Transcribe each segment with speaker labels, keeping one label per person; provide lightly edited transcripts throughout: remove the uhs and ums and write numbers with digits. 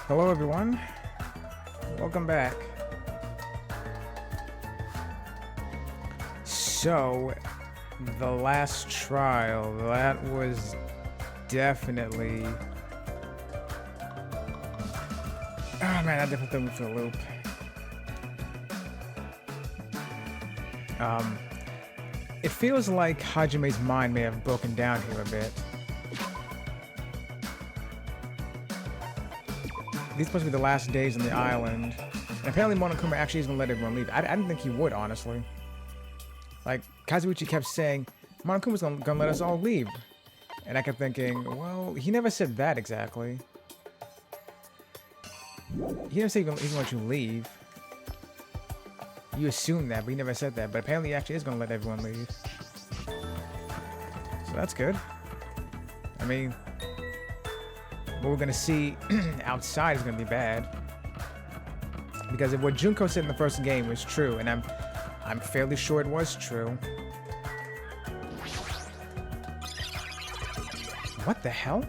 Speaker 1: Hello everyone, welcome back. So, the last trial, that was definitely... Oh man, that definitely threw me for a loop. It feels like Hajime's mind may have broken down here a bit. These supposed to be the last days on the island. And apparently Monokuma actually is going to let everyone leave. I didn't think he would, honestly. Like, Kazuichi kept saying, Monokuma's going to let us all leave. And I kept thinking, well, he never said that exactly. He never said he's going to let you leave. You assume that, but he never said that. But apparently he actually is going to let everyone leave. So that's good. I mean... what we're gonna see outside is gonna be bad, because if what Junko said in the first game was true, and I'm fairly sure it was true. What the hell?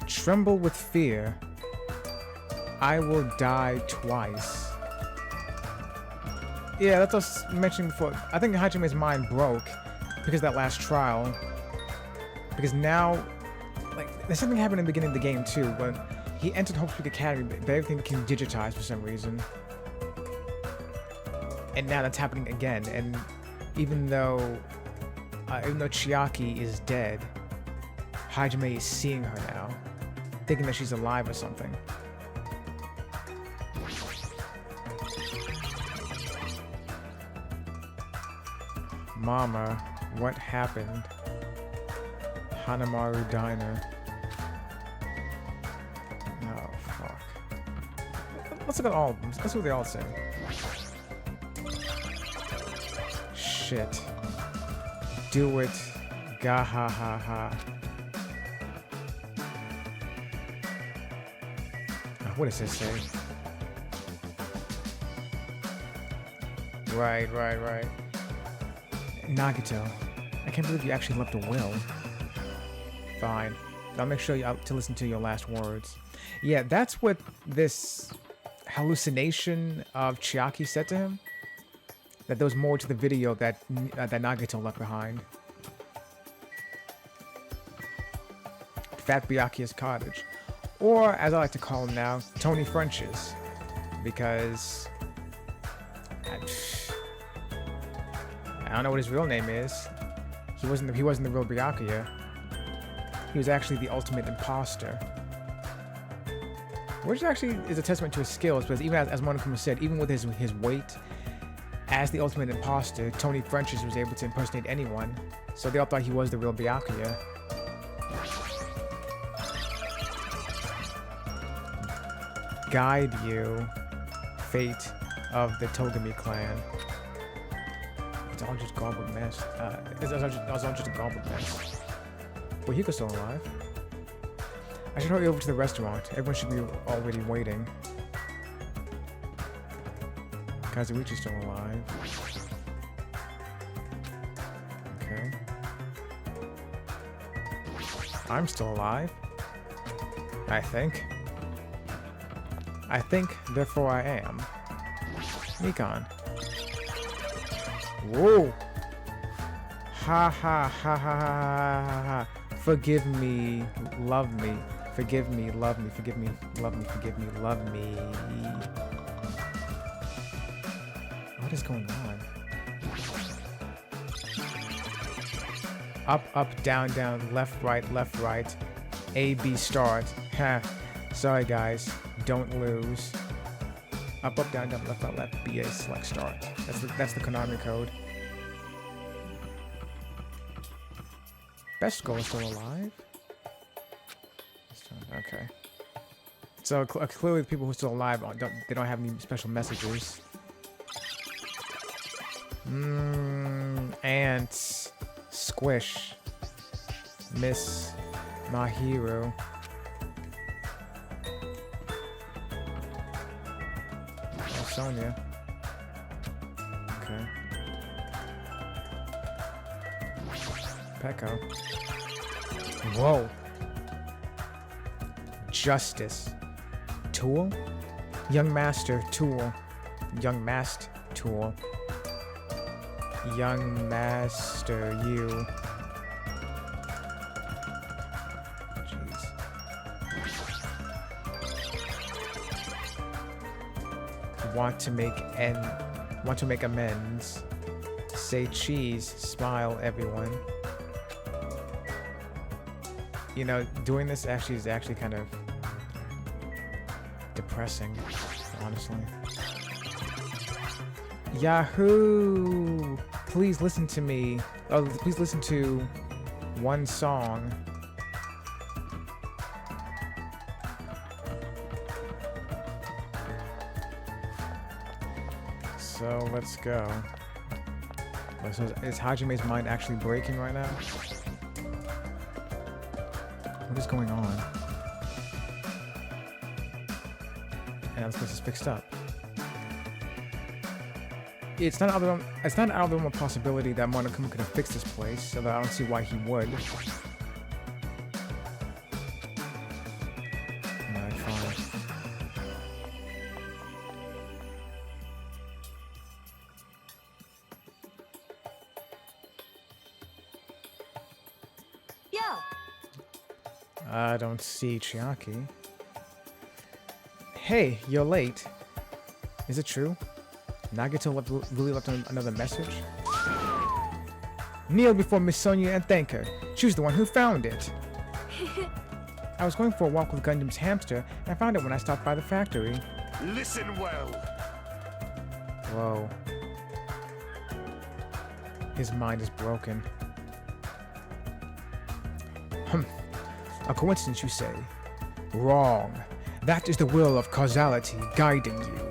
Speaker 1: Tremble with fear. I will die twice. Yeah, that's what I was mentioning before. I think Hajime's mind broke because of that last trial. Because now, like, there's something happened in the beginning of the game too, but he entered Hope Peak Academy, but everything became digitized for some reason. And now that's happening again, and even though Chiaki is dead, Hajime is seeing her now, thinking that she's alive or something. Mama, what happened? Hanamaru Diner. Oh, fuck. Let's look at all of them. Let's see what they all say. Shit. Do it. Gahahaha. Oh, what does this say? Right. Nagito. I can't believe you actually left a will. Fine. I'll make sure to listen to your last words. Yeah, that's what this hallucination of Chiaki said to him. That there was more to the video that Nagito left behind. Fat Byakuya's cottage. Or, as I like to call him now, Tony French's. Because... I don't know what his real name is. He wasn't the real Byakuya. He was actually the ultimate imposter. Which actually is a testament to his skills, because even as Monokuma said, even with his weight, as the ultimate imposter, Tony French's was able to impersonate anyone. So they all thought he was the real Byakuya. Guide you, fate of the Togami clan. It's all just garbled mess. It's all just a garbled mess. Well, Hiko's still alive. I should hurry over to the restaurant. Everyone should be already waiting. Kazuichi's still alive. Okay. I'm still alive. I think. Therefore I am. Nikon. Whoa! Ha ha ha ha ha ha. Forgive me, love me, forgive me, love me, forgive me, love me, forgive me, love me. What is going on? Up, down, left, right, A, B, start. Ha. Sorry guys, don't lose. Up, down, left, right, left, B, A, select, start. That's the Konami code. Best Girl is still alive? Okay. So clearly the people who are still alive they don't have any special messages. Ants. Squish. Miss Mahiru. Oh, Sonia. Okay. Pecco. Whoa. Justice. Tool? Young Master Tool. Young Mast Tool. Young Master you. Jeez. Want to make amends. Say cheese. Smile, everyone. You know, doing this is actually kind of depressing, honestly. Yahoo! Please listen to me. Oh, please listen to one song. So let's go. So is Hajime's mind actually breaking right now? What is going on? And this place is fixed up. It's not out of the realm of possibility that Monokuma could have fixed this place, so that I don't see why he would. Alright, fine.
Speaker 2: Yo!
Speaker 1: I don't see Chiaki. Hey, you're late. Is it true? Nagato really left another message? Kneel before Miss Sonia and thank her. She was the one who found it. I was going for a walk with Gundam's hamster, and I found it when I stopped by the factory.
Speaker 3: Listen well.
Speaker 1: Whoa. His mind is broken. A coincidence, you say? Wrong. That is the will of causality guiding you.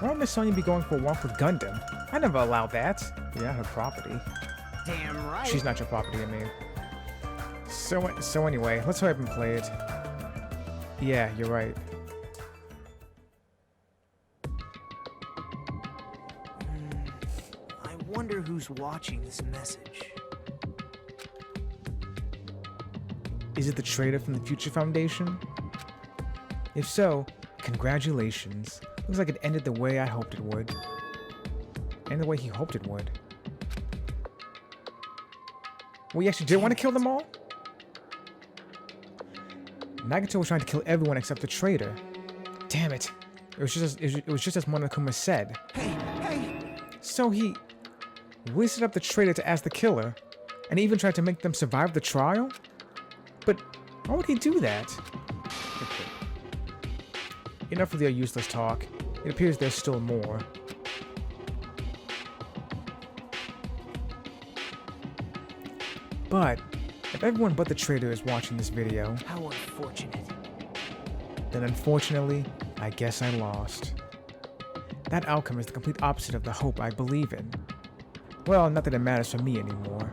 Speaker 1: Why would Miss Sonia be going for a walk with Gundam? I never allowed that. You're not her property.
Speaker 2: Damn right.
Speaker 1: She's not your property, I mean. So anyway, let's hurry up and play it. Yeah, you're right.
Speaker 2: I wonder who's watching this message.
Speaker 1: Is it the traitor from the Future Foundation? If so, congratulations. Looks like it ended the way I hoped it would. And the way he hoped it would. We actually did want to kill them all? Nagato was trying to kill everyone except the traitor. Damn it. It was just as Monokuma said.
Speaker 2: Hey!
Speaker 1: So he listed up the traitor to ask the killer, and even tried to make them survive the trial? But why would he do that? Enough of their useless talk. It appears there's still more. But if everyone but the traitor is watching this video,
Speaker 2: How unfortunate.
Speaker 1: then unfortunately, I guess I lost. That outcome is the complete opposite of the hope I believe in. Well, not that it matters for me anymore.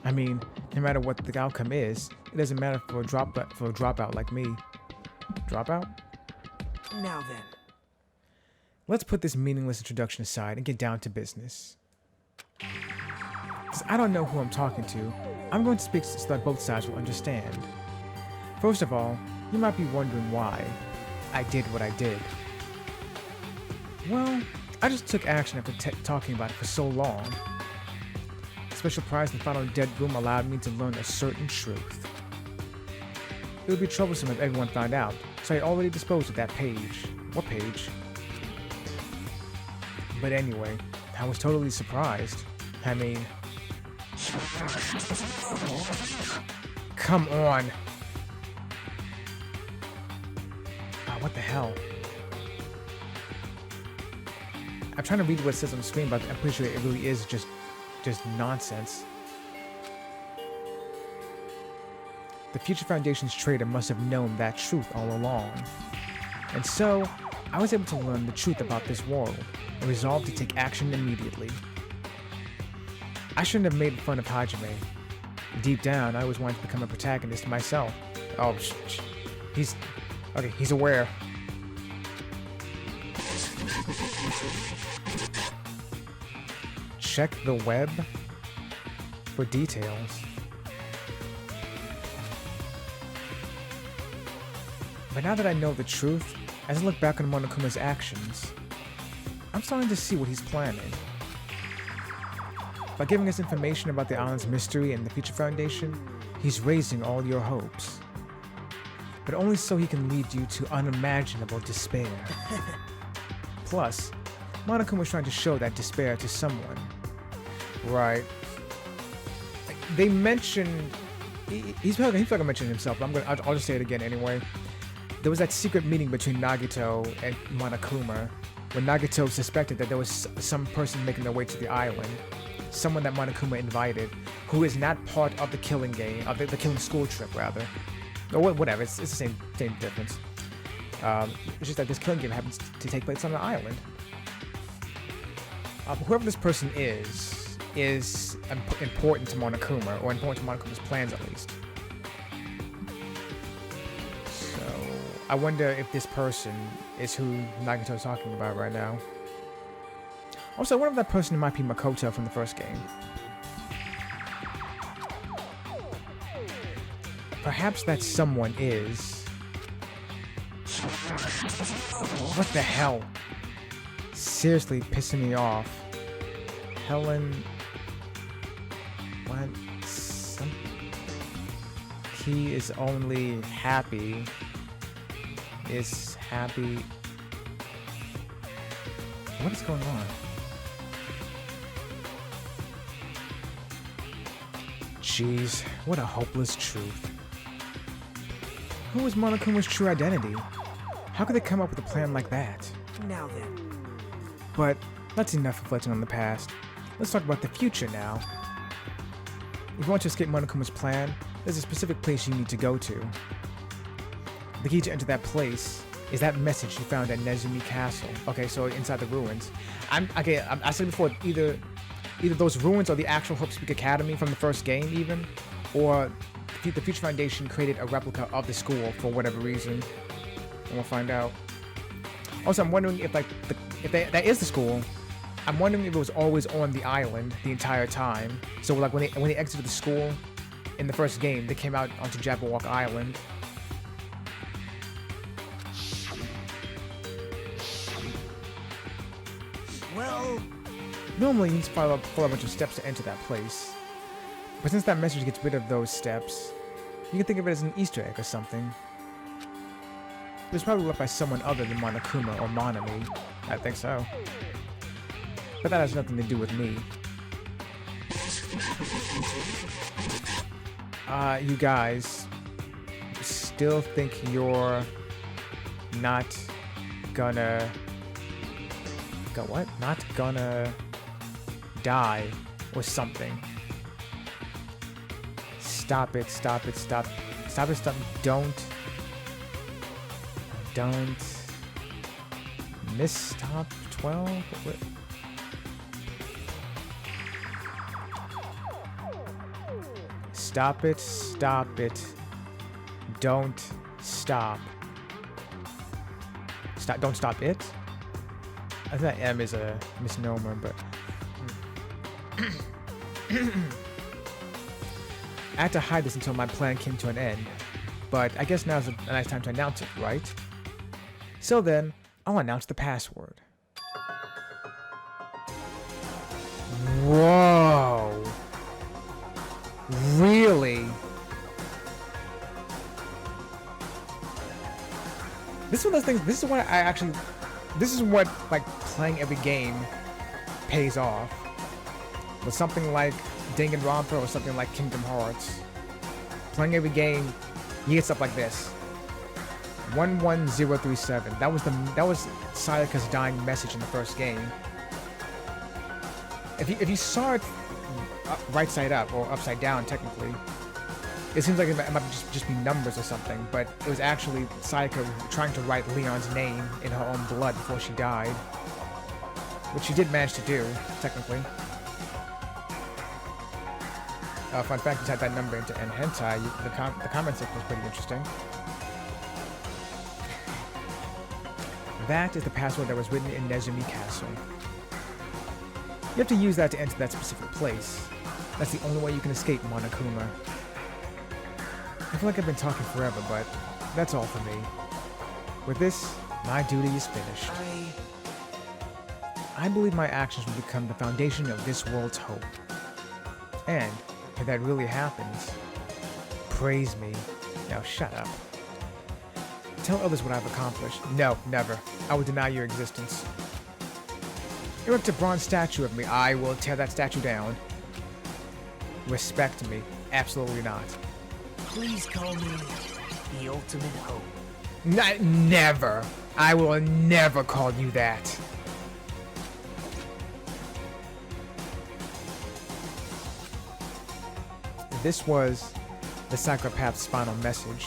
Speaker 1: I mean, no matter what the outcome is, it doesn't matter for a dropout like me. Dropout?
Speaker 2: Now then.
Speaker 1: Let's put this meaningless introduction aside and get down to business. Since I don't know who I'm talking to, I'm going to speak so that both sides will understand. First of all, you might be wondering why I did what I did. Well, I just took action after talking about it for so long. Special prize in Final Dead Room allowed me to learn a certain truth. It would be troublesome if everyone found out, so I already disposed of that page. What page? But anyway, I was totally surprised. I mean... Come on! What the hell? I'm trying to read what it says on the screen, but I'm pretty sure it really is just nonsense. The Future Foundation's traitor must have known that truth all along. And so, I was able to learn the truth about this world, and resolved to take action immediately. I shouldn't have made fun of Hajime. Deep down, I always wanted to become a protagonist myself. Oh, he's aware. Check the web for details. But now that I know the truth, as I look back on Monokuma's actions, I'm starting to see what he's planning. By giving us information about the island's mystery and the Future Foundation, he's raising all your hopes. But only so he can lead you to unimaginable despair. Plus, Monokuma was trying to show that despair to someone. Right. They mentioned... He's probably gonna mention it himself, but I'll just say it again anyway. There was that secret meeting between Nagito and Monokuma, when Nagito suspected that there was some person making their way to the island. Someone that Monokuma invited, who is not part of the killing game, of the killing school trip, rather. Or whatever, it's the same difference. It's just that this killing game happens to take place on an island. Whoever this person is important to Monokuma, or important to Monokuma's plans at least. So, I wonder if this person is who Nagito is talking about right now. Also, I wonder if that person might be Makoto from the first game. Perhaps that someone is... What the hell? Seriously pissing me off. Helen... What? He is only happy. Is happy... What is going on? Jeez, what a hopeless truth. Who was Monokuma's true identity? How could they come up with a plan like that?
Speaker 2: Now then.
Speaker 1: But that's enough reflecting on the past. Let's talk about the future now. If you want to escape Monokuma's plan, there's a specific place you need to go to. The key to enter that place is that message you found at Nezumi Castle. Okay, so inside the ruins. I said before, either those ruins or the actual Hope's Academy from the first game even, or the Future Foundation created a replica of the school for whatever reason. And we'll find out. Also, I'm wondering if that is the school, I'm wondering if it was always on the island the entire time. So like when they exited the school in the first game, they came out onto Jabberwock Island.
Speaker 2: Well,
Speaker 1: normally you need to follow a bunch of steps to enter that place. But since that message gets rid of those steps, you can think of it as an Easter egg or something. It was probably left by someone other than Monokuma or Monami. I think so. But that has nothing to do with me. You guys still think you're not gonna... Not gonna die or something. Stop it. Don't miss stop 12? What? Stop it. Don't stop. Don't stop it? I think that M is a misnomer, but... I had to hide this until my plan came to an end, but I guess now's a nice time to announce it, right? So then, I'll announce the password. Whoa! Really? This is one of those things, this is what, like, playing every game pays off. With something like Danganronpa or something like Kingdom Hearts. Playing every game, you get stuff like this. 11037. That was Sayaka's dying message in the first game. If you saw it right side up, or upside down technically, it seems like it might just be numbers or something, but it was actually Sayaka trying to write Leon's name in her own blood before she died. Which she did manage to do, technically. Fun fact, you type that number into hentai, the comment section was pretty interesting. That is the password that was written in Nezumi Castle. You have to use that to enter that specific place. That's the only way you can escape Monokuma. I feel like I've been talking forever, but that's all for me. With this, my duty is finished. I believe my actions will become the foundation of this world's hope. And, if that really happens, praise me. Now shut up. Tell others what I've accomplished. No, never. I will deny your existence. Erect a bronze statue of me. I will tear that statue down. Respect me. Absolutely not.
Speaker 2: Please call me the ultimate hope.
Speaker 1: Never. I will never call you that. This was the psychopath's final message.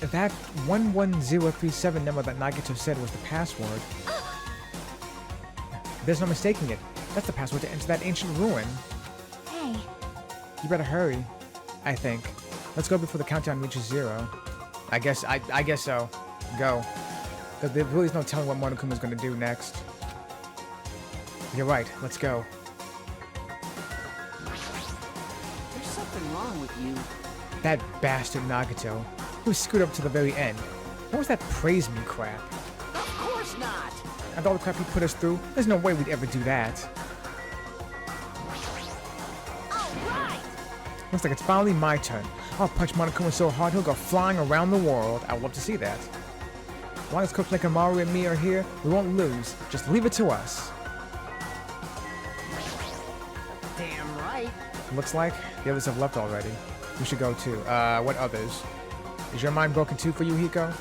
Speaker 1: That 11037 number that Nagato said was the password. There's no mistaking it. That's the password to enter that ancient ruin.
Speaker 3: Hey.
Speaker 1: You better hurry, I think. Let's go before the countdown reaches 0. I guess so. Go. Because there really is no telling what Monokuma's gonna do next. You're right, let's go.
Speaker 2: There's something wrong with you.
Speaker 1: That bastard Nagato, who screwed up to the very end. What was that praise me crap?
Speaker 2: Of course not.
Speaker 1: After all the crap he put us through, there's no way we'd ever do that.
Speaker 3: All right.
Speaker 1: Looks like it's finally my turn. I'll punch Monokuma so hard he'll go flying around the world. I would love to see that. As long as Coach like Amaru and me are here, we won't lose. Just leave it to us.
Speaker 2: Damn right.
Speaker 1: Looks like the others have left already. We should go too. What others? Is your mind broken too for you, Hiko?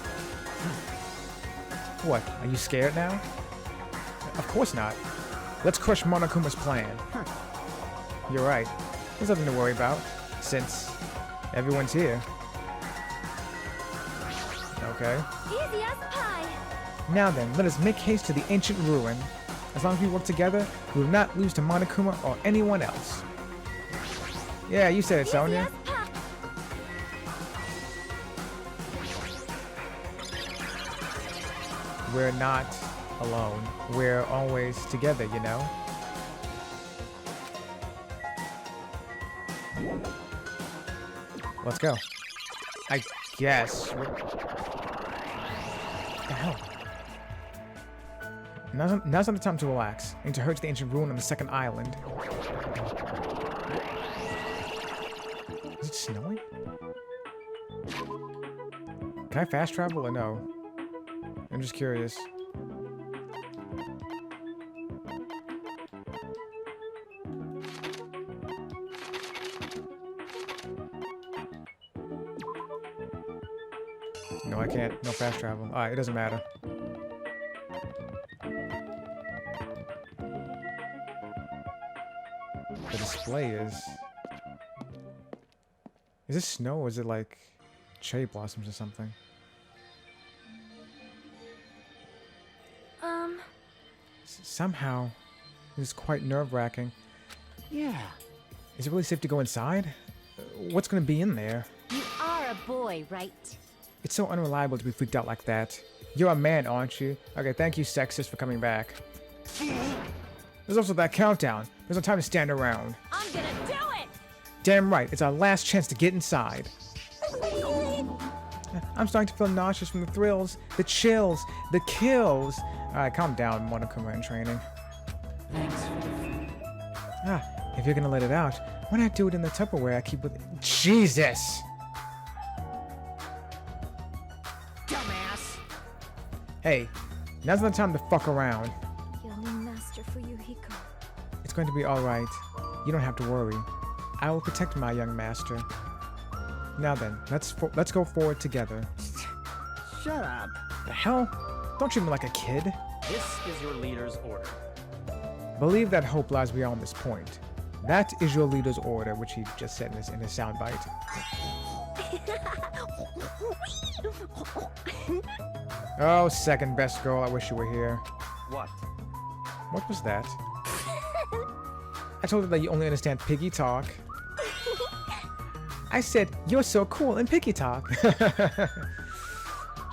Speaker 1: What? Are you scared now? Of course not. Let's crush Monokuma's plan. You're right. There's nothing to worry about, since everyone's here. Okay.
Speaker 3: Easy as pie.
Speaker 1: Now then, let us make haste to the ancient ruin. As long as we work together, we will not lose to Monokuma or anyone else. Yeah, you said it, Sonya.
Speaker 3: Easy as pie.
Speaker 1: We're not alone. We're always together, you know? Let's go. I guess. What the hell? Now's not the time to relax. I need to hurry to the ancient ruin on the second island. Is it snowing? Can I fast travel or no? I'm just curious. No, I can't. No fast travel. Alright, it doesn't matter. The display is... Is this snow or is it like cherry blossoms or something? Somehow, it is quite nerve-wracking.
Speaker 2: Yeah.
Speaker 1: Is it really safe to go inside? What's gonna be in there?
Speaker 3: You are a boy, right?
Speaker 1: It's so unreliable to be freaked out like that. You're a man, aren't you? Okay, thank you, sexist, for coming back. There's also that countdown. There's no time to stand around.
Speaker 3: I'm gonna do it!
Speaker 1: Damn right, it's our last chance to get inside. I'm starting to feel nauseous from the thrills, the chills, the kills. Alright, calm down, Monokuma in training.
Speaker 2: Thanks for the food.
Speaker 1: If you're gonna let it out, why not do it in the Tupperware I keep with... Jesus!
Speaker 2: Dumbass.
Speaker 1: Hey, now's not the time to fuck around.
Speaker 3: Your new master for you, Hiko.
Speaker 1: It's going to be alright. You don't have to worry. I will protect my young master. Now then, let's go forward together.
Speaker 2: Shut up.
Speaker 1: The hell? Don't treat me like a kid.
Speaker 4: This is your leader's order.
Speaker 1: Believe that hope lies beyond this point. That is your leader's order, which he just said in his soundbite. Oh, second best girl, I wish you were here.
Speaker 4: What?
Speaker 1: What was that? I told her that you only understand piggy talk. I said, you're so cool in piggy talk.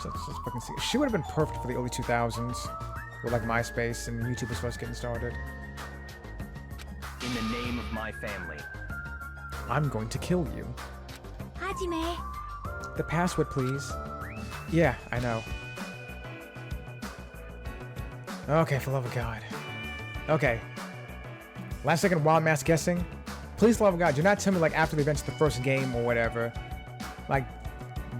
Speaker 1: Let's fucking see. She would have been perfect for the early 2000s. With like MySpace and YouTube was first getting started.
Speaker 4: In the name of my family.
Speaker 1: I'm going to kill you.
Speaker 3: Hajime.
Speaker 1: the password, please. Yeah, I know. Okay, for the love of God. Okay. Last second wild mass guessing. Please, for the love of God, do not tell me like after the events of the first game or whatever, like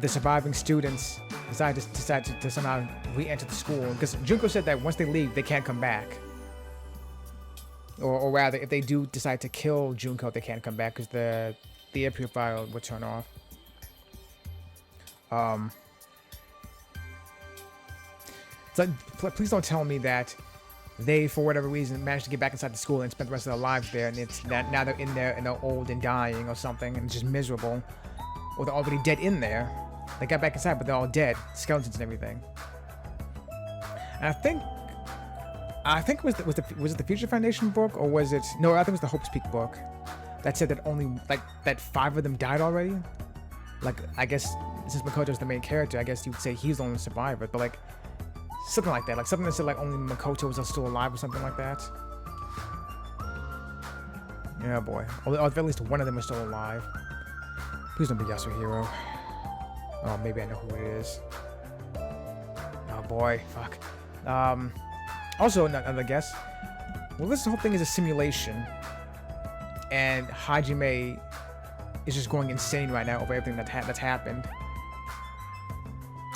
Speaker 1: the surviving students decide to somehow re-enter the school. Because Junko said that once they leave, they can't come back. Or rather, if they do decide to kill Junko, they can't come back because the air purifier will turn off. So please don't tell me that they, for whatever reason, managed to get back inside the school and spent the rest of their lives there, and it's that now they're in there and they're old and dying or something, and just miserable, or they're already dead in there. They got back inside, but they're all dead, skeletons and everything. And I think was it the Future Foundation book, or was it? No, I think it was the Hope's Peak book that said that only that 5 of them died already. Like, I guess since Makoto's the main character, I guess you'd say he's the only survivor, but like something like that, like something that said like only Makoto was still alive or something like that. Yeah, boy. Or at least one of them is still alive. Please don't be Yasuhiro. Oh, maybe I know who it is. Oh boy, fuck. Also, another guess. Well, this whole thing is a simulation, and Hajime is just going insane right now over everything that's happened.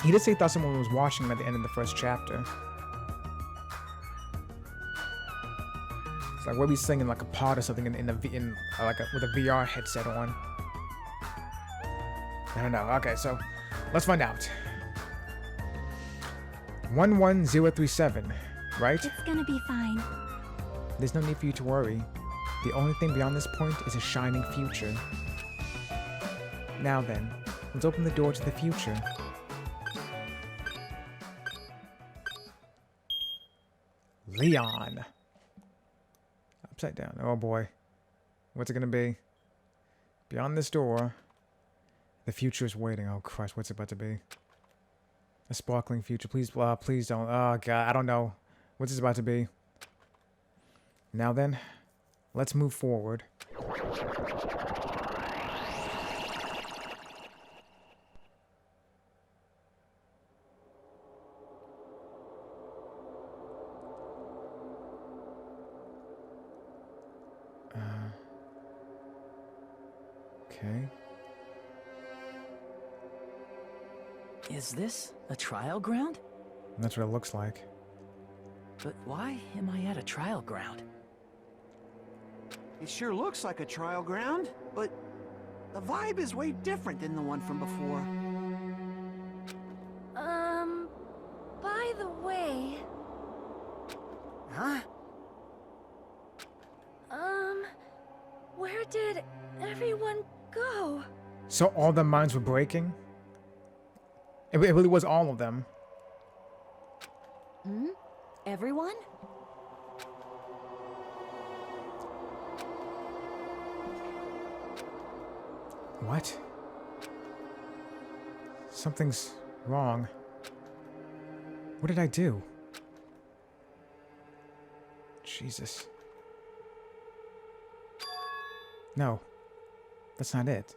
Speaker 1: He did say he thought someone was watching him at the end of the first chapter. It's like where he's singing like a pod or something with a VR headset on. I don't know. Okay, so let's find out. 11037, right?
Speaker 3: It's gonna be fine.
Speaker 1: There's no need for you to worry. The only thing beyond this point is a shining future. Now then, let's open the door to the future. Leon. Upside down. Oh boy. What's it gonna be? Beyond this door, the future is waiting. Oh Christ, what's it about to be? A sparkling future. Please, please don't. Oh God, I don't know. What's this about to be? Now then, let's move forward. Okay.
Speaker 2: Is this a trial ground?
Speaker 1: That's what it looks like.
Speaker 2: But why am I at a trial ground?
Speaker 5: It sure looks like a trial ground, but the vibe is way different than the one from before.
Speaker 3: By the way...
Speaker 5: Huh?
Speaker 3: Where did everyone go?
Speaker 1: So all the minds were breaking? It really was all of them.
Speaker 3: Hmm? Everyone?
Speaker 1: What? Something's wrong. What did I do? Jesus. No. That's not it.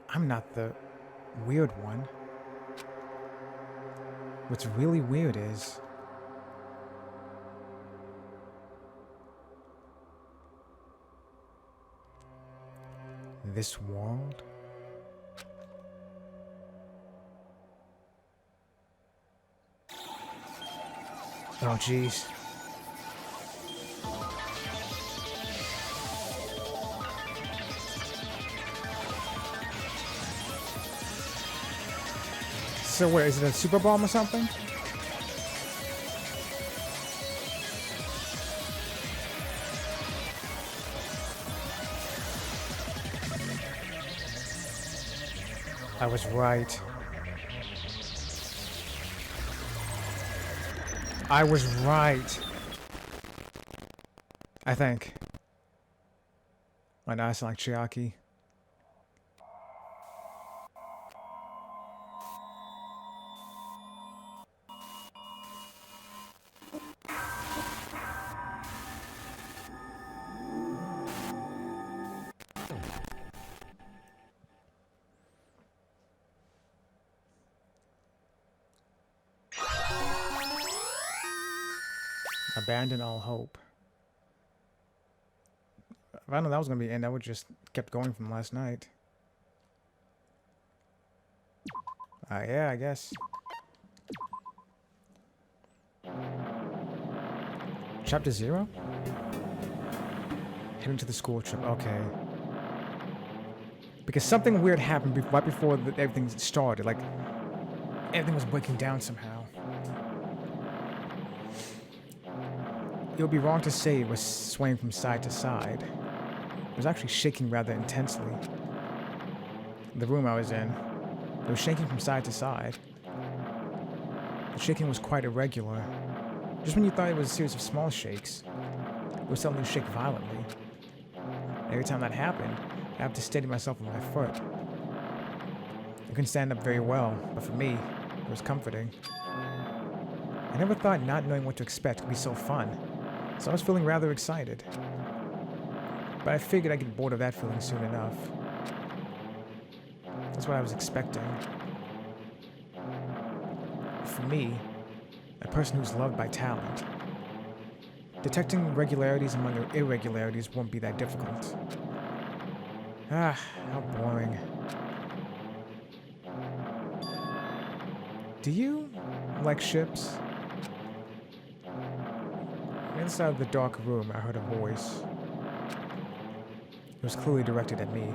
Speaker 1: I'm not the weird one. What's really weird is... this world? Oh, jeez. So where, is it a super bomb or something? I was right. I was right. I think. I know I sound like Chiaki. Abandon all hope. If I knew that was gonna be the end, I would just kept going from last night. Yeah, I guess. Chapter 0? Heading to the school trip. Okay. Because something weird happened right before everything started. Like, everything was breaking down somehow. It would be wrong to say it was swaying from side to side. It was actually shaking rather intensely. The room I was in, it was shaking from side to side. The shaking was quite irregular. Just when you thought it was a series of small shakes, it would suddenly shake violently. Every time that happened, I had to steady myself on my foot. I couldn't stand up very well, but for me, it was comforting. I never thought not knowing what to expect could be so fun, so I was feeling rather excited. But I figured I'd get bored of that feeling soon enough. That's what I was expecting. For me, a person who's loved by talent, detecting regularities among irregularities won't be that difficult. Ah, how boring. Do you like ships? Inside the dark room, I heard a voice. It was clearly directed at me.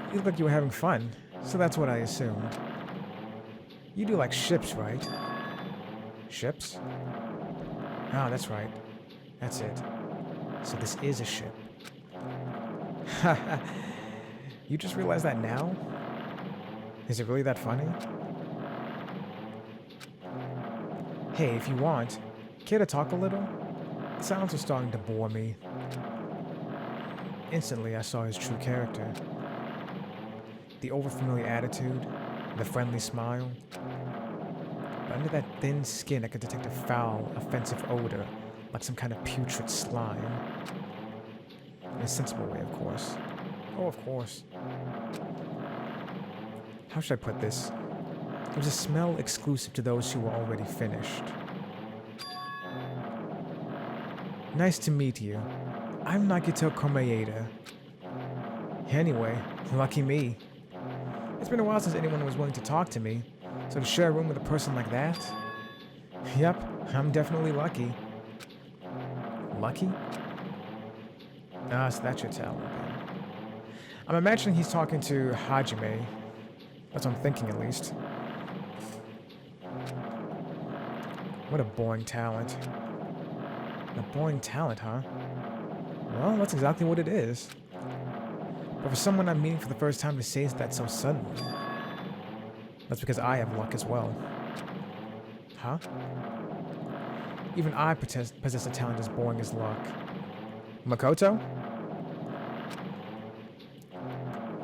Speaker 1: You looked like you were having fun, so that's what I assumed. You do like ships, right? Ships? Ah, that's right. That's it. So this is a ship. You just realized that now? Is it really that funny? Hey, if you want, care to talk a little? The sounds are starting to bore me. Instantly, I saw his true character. The overfamiliar attitude, the friendly smile. But under that thin skin, I could detect a foul, offensive odor, like some kind of putrid slime. In a sensible way, of course. Oh, of course. How should I put this? It was a smell exclusive to those who were already finished. Nice to meet you. I'm Nagito Komaeda. Anyway, lucky me. It's been a while since anyone was willing to talk to me, so to share a room with a person like that? Yep, I'm definitely lucky. Lucky? Ah, so that's your talent then. I'm imagining he's talking to Hajime. That's what I'm thinking, at least. What a boring talent. A boring talent, huh? Well, that's exactly what it is. But for someone I'm meeting for the first time to say that so suddenly, that's because I have luck as well. Huh? Even I possess a talent as boring as luck. Makoto?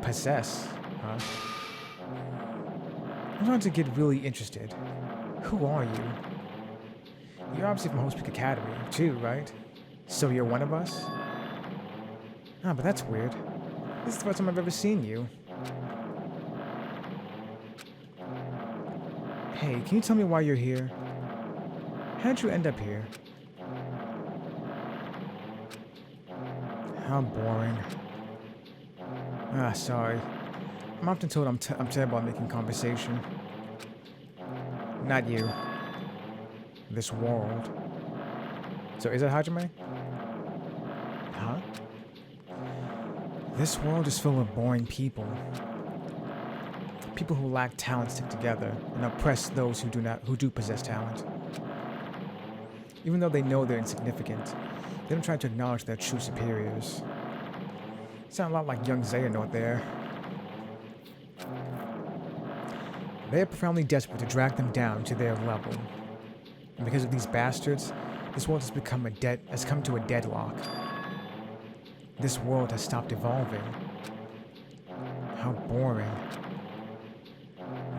Speaker 1: Possess, huh? I'm starting to get really interested. Who are you? You're obviously from Host Peak Academy, too, right? So you're one of us? Ah, but that's weird. This is the first time I've ever seen you. Hey, can you tell me why you're here? How'd you end up here? How boring. Ah, sorry. I'm often told I'm terrible at making conversation. Not you. This world. So is it Hajime? Huh? This world is full of boring people. People who lack talent stick together and oppress those who do possess talent. Even though they know they're insignificant, they don't try to acknowledge their true superiors. Sound a lot like young Xehanort there. They are profoundly desperate to drag them down to their level. And because of these bastards, this world has come to a deadlock. This world has stopped evolving. How boring.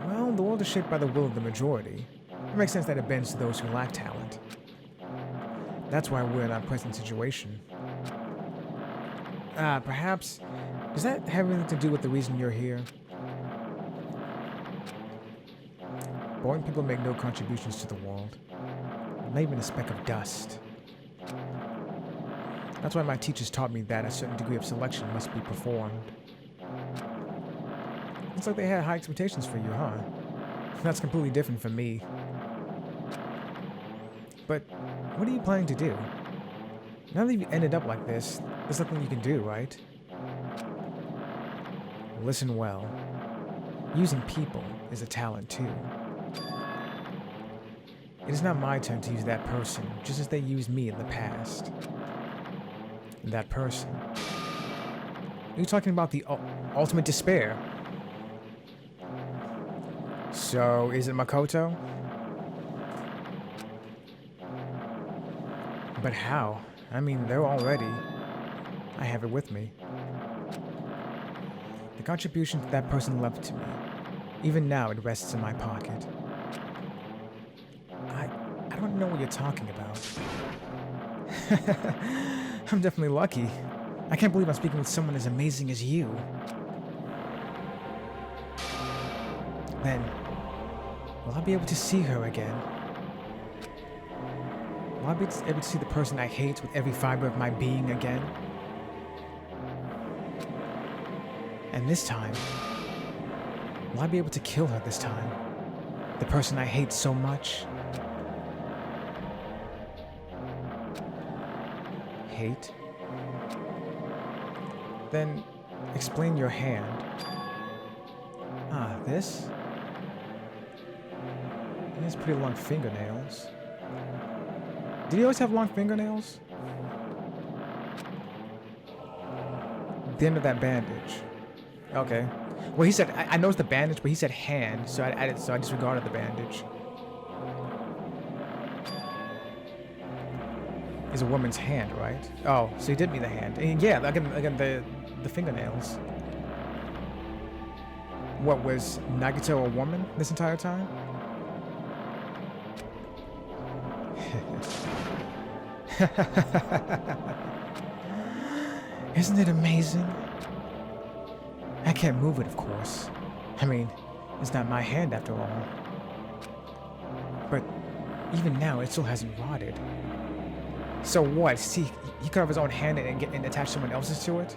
Speaker 1: Well, the world is shaped by the will of the majority. It makes sense that it bends to those who lack talent. That's why we're in our present situation. Perhaps... Does that have anything to do with the reason you're here? Boring people make no contributions to the world. not even a speck of dust. That's why my teachers taught me that a certain degree of selection must be performed. It's like they had high expectations for you, huh? That's completely different from me. But what are you planning to do? Now that you've ended up like this, there's nothing you can do, right? Listen well. Using people is a talent too. It is not my turn to use that person, just as they used me in the past. That person. Are you talking about the ultimate despair? So, is it Makoto? But how? I mean, they're already. I have it with me. The contribution that person left to me. Even now, it rests in my pocket. I don't know what you're talking about. I'm definitely lucky. I can't believe I'm speaking with someone as amazing as you. Then, will I be able to see her again? Will I be able to see the person I hate with every fiber of my being again? And this time, will I be able to kill her this time? The person I hate so much? Hate? Then, explain your hand. Ah, this? He has pretty long fingernails. Did he always have long fingernails? The end of that bandage. Okay. Well, he said, I noticed the bandage, but he said hand, so I disregarded the bandage. Is a woman's hand, right? Oh, so he did mean the hand. And yeah, again, the fingernails. What, was Nagito a woman this entire time? Isn't it amazing? I can't move it, of course. I mean, it's not my hand after all. But even now, it still hasn't rotted. So what? See, he cut off his own hand and attach someone else's to it?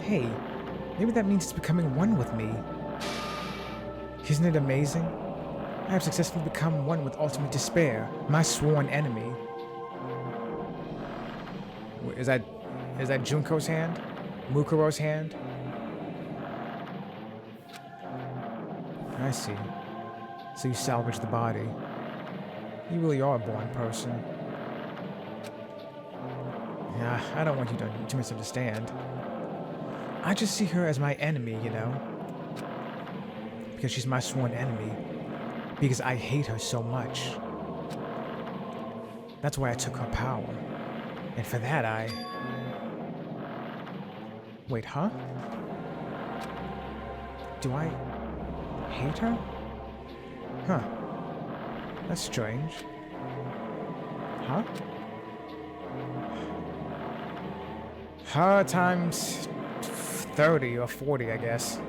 Speaker 1: Hey, maybe that means it's becoming one with me. Isn't it amazing? I have successfully become one with ultimate despair, my sworn enemy. Is that Junko's hand? Mukuro's hand? I see. So you salvaged the body. You really are a born person. Yeah, I don't want you to misunderstand. I just see her as my enemy, you know? Because she's my sworn enemy. Because I hate her so much. That's why I took her power. And for that, I... Wait, huh? Do I hate her? Huh. That's strange. Huh? Her times 30 or 40, I guess.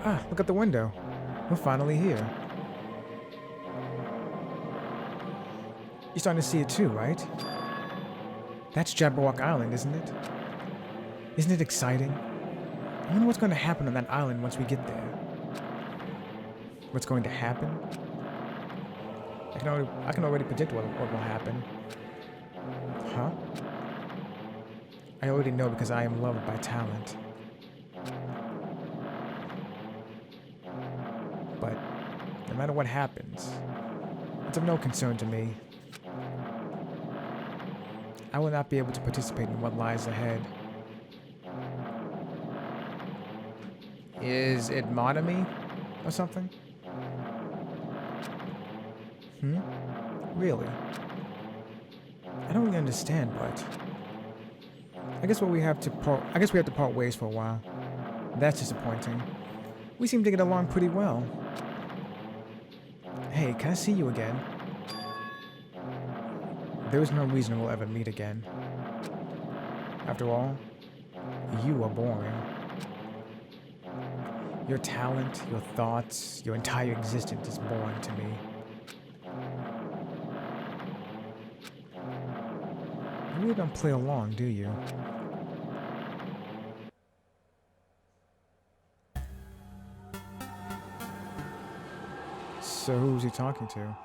Speaker 1: Ah, look at the window. We're finally here. You're starting to see it too, right? That's Jabberwock Island, isn't it? Isn't it exciting? I wonder what's going to happen on that island once we get there. What's going to happen? I can already predict what will happen. Huh? I already know because I am loved by talent. But no matter what happens, it's of no concern to me. I will not be able to participate in what lies ahead. Is it Monami or something? Really? I don't really understand, but I guess we have to part ways for a while. That's disappointing. We seem to get along pretty well. Hey, can I see you again? There is no reason we'll ever meet again. After all, You are boring. Your talent, your thoughts, your entire existence is boring to me. You really don't play along, do you? So who was he talking to?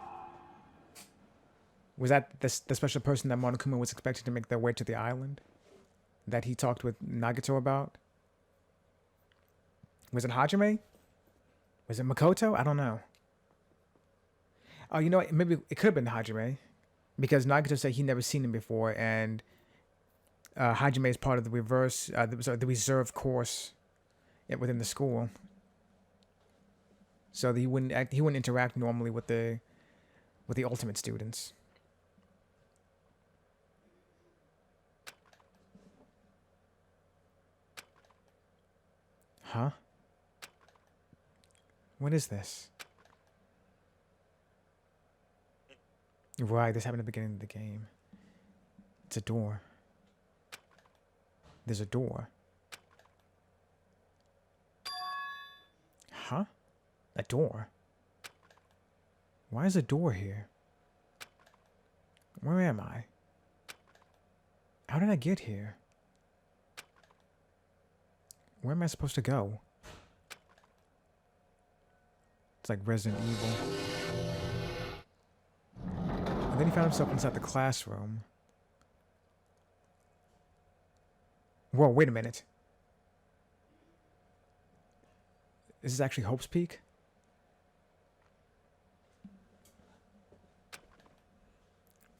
Speaker 1: Was that the special person that Monokuma was expecting to make their way to the island? That he talked with Nagato about? Was it Hajime? Was it Makoto? I don't know. Oh, you know what? Maybe it could have been Hajime. Because Nagato said he'd never seen him before, and Hajime is part of the the reserve course within the school. So that he wouldn't interact normally with the ultimate students. Huh? What is this? Right, this happened at the beginning of the game. It's a door. There's a door. Huh? A door? Why is a door here? Where am I? How did I get here? Where am I supposed to go? It's like Resident Evil. And then he found himself inside the classroom. Whoa, wait a minute. Is this actually Hope's Peak?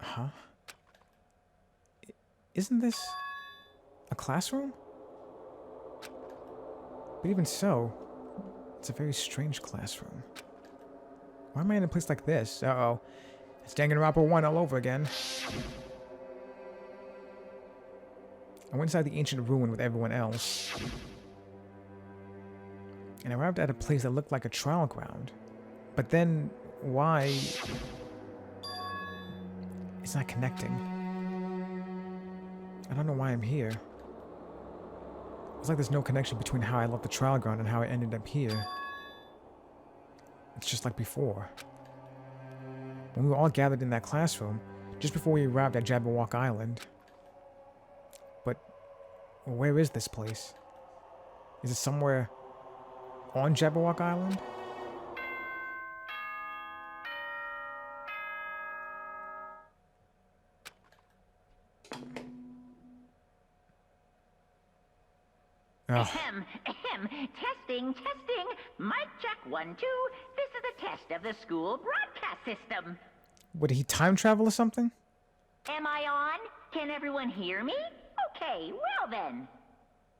Speaker 1: Huh? Isn't this a classroom? But even so, it's a very strange classroom. Why am I in a place like this? Uh-oh. It's Danganronpa 1 all over again. I went inside the ancient ruin with everyone else. And I arrived at a place that looked like a trial ground. But then, why... It's not connecting. I don't know why I'm here. It's like there's no connection between how I left the trial ground and how I ended up here. It's just like before. When we were all gathered in that classroom, just before we arrived at Jabberwock Island. But where is this place? Is it somewhere on Jabberwock Island?
Speaker 6: Ahem, ahem. Testing, testing. Mic check 1, 2. This is a test of the school broadcast system.
Speaker 1: Would he time travel or something?
Speaker 6: Am I on? Can everyone hear me? Okay, well then.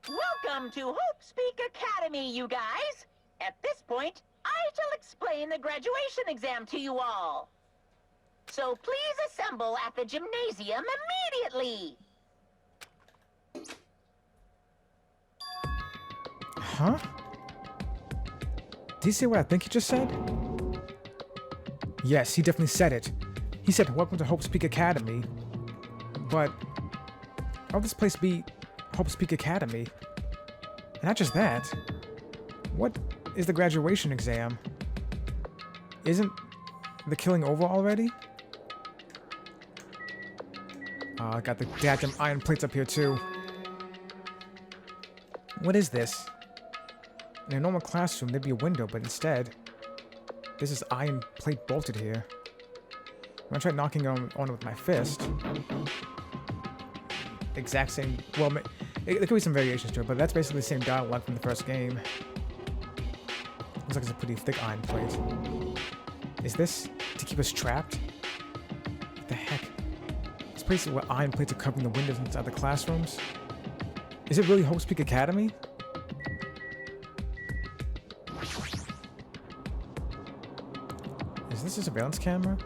Speaker 6: Welcome to Hope Speak Academy, you guys. At this point, I shall explain the graduation exam to you all. So please assemble at the gymnasium immediately.
Speaker 1: Huh? Did he say what I think he just said? Yes, he definitely said it. He said, "Welcome to Hope Speak Academy." But why would this place be Hope Speak Academy? And not just that. What is the graduation exam? Isn't the killing over already? I got the goddamn iron plates up here too. What is this? In a normal classroom, there'd be a window, but instead, there's this iron plate bolted here. When I tried knocking on it with my fist, the exact same. Well, there could be some variations to it, but that's basically the same dialogue from the first game. Looks like it's a pretty thick iron plate. Is this to keep us trapped? What the heck? This place where iron plates are covering the windows inside the classrooms? Is it really Hope Speak Academy? Is this a surveillance camera?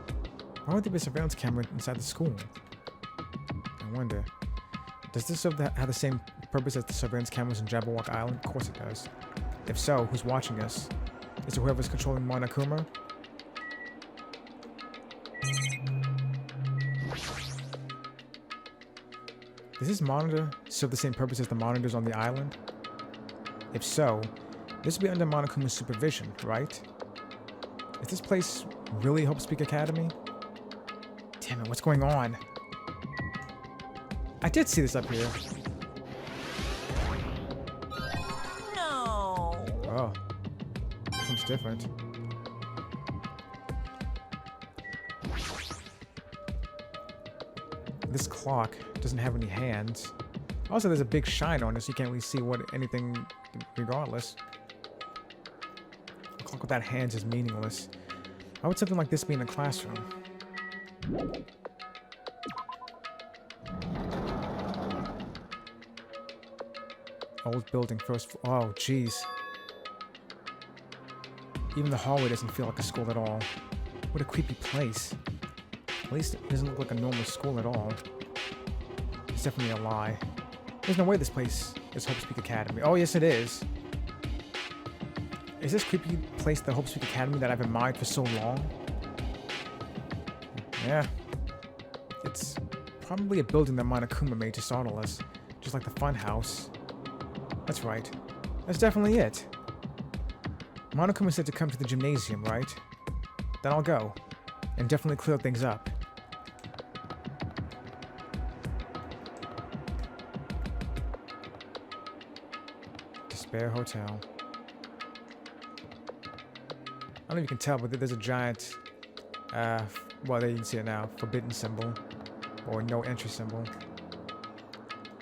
Speaker 1: Why would there be a surveillance camera inside the school? I wonder. Does this have the same purpose as the surveillance cameras in Jabberwock Island? Of course it does. If so, who's watching us? Is it whoever's controlling Monokuma? Does this monitor serve the same purpose as the monitors on the island? If so, this would be under Monokuma's supervision, right? Is this place really Hope Speak Academy? Damn it, what's going on? I did see this up here.
Speaker 2: No.
Speaker 1: Oh. Seems different. This clock doesn't have any hands. Also, there's a big shine on it, so you can't really see anything regardless. A clock without hands is meaningless. Why would something like this be in a classroom? Old building, first floor. Oh, jeez. Even the hallway doesn't feel like a school at all. What a creepy place. At least it doesn't look like a normal school at all. It's definitely a lie. There's no way this place is Hope Speak Academy. Oh, yes, it is. Is this creepy place the Hope Speak Academy that I've admired for so long? Yeah. It's probably a building that Monokuma made to startle us. Just like the fun house. That's right. That's definitely it. Monokuma said to come to the gymnasium, right? Then I'll go. And definitely clear things up. Despair Hotel. I don't know if you can tell, but there's a giant, well, there you can see it now, forbidden symbol, or no entry symbol.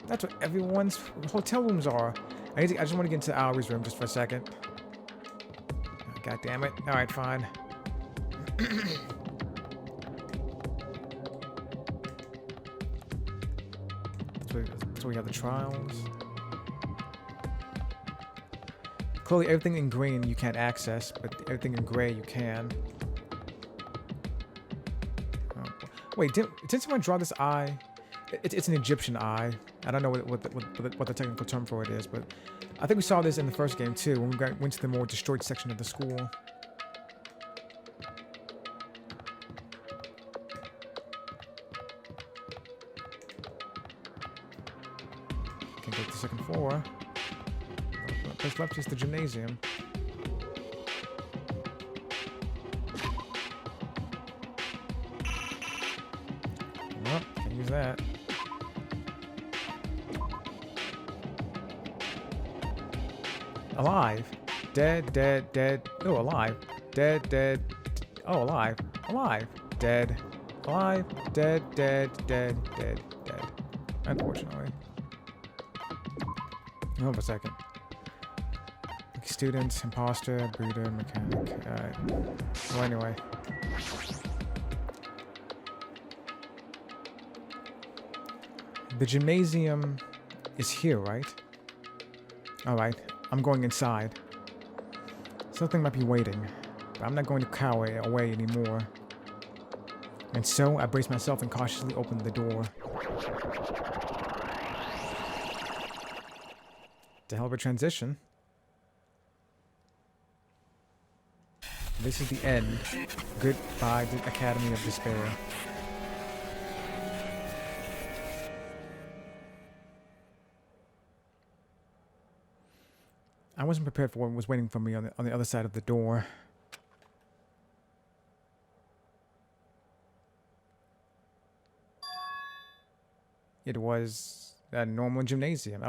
Speaker 1: That's what everyone's hotel rooms are. I just want to get into Aoi's room just for a second. Oh, God damn it. Alright, fine. That's where we have the trials. Clearly, everything in green you can't access, but everything in gray you can. Oh, wait, didn't someone draw this eye? It's an Egyptian eye. I don't know what the technical term for it is, but I think we saw this in the first game too, when we went to the more destroyed section of the school. Can't get to the second floor. Place left is the gymnasium. Well, can't use that. Alive. Dead, dead, dead. Oh, alive. Dead, dead. Oh, alive. Alive. Dead. Alive. Dead, dead, dead, dead, dead. Unfortunately. Hold on a second. Student, imposter, breeder, mechanic. Alright. Well, anyway. The gymnasium is here, right? Alright. I'm going inside. Something might be waiting, but I'm not going to cower away anymore. And so, I brace myself and cautiously open the door. It's a hell of a transition. This is the end. Goodbye, the Academy of Despair. I wasn't prepared for what was waiting for me on the other side of the door. It was a normal gymnasium. I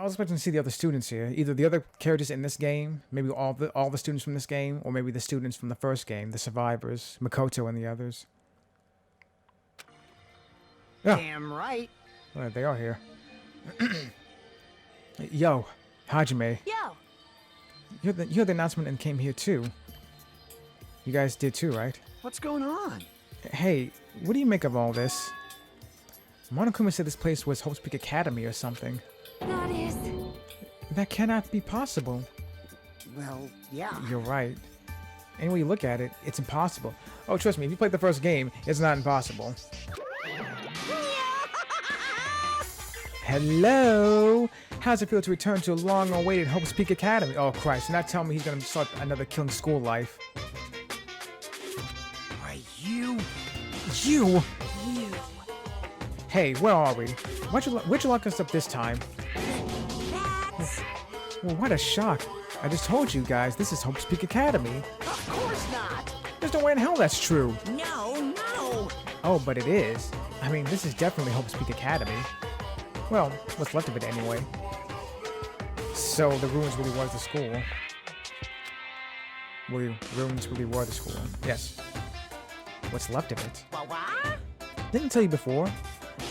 Speaker 1: was expecting to see the other students here. Either the other characters in this game, maybe all the students from this game, or maybe the students from the first game, the survivors, Makoto and the others. Yeah.
Speaker 5: Damn right.
Speaker 1: Well, they are here. Yo, Hajime.
Speaker 3: Yo!
Speaker 1: You heard the announcement and came here too. You guys did too, right?
Speaker 5: What's going on?
Speaker 1: Hey, what do you make of all this? Monokuma said this place was Hope Speak Academy or something.
Speaker 3: That is...
Speaker 1: That cannot be possible.
Speaker 5: Well, yeah.
Speaker 1: You're right. Any way you look at it, it's impossible. Oh, trust me, if you played the first game, it's not impossible. Hello! How's it feel to return to a long-awaited Hope Speak Academy? Oh, Christ, you're not telling me he's gonna start another killing school life.
Speaker 5: Are you?
Speaker 1: You!
Speaker 3: You.
Speaker 1: Hey, where are we? Why'd you lock us up this time? Well, what a shock. I just told you guys, this is Hope's Peak Academy.
Speaker 2: Of course not.
Speaker 1: There's no way in hell that's true.
Speaker 2: No.
Speaker 1: Oh, but it is. I mean, this is definitely Hope's Peak Academy. Well, what's left of it anyway. So, the ruins really was the school. Ruins really were the school. Yes. What's left of it?
Speaker 2: What?
Speaker 1: Didn't tell you before.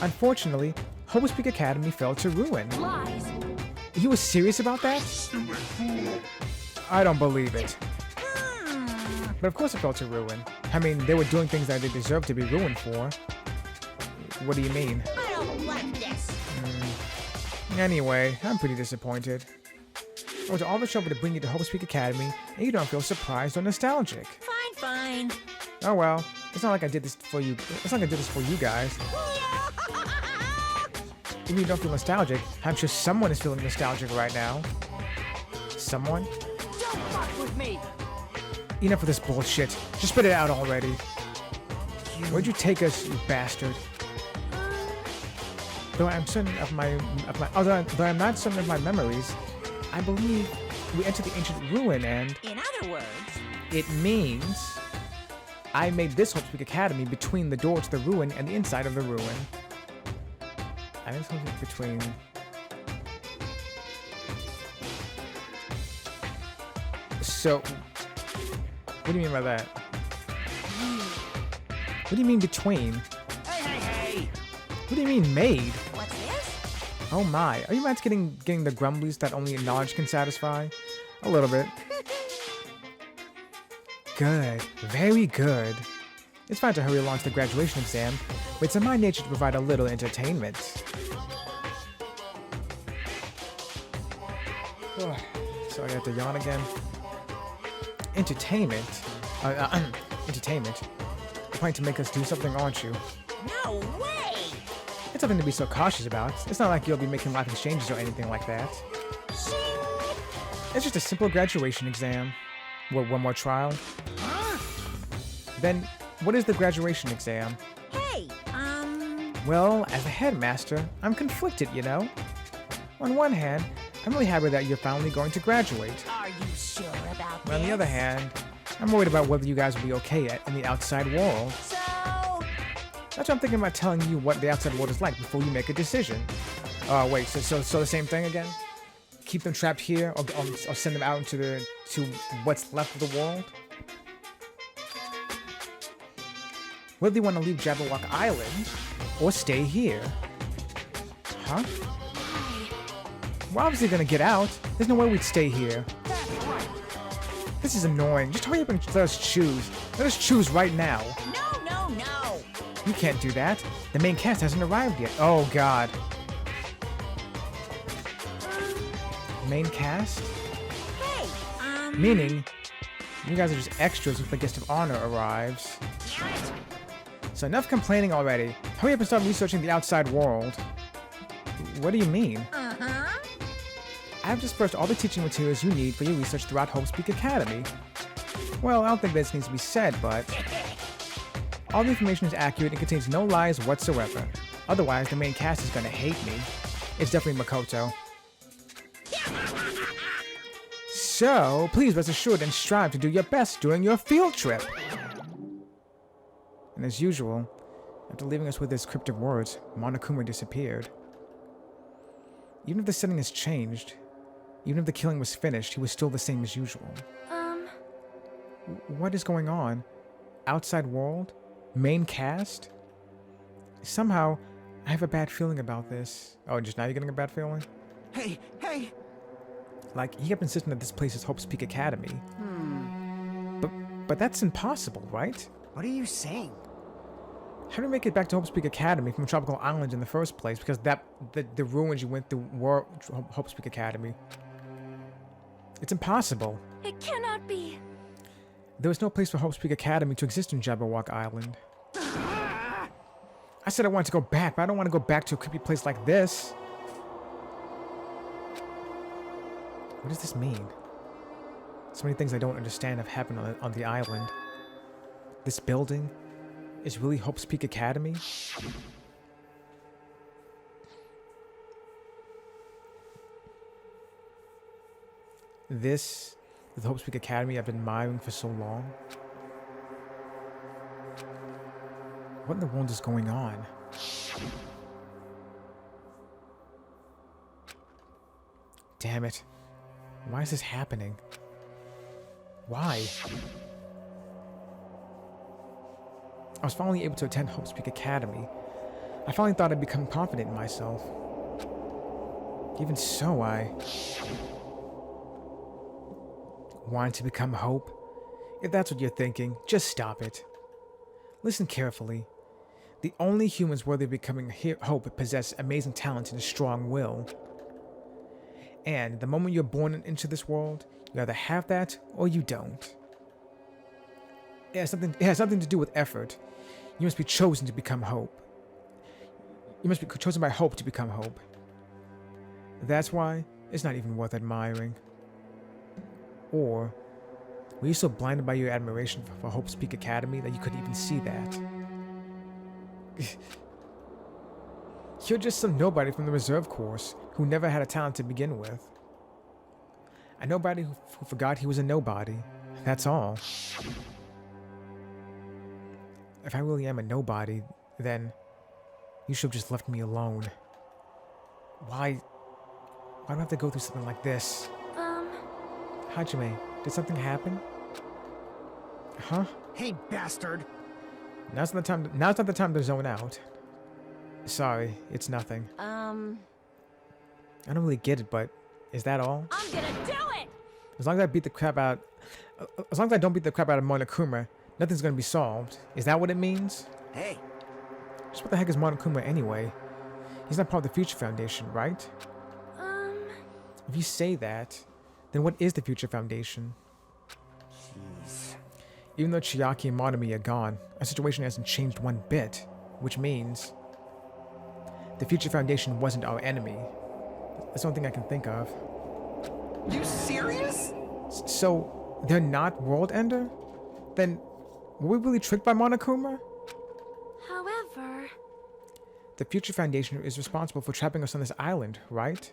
Speaker 1: Unfortunately, Hope's Peak Academy fell to ruin.
Speaker 3: Lies.
Speaker 1: You were serious about that? I don't believe it. But of course it fell to ruin. I mean, they were doing things that they deserved to be ruined for. What do you mean?
Speaker 2: I don't like this.
Speaker 1: Anyway, I'm pretty disappointed. I went to all the trouble to bring you to Hope's Peak Academy, and you don't feel surprised or nostalgic.
Speaker 2: Fine.
Speaker 1: Oh well, it's not like I did this for you. It's not like I did this for you guys. If you don't feel nostalgic, I'm sure someone is feeling nostalgic right now. Someone?
Speaker 2: Don't fuck with me.
Speaker 1: Enough of this bullshit. Just spit it out already. Where'd you take us, you bastard? Though I'm certain of my though I'm not certain of my memories, I believe we entered the ancient ruin, and
Speaker 2: In other words,
Speaker 1: it means I made this Hope's Peak Academy between the door to the ruin and the inside of the ruin. I made something between. So, what do you mean by that? What do you mean between?
Speaker 2: hey.
Speaker 1: What do you mean made?
Speaker 2: What's this?
Speaker 1: Oh my, are you mad getting the grumblies that only knowledge can satisfy? A little bit. Good, very good. It's fine to hurry along to the graduation exam, but it's in my nature to provide a little entertainment. Sorry, I have to yawn again. Entertainment? Entertainment? You're trying to make us do something, aren't you?
Speaker 2: No way.
Speaker 1: It's nothing to be so cautious about. It's not like you'll be making life exchanges or anything like that. It's just a simple graduation exam. What, one more trial? Then, what is the graduation exam?
Speaker 2: Hey,
Speaker 1: Well, as a headmaster, I'm conflicted, you know? On one hand, I'm really happy that you're finally going to graduate.
Speaker 2: are you sure about
Speaker 1: But on
Speaker 2: this?
Speaker 1: the other hand, I'm worried about whether you guys will be okay in the outside world.
Speaker 2: So,
Speaker 1: That's why I'm thinking about telling you what the outside world is like before you make a decision. Oh, wait, so the same thing again? Keep them trapped here, or send them out into to what's left of the world? Whether you want to leave Jabberwock Island, or stay here. Huh? We're obviously gonna get out. There's no way we'd stay here. This is annoying. Just hurry up and let us choose. Let us choose right now.
Speaker 2: no.
Speaker 1: You can't do that. The main cast hasn't arrived yet. Oh, God. Main cast?
Speaker 2: Hey,
Speaker 1: Meaning, you guys are just extras if the guest of honor arrives.
Speaker 2: damn it.
Speaker 1: So enough complaining already. Hurry up and start researching the outside world. What do you mean?
Speaker 2: Uh-huh.
Speaker 1: I have dispersed all the teaching materials you need for your research throughout Hope's Peak Academy. Well, I don't think this needs to be said, but all the information is accurate and contains no lies whatsoever. Otherwise, the main cast is gonna hate me. It's definitely Makoto. So, please rest assured and strive to do your best during your field trip. And as usual, after leaving us with his cryptic words, Monokuma disappeared. Even if the setting has changed, even if the killing was finished, he was still the same as usual. What is going on? Outside world? Main cast? Somehow, I have a bad feeling about this. Oh, just now you're getting a bad feeling?
Speaker 5: Hey!
Speaker 1: Like, he kept insisting that this place is Hope's Peak Academy. But that's impossible, right?
Speaker 5: What are you saying?
Speaker 1: How do we make it back to Hope's Peak Academy from Tropical Island in the first place? Because the ruins you went through were Hope's Peak Academy. It's impossible.
Speaker 3: It cannot be.
Speaker 1: There was no place for Hope's Peak Academy to exist in Jabberwock Island. I said I wanted to go back, but I don't want to go back to a creepy place like this. What does this mean? So many things I don't understand have happened on the island. This building is really Hope's Peak Academy? this, the Hope Speak Academy I've been admiring for so long? What in the world is going on? Damn it. Why is this happening? Why? I was finally able to attend Hope Speak Academy. I finally thought I'd become confident in myself. Even so, I wanted to become Hope. If that's what you're thinking, just stop it. Listen carefully. The only humans worthy of becoming Hope possess amazing talent and a strong will. And the moment you're born into this world, you either have that or you don't. It has something to do with effort. You must be chosen to become Hope. You must be chosen by Hope to become Hope. That's why it's not even worth admiring. Or were you so blinded by your admiration for Hope Speak Academy that you couldn't even see that? You're just some nobody from the reserve course who never had a talent to begin with. A nobody who forgot he was a nobody. That's all. If I really am a nobody, then you should have just left me alone. Why do I have to go through something like this? Hajime, did something happen? Huh?
Speaker 2: Hey, bastard!
Speaker 1: Now's not the time to zone out. Sorry, it's nothing. I don't really get it, but is that all?
Speaker 3: I'm gonna do it!
Speaker 1: As long as I don't beat the crap out of Monokuma, nothing's gonna be solved. Is that what it means?
Speaker 5: Hey,
Speaker 1: Just what the heck is Monokuma anyway? He's not part of the Future Foundation, right? If you say that, then what is the Future Foundation?
Speaker 5: jeez.
Speaker 1: Even though Chiaki and Monami are gone, our situation hasn't changed one bit, which means the Future Foundation wasn't our enemy. That's the only thing I can think of.
Speaker 5: You serious?
Speaker 1: So, they're not World Ender? Then, were we really tricked by Monokuma?
Speaker 3: However...
Speaker 1: The Future Foundation is responsible for trapping us on this island, right?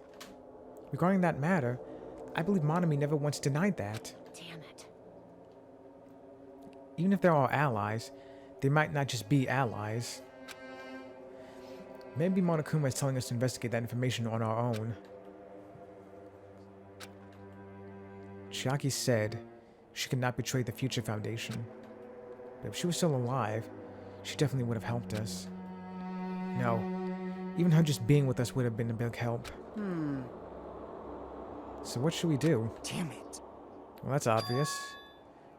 Speaker 1: Regarding that matter, I believe Monami never once denied that.
Speaker 3: Damn it.
Speaker 1: Even if they're our allies, they might not just be allies. Maybe Monokuma is telling us to investigate that information on our own. Chiaki said she could not betray the Future Foundation. But if she was still alive, she definitely would have helped us. No, even her just being with us would have been a big help. So what should we do?
Speaker 5: Damn it.
Speaker 1: Well, that's obvious.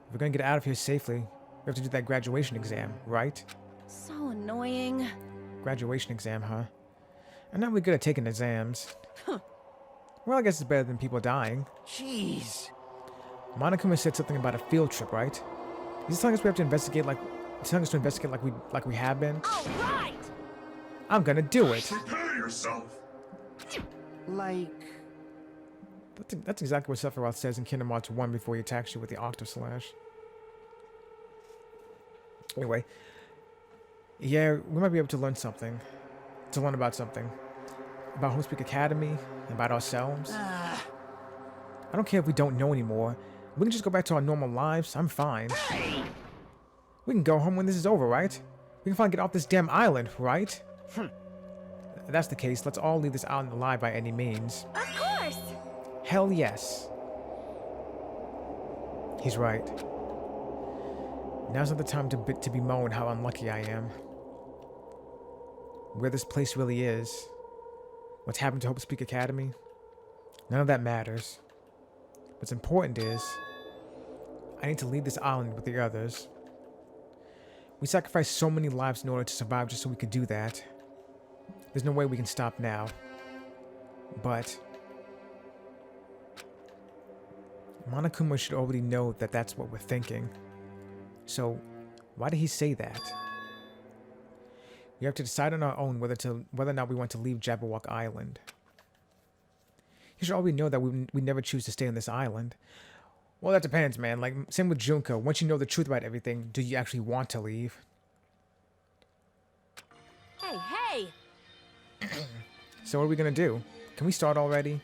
Speaker 1: If we're gonna get out of here safely, we have to do that graduation exam, right?
Speaker 3: So annoying.
Speaker 1: Graduation exam, huh? I'm not really good at taking exams. Well, I guess it's better than people dying.
Speaker 5: Jeez.
Speaker 1: Monokuma said something about a field trip, right? Is he telling us we have to investigate like we have been?
Speaker 3: All right!
Speaker 1: I'm gonna do it.
Speaker 7: Prepare yourself.
Speaker 5: Like,
Speaker 1: That's exactly what Sephiroth says in Kingdom Hearts 1 before he attacks you with the Octoslash. Anyway, yeah, we might be able to learn about something. About Hope Speak Academy, about ourselves. I don't care if we don't know anymore. We can just go back to our normal lives. I'm fine. We can go home when this is over, right? We can finally get off this damn island, right? If that's the case, let's all leave this island alive by any means.
Speaker 3: Of course!
Speaker 1: Hell yes. He's right. Now's not the time to bemoan how unlucky I am. Where this place really is, what's happened to Hope Speak Academy, none of that matters. What's important is, I need to leave this island with the others. We sacrificed so many lives in order to survive just so we could do that. There's no way we can stop now. But Monokuma should already know that that's what we're thinking. So, why did he say that? We have to decide on our own whether or not we want to leave Jabberwock Island. He should already know that we never choose to stay on this island. Well, that depends, man. Like, same with Junko. Once you know the truth about everything, do you actually want to leave?
Speaker 3: Hey!
Speaker 1: So what are we gonna do? Can we start already?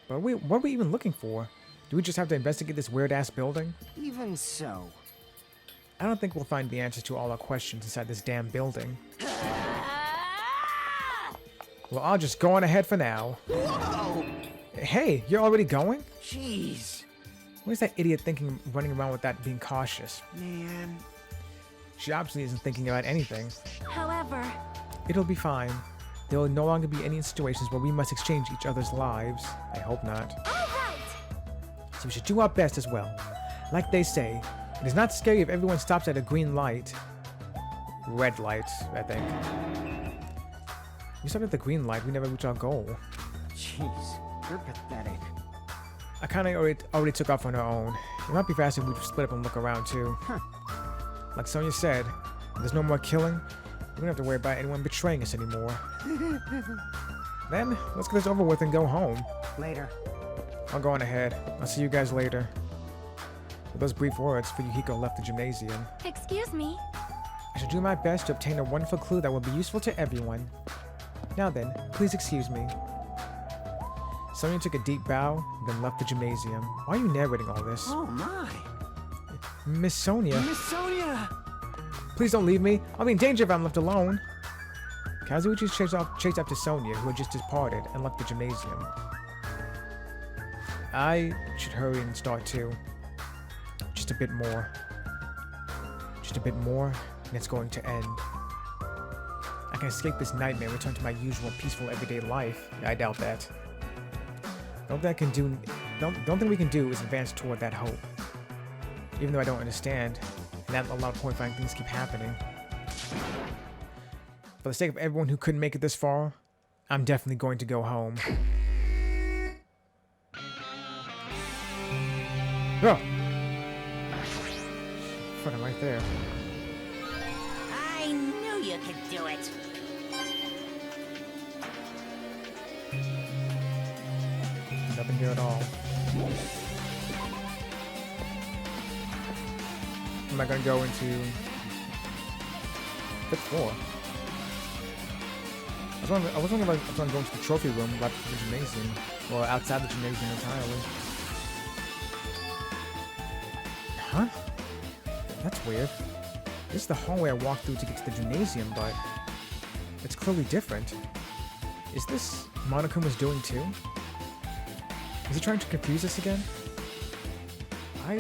Speaker 1: But what are we even looking for? Do we just have to investigate this weird-ass building?
Speaker 2: Even so.
Speaker 1: I don't think we'll find the answers to all our questions inside this damn building. Well, I'll just go on ahead for now.
Speaker 5: Whoa!
Speaker 1: Hey, you're already going?
Speaker 5: Jeez.
Speaker 1: What is that idiot thinking running around with that being cautious?
Speaker 5: Man.
Speaker 1: She obviously isn't thinking about anything.
Speaker 3: However,
Speaker 1: It'll be fine. There will no longer be any situations where we must exchange each other's lives. I hope not.
Speaker 3: all right.
Speaker 1: So we should do our best as well. Like they say, it is not scary if everyone stops at a green light. Red light, I think. We stopped at the green light, we never reached our goal.
Speaker 2: Jeez, you're pathetic.
Speaker 1: I kinda already took off on our own. It might be faster if we split up and look around too. Like Sonia said, if there's no more killing, we don't have to worry about anyone betraying us anymore. Then, let's get this over with and go home.
Speaker 2: Later.
Speaker 1: I'll go on ahead. I'll see you guys later. With those brief words, Fuyuhiko left the gymnasium.
Speaker 3: Excuse me.
Speaker 1: I shall do my best to obtain a wonderful clue that will be useful to everyone. Now then, please excuse me. Sonia took a deep bow, then left the gymnasium. Why are you narrating all this?
Speaker 5: Oh my.
Speaker 1: Miss Sonia,
Speaker 5: Miss Sonia!
Speaker 1: please don't leave me. I'll be in danger if I'm left alone. Kazuichi chased after Sonia, who had just departed, and left the gymnasium. I should hurry and start too. Just a bit more. Just a bit more, and it's going to end. I can escape this nightmare and return to my usual peaceful everyday life. I doubt that. Don't think we can do is advance toward that hope. Even though I don't understand, and that a lot of horrifying things keep happening. For the sake of everyone who couldn't make it this far, I'm definitely going to go home. Oh! Fucking right there.
Speaker 6: I knew you could do it.
Speaker 1: Nothing here at all. Am I gonna go into fifth floor? I was wondering if I was gonna go into the trophy room left from the gymnasium, or outside the gymnasium entirely. Huh? That's weird. This is the hallway I walked through to get to the gymnasium, but it's clearly different. Is this Monokuma's doing too? Is he trying to confuse us again? I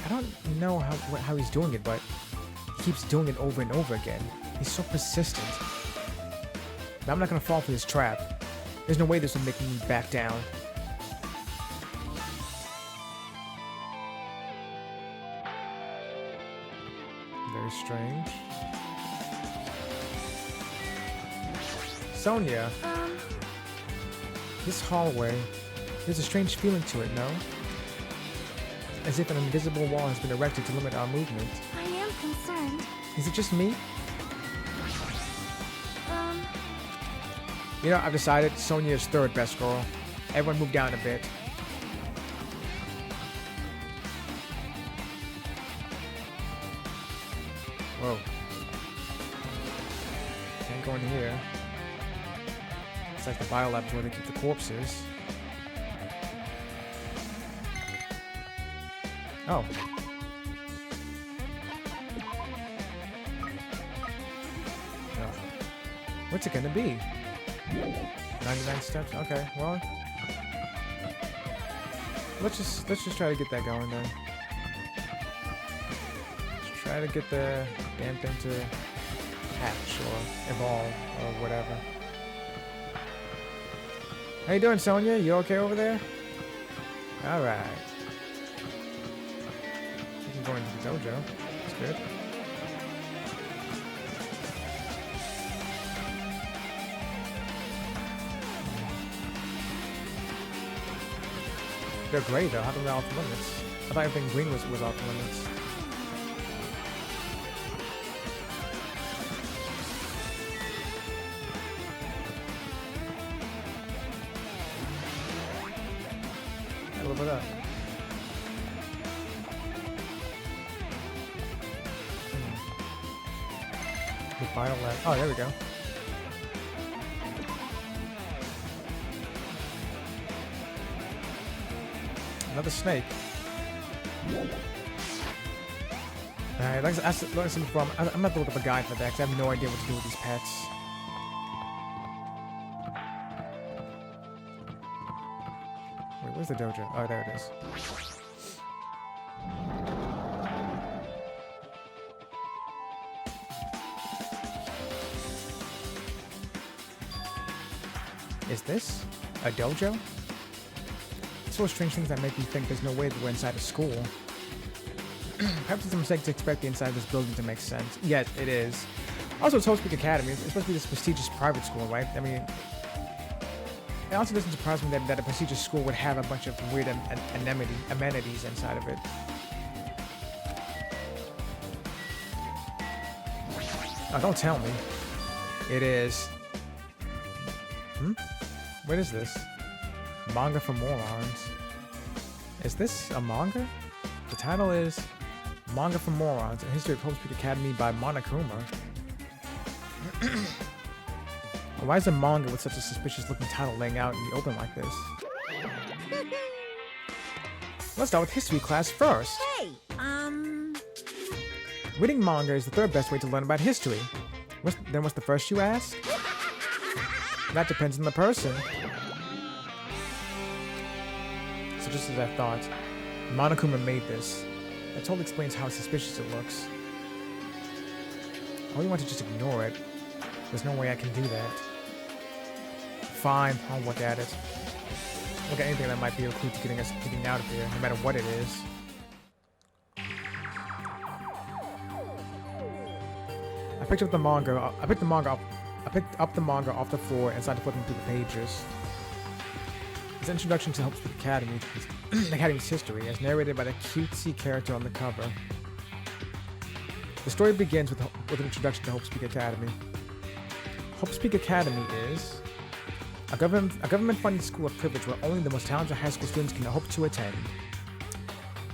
Speaker 1: don't know how he's doing it, but he keeps doing it over and over again. He's so persistent. But I'm not gonna fall for his trap. There's no way this will make me back down. Very strange. Sonia, this hallway, there's a strange feeling to it, no? As if an invisible wall has been erected to limit our movement.
Speaker 3: I am concerned.
Speaker 1: Is it just me? You know, I've decided Sonia's third best girl. Everyone move down a bit. Whoa. Can't go in here. It's like the biolabs where they keep the corpses. Oh. Oh. What's it gonna be? 99 steps? Okay, well. Let's just try to get that going then. Let's try to get the damn thing to hatch or evolve or whatever. How you doing, Sonia? You okay over there? Alright. You can go into the dojo. That's good. They're gray though. How come they're off limits? I thought everything green was off limits. A little bit up. The biolab. Oh, there we go. Another snake. Alright, like I said before, I'm gonna have to look up a guide for that because I have no idea what to do with these pets. Wait, where's the dojo? Oh, there it is. Is this a dojo? It's all strange things that make me think there's no way that we're inside a school. Perhaps it's a mistake to expect the inside of this building to make sense. Yes, it is. Also, it's Hope Academy. It's supposed to be this prestigious private school, right? I mean, it also doesn't surprise me that a prestigious school would have a bunch of weird amenities inside of it. Oh, don't tell me. It is. What is this? Manga for morons. Is this a manga? The title is Manga for Morons, A History of Hope Academy by Monokuma. Why is a manga with such a suspicious looking title laying out in the open like this? Let's start with history class first.
Speaker 2: Hey,
Speaker 1: Reading manga is the third best way to learn about history. Then what's the first, you ask? That depends on the person. So just as I thought, Monokuma made this. That totally explains how suspicious it looks. I really want to just ignore it. There's no way I can do that. Fine, I'll look at it. Look at anything that might be a clue to getting out of here, no matter what it is. I picked up the manga off the floor and started flipping through the pages. It's an introduction to Hope Academy, the Academy's history, as narrated by the cutesy character on the cover. The story begins with an introduction to Hope Academy. Hope Academy is a government-funded school of privilege where only the most talented high school students can hope to attend.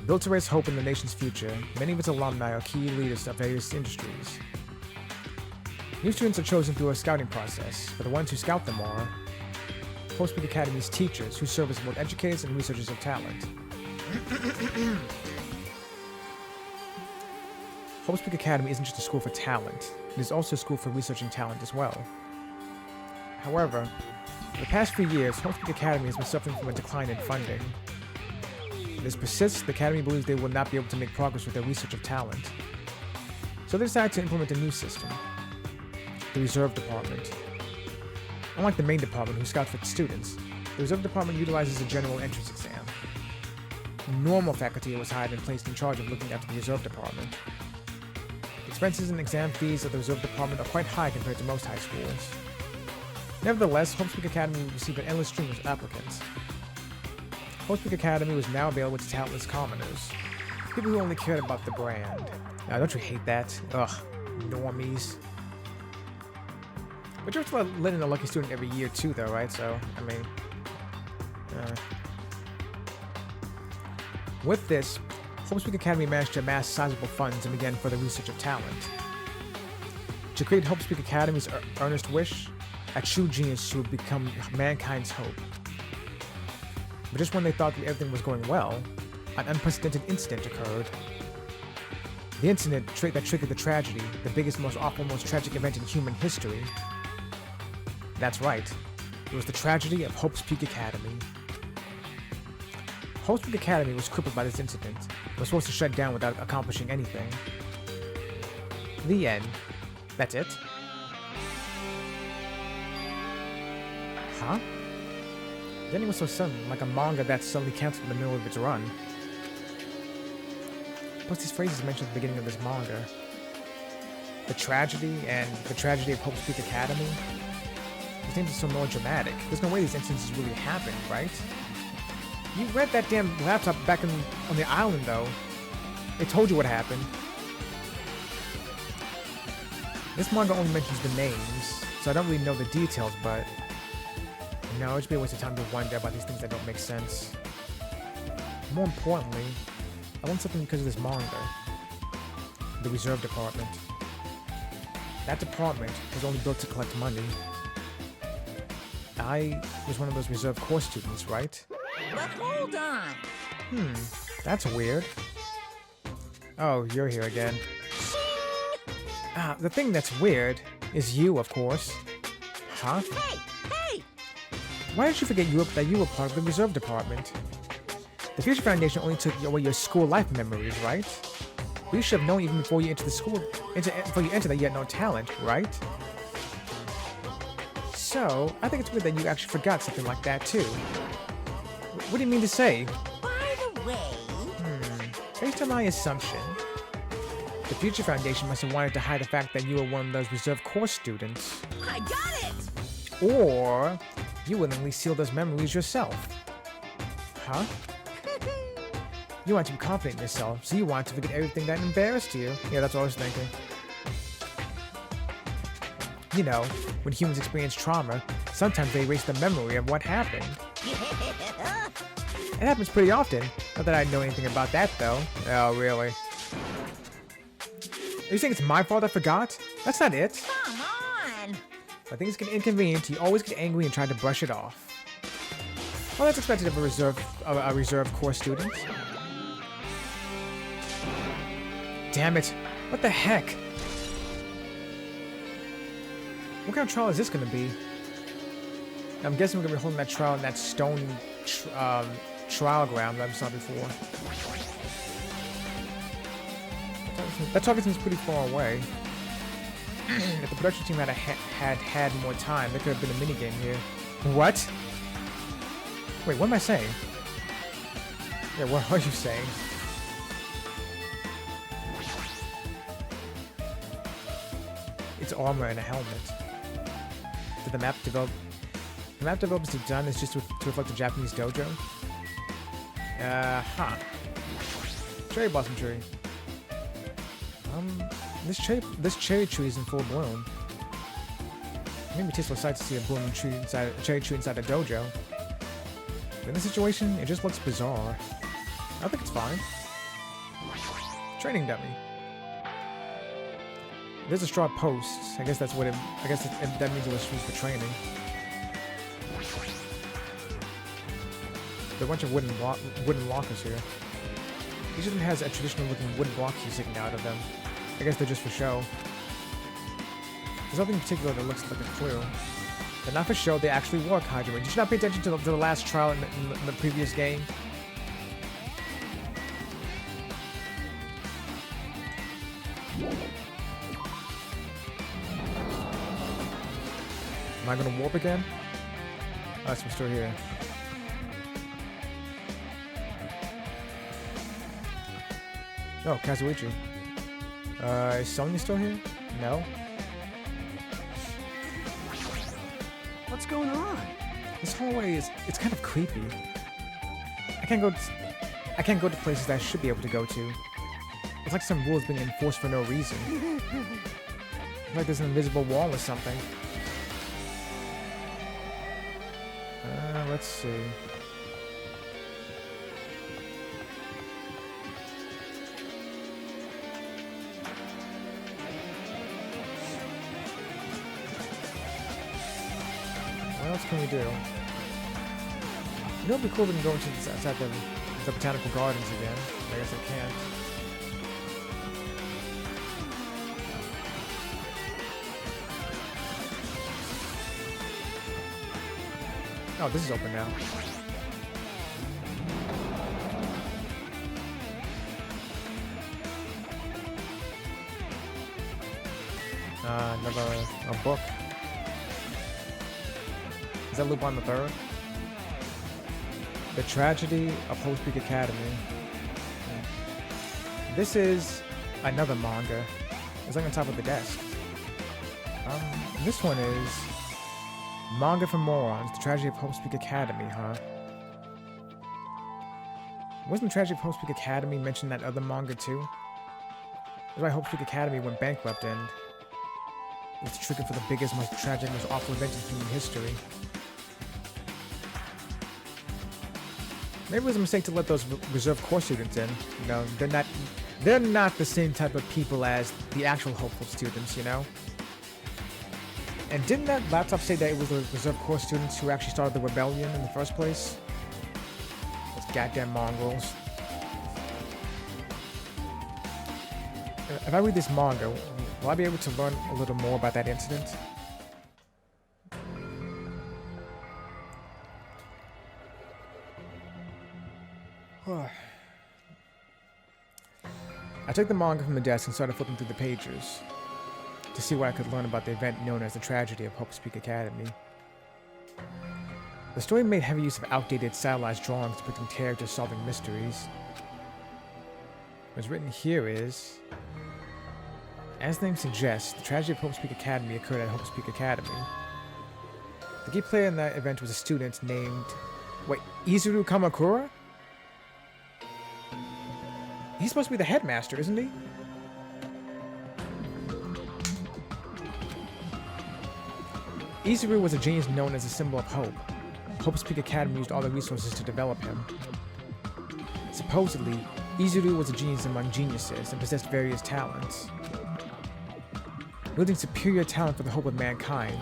Speaker 1: Built to raise hope in the nation's future, many of its alumni are key leaders of various industries. New students are chosen through a scouting process, but the ones who scout them are Hope Academy's teachers, who serve as both educators and researchers of talent. Hope Academy isn't just a school for talent, it is also a school for researching talent as well. However, for the past few years, Hope Academy has been suffering from a decline in funding. If this persists, the Academy believes they will not be able to make progress with their research of talent. So they decided to implement a new system. The Reserve Department. Unlike the main department, who scouts for the students, the Reserve Department utilizes a general entrance exam. Normal faculty was hired and placed in charge of looking after the Reserve Department. Expenses and exam fees of the Reserve Department are quite high compared to most high schools. Nevertheless, Hope Academy received an endless stream of applicants. Hope Academy was now available to talentless commoners, people who only cared about the brand. Now, don't you hate that? Ugh, normies. But you're still letting a lucky student every year too, though, right? So, I mean... With this, Hope Academy managed to amass sizable funds and began further research of talent. To create Hope Academy's earnest wish, a true genius who would become mankind's hope. But just when they thought that everything was going well, an unprecedented incident occurred. The incident that triggered the tragedy, the biggest, most awful, most tragic event in human history. That's right. It was the tragedy of Hope Academy. Hope Academy was crippled by this incident and was forced to shut down without accomplishing anything. The end. That's it? Huh? The ending was so sudden, like a manga that's suddenly canceled in the middle of its run. Plus, these phrases mentioned at the beginning of this manga. The tragedy and the tragedy of Hope Academy. These things are so melodramatic. There's no way these instances really happened, right? You read that damn laptop back on the island, though. It told you what happened. This manga only mentions the names, so I don't really know the details, but... No, it'd be a waste of time to wonder about these things that don't make sense. More importantly, I want something because of this manga. The Reserve Department. That department was only built to collect money. I was one of those reserve corps students, right?
Speaker 2: but hold on.
Speaker 1: That's weird. Oh, you're here again. The thing that's weird is you, of course. Huh?
Speaker 2: Hey!
Speaker 1: Why did you forget that you were part of the reserve department? The Future Foundation only took away your school life memories, right? We should have known even before you entered the school, before you entered that you had no talent, right? So, I think it's weird that you actually forgot something like that too. What do you mean to say?
Speaker 2: By the way,
Speaker 1: Based on my assumption, the Future Foundation must have wanted to hide the fact that you were one of those reserve course students.
Speaker 2: I got it!
Speaker 1: Or you willingly sealed those memories yourself. Huh? You want to be confident in yourself, so you want to forget everything that embarrassed you. Yeah, that's what I was thinking. You know, when humans experience trauma, sometimes they erase the memory of what happened. It happens pretty often. Not that I know anything about that, though. Oh, really? Are you saying it's my fault I forgot? That's not it.
Speaker 2: Come on!
Speaker 1: When things get inconvenient, you always get angry and try to brush it off. Well, that's expected of a reserve course student. Damn it! What the heck? What kind of trial is this going to be? I'm guessing we're going to be holding that trial in that stone trial ground that I saw before. That target seems pretty far away. If the production team had more time, there could have been a minigame here. What? Wait, what am I saying? Yeah, what are you saying? It's armor and a helmet. Did the map develop? The map developers have done is just to reflect the Japanese dojo. Huh. Cherry blossom tree. This cherry tree is in full bloom. It made me taste sight to see a blooming tree inside a cherry tree inside a dojo. But in this situation, it just looks bizarre. I think it's fine. Training dummy. There's a straw post. I guess that's what it. I guess that means it was used for training. There are a bunch of wooden lockers here. Each of them has a traditional-looking wooden block key sticking out of them. I guess they're just for show. There's nothing in particular that looks like a clue. They're not for show. They actually work, Hajime. Did you not pay attention to the last trial in the previous game? Am I gonna warp again? Oh, so we're still here. Oh, Kazuichi. Is Sonya still here? No?
Speaker 5: What's going on?
Speaker 1: This hallway it's kind of creepy. I can't go to places that I should be able to go to. It's like some rules being enforced for no reason. It's like there's an invisible wall or something. Let's see. What else can we do? You know, it'd be cool if we can go inside the botanical gardens again. I guess I can't. Oh, this is open now. A book. Is that Lupin the Third? The Tragedy of Hope Peak Academy. This is another manga. It's like on top of the desk. This one is Manga for Morons, The Tragedy of Hope Peak Academy, huh? Wasn't the Tragedy of Hope Peak Academy mentioned in that other manga too? That's why Hope Peak Academy went bankrupt and was triggered for the biggest, most tragic, most awful event in human history. Maybe it was a mistake to let those reserve course students in. You know, they're not the same type of people as the actual hopeful students, you know? And didn't that laptop say that it was the reserve course students who actually started the rebellion in the first place? Let's Goddamn Mongols. If I read this manga, will I be able to learn a little more about that incident? I took the manga from the desk and started flipping through the pages to see what I could learn about the event known as the tragedy of Hope's Peak Academy. The story made heavy use of outdated, stylized drawings depicting characters solving mysteries. What's written here is, as the name suggests, the tragedy of Hope's Peak Academy occurred at Hope's Peak Academy. The key player in that event was a student named... Wait, Izuru Kamakura? He's supposed to be the headmaster, isn't he? Izuru was a genius known as a symbol of hope. Hope's Peak Academy used all the resources to develop him. Supposedly, Izuru was a genius among geniuses and possessed various talents. Wielding superior talent for the hope of mankind,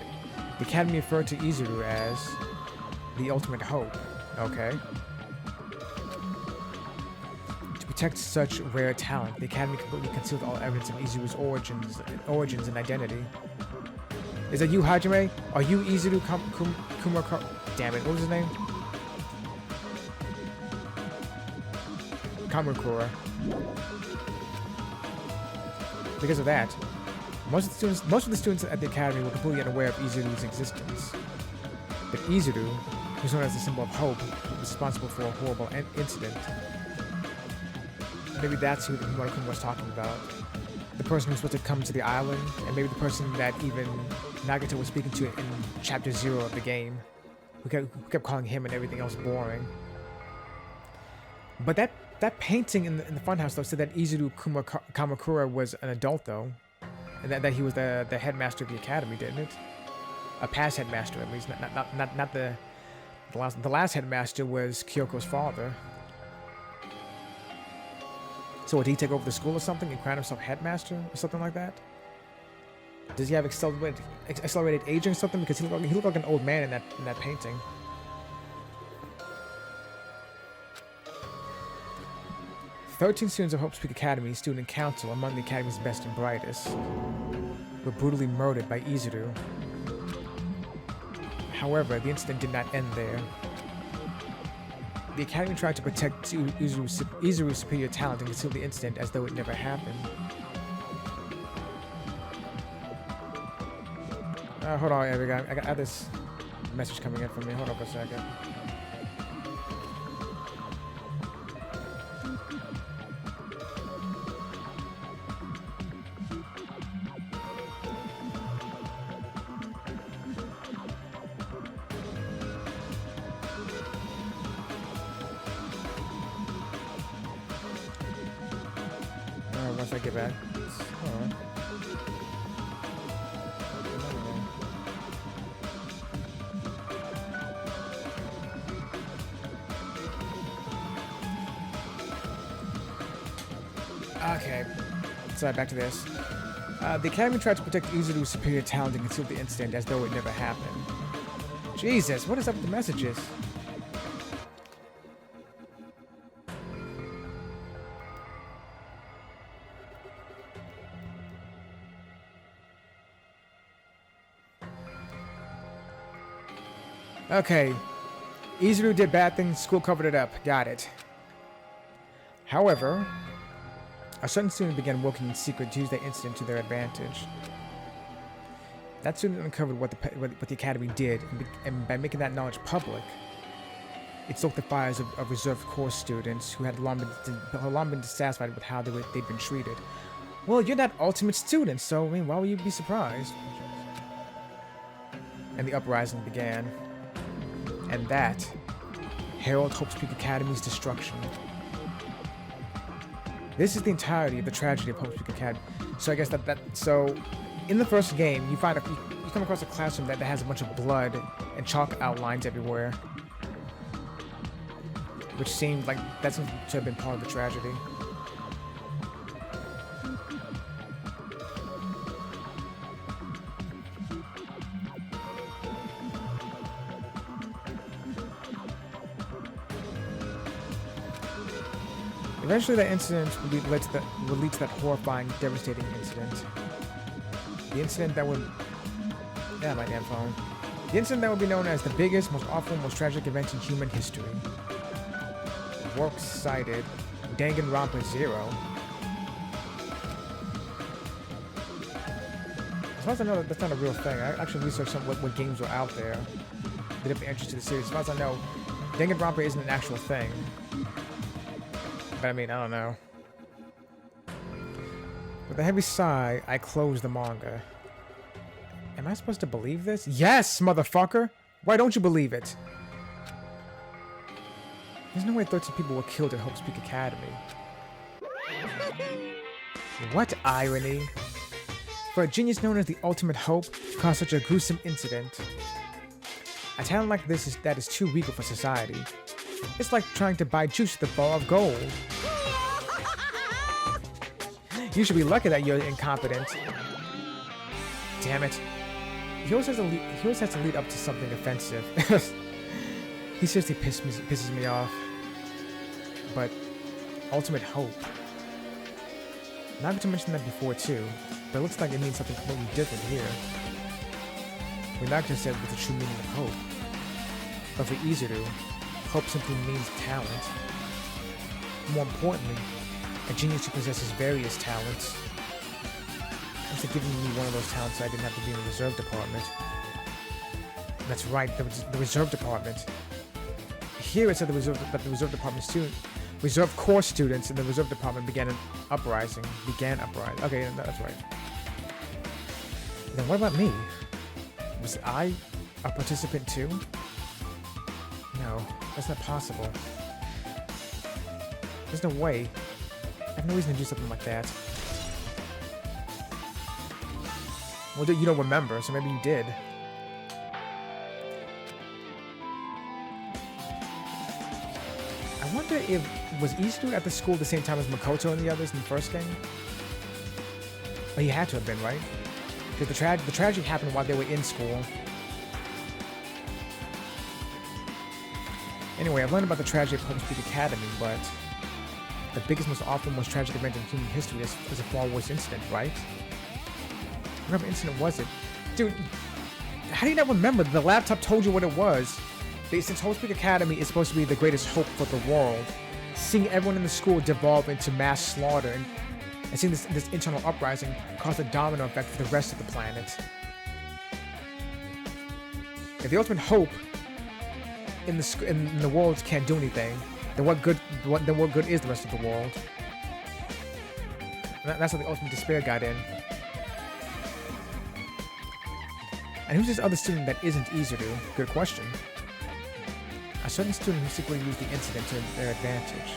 Speaker 1: the Academy referred to Izuru as the ultimate hope. Okay. To protect such rare talent, the Academy completely concealed all evidence of Izuru's origins and identity. Is that you, Hajime? Are you Izuru Kumakura? Damn it, what was his name? Kamakura. Because of that, most of the students at the academy were completely unaware of Izuru's existence. But Izuru, who's known as the symbol of hope, was responsible for a horrible incident. Maybe that's who Murakumo was talking about. The person who's supposed to come to the island, and maybe the person that even Nagito was speaking to in Chapter 0 of the game, who kept calling him and everything else boring. But that painting in the funhouse, though, said that Izuru Kamakura was an adult, though. And that he was the headmaster of the academy, didn't it? A past headmaster, at least. Not the last headmaster was Kyoko's father. So did he take over the school or something and crown himself headmaster or something like that? Does he have accelerated aging or something? Because he looked like an old man in that painting. "13 students of Hope's Peak Academy, student council, among the academy's best and brightest, were brutally murdered by Izuru. However, the incident did not end there. The academy tried to protect Izuru's superior talent and conceal the incident as though it never happened." Hold on, I got this message coming in from me. Hold on for a second. Once I get back. Hold on. Okay, so back to this. The academy tried to protect Izuru's superior talent and conceal the incident as though it never happened. Jesus, what is up with the messages? Okay, Izuru did bad things, school covered it up, got it. However, a certain student began working in secret to use that incident to their advantage. That student uncovered what the academy did, and by making that knowledge public, it stoked the fires of reserved course students who had long been dissatisfied with how they'd been treated. Well, you're not ultimate students, so I mean, why would you be surprised? And the uprising began. And that heralded Hope's Peak Academy's destruction. This is the entirety of the tragedy of Hope's Peak Academy. So I guess so in the first game, you come across a classroom that has a bunch of blood and chalk outlines everywhere, which seemed like that seems to have been part of the tragedy. Eventually, that incident will lead to that horrifying, devastating incident. The incident that would... Yeah, my damn phone. The incident that would be known as the biggest, most awful, most tragic event in human history. Works cited Danganronpa 0. As far as I know, that's not a real thing. I actually researched what games were out there that have been interested in the series. As far as I know, Danganronpa isn't an actual thing. But I mean, I don't know. With a heavy sigh, I close the manga. Am I supposed to believe this? Yes, motherfucker! Why don't you believe it? There's no way 13 people were killed at Hope Speak Academy. What irony? For a genius known as the Ultimate Hope to cause such a gruesome incident. A talent like this that is too regal for society. It's like trying to buy juice with a bar of gold. You should be lucky that you're incompetent. Damn it. He always has to lead up to something offensive. He seriously pisses me off. But Ultimate Hope. Not to mention that before too, but it looks like it means something completely different here. We're not just said with the true meaning of hope. But for Izuru, hope simply means talent. More importantly, a genius who possesses various talents. Instead of giving me one of those talents, I didn't have to be in the reserve department. That's right, the reserve department. Here it said that the reserve department reserve corps students in the reserve department began an uprising. Okay, that's right. Then what about me? Was I a participant too? No, that's not possible. There's no way. I have no reason to do something like that. Well, you don't remember, so maybe you did. I wonder if... Was Izuru at the school at the same time as Makoto and the others in the first game? Oh, he had to have been, right? Because the tragedy happened while they were in school. Anyway, I've learned about the tragedy of Hope Speak Academy, but... the biggest, most awful, most tragic event in human history is a far worse incident, right? What incident was it? Dude, how do you not remember? The laptop told you what it was. Since Hope Speak Academy is supposed to be the greatest hope for the world, seeing everyone in the school devolve into mass slaughter and seeing this internal uprising cause a domino effect for the rest of the planet. If the ultimate hope in the world can't do anything, then what good is the rest of the world? That's how the ultimate despair got in. And who's this other student that isn't Izuru? Good question. A certain student who secretly used the incident to their advantage.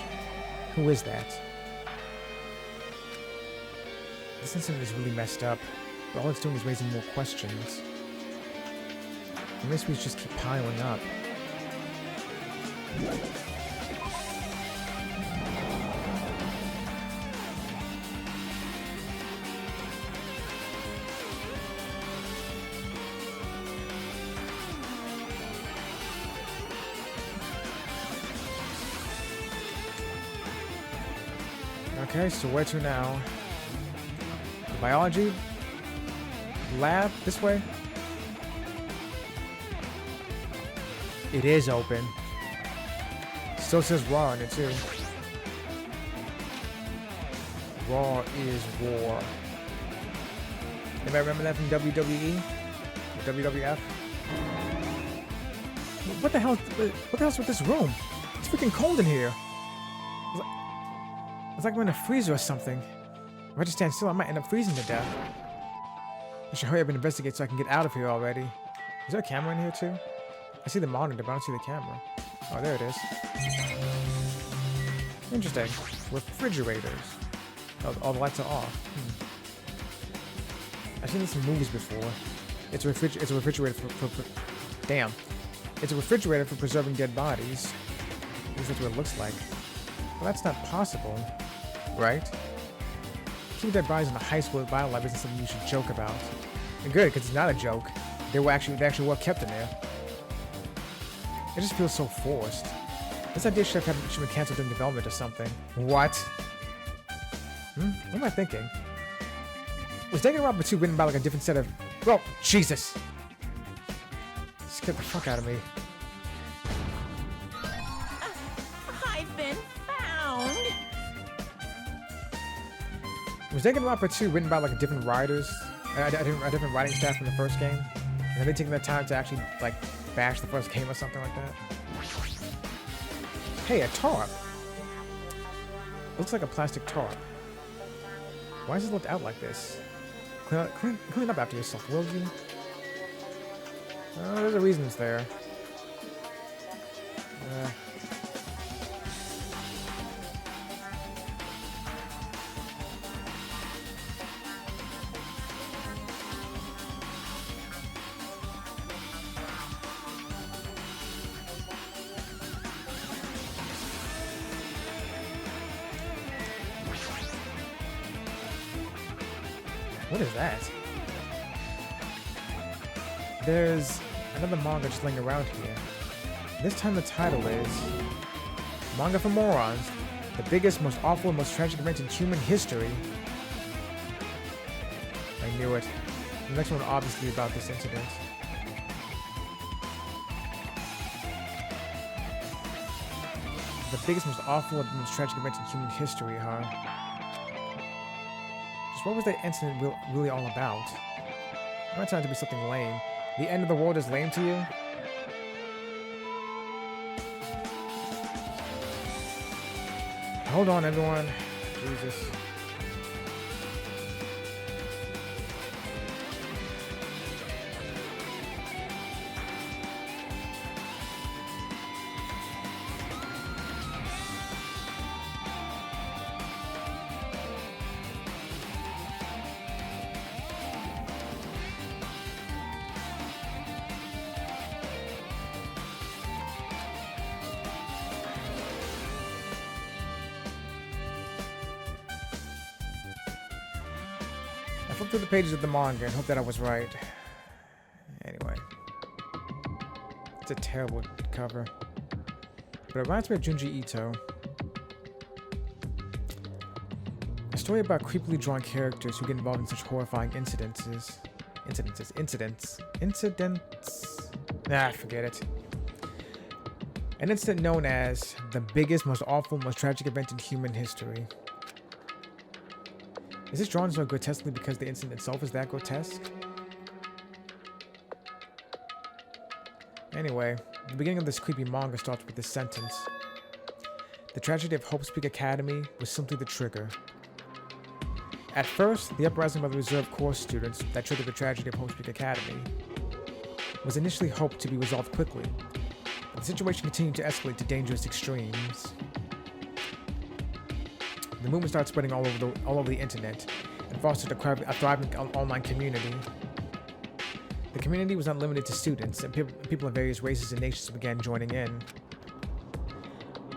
Speaker 1: Who is that? This incident is really messed up, but all it's doing is raising more questions. The mysteries just keep piling up. Okay, so where to now? The biology lab? This way? It is open. Still says raw on it too. Raw is war. Anybody remember that from WWE? Or WWF? What the hell's with this room? It's freaking cold in here. It's like I'm in a freezer or something. If I just stand still, I might end up freezing to death. I should hurry up and investigate so I can get out of here already. Is there a camera in here too? I see the monitor, but I don't see the camera. Oh, there it is. Interesting. Refrigerators. Oh, all the lights are off. I've seen this in movies before. It's a refrigerator for damn. It's a refrigerator for preserving dead bodies. At least that's what it looks like. Well, that's not possible, right? Keeping dead bodies in a high school bio lab isn't something you should joke about. And good, because it's not a joke. They actually were kept in there. It just feels so forced. This idea should have been cancelled during development or something. What? What am I thinking? Was Danganronpa 2 written by like a different set of... Well, Jesus! Scared the fuck out of me.
Speaker 6: I've been found.
Speaker 1: Was Danganronpa 2 written by like a different writers? A different writing staff from the first game? And have they taken the time to actually like bash the first game or something like that? Hey, a tarp! Looks like a plastic tarp. Why is it left out like this? Clean up after yourself, will you? There's a reason it's there. What is that? There's another manga just laying around here. This time the title is Manga for Morons, the biggest, most awful, and most tragic event in human history. I knew it. The next one obviously about this incident. The biggest, most awful, and most tragic event in human history, huh? Just what was that incident really all about? I'm not trying to be something lame. The end of the world is lame to you? Hold on, everyone. Jesus. I flipped through the pages of the manga and hope that I was right. Anyway. It's a terrible cover. But it reminds me of Junji Ito. A story about creepily drawn characters who get involved in such horrifying incidents. Nah, forget it. An incident known as the biggest, most awful, most tragic event in human history. Is this drawn so grotesquely because the incident itself is that grotesque? Anyway, the beginning of this creepy manga starts with this sentence. The tragedy of Hope Speak Academy was simply the trigger. At first, the uprising by the reserve course students that triggered the tragedy of Hope Speak Academy was initially hoped to be resolved quickly, but the situation continued to escalate to dangerous extremes. The movement started spreading all over the internet and fostered a thriving online community. The community was not limited to students, and people of various races and nations began joining in.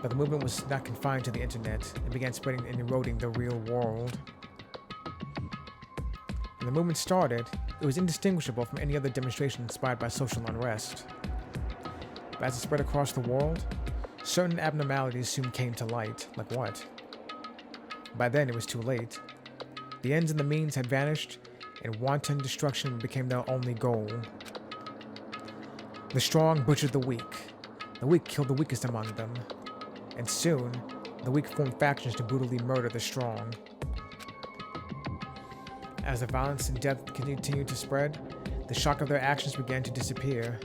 Speaker 1: But the movement was not confined to the internet and began spreading and eroding the real world. When the movement started, it was indistinguishable from any other demonstration inspired by social unrest. But as it spread across the world, certain abnormalities soon came to light. Like what? By then, it was too late. The ends and the means had vanished, and wanton destruction became their only goal. The strong butchered the weak. The weak killed the weakest among them. And soon, the weak formed factions to brutally murder the strong. As the violence and death continued to spread, the shock of their actions began to disappear.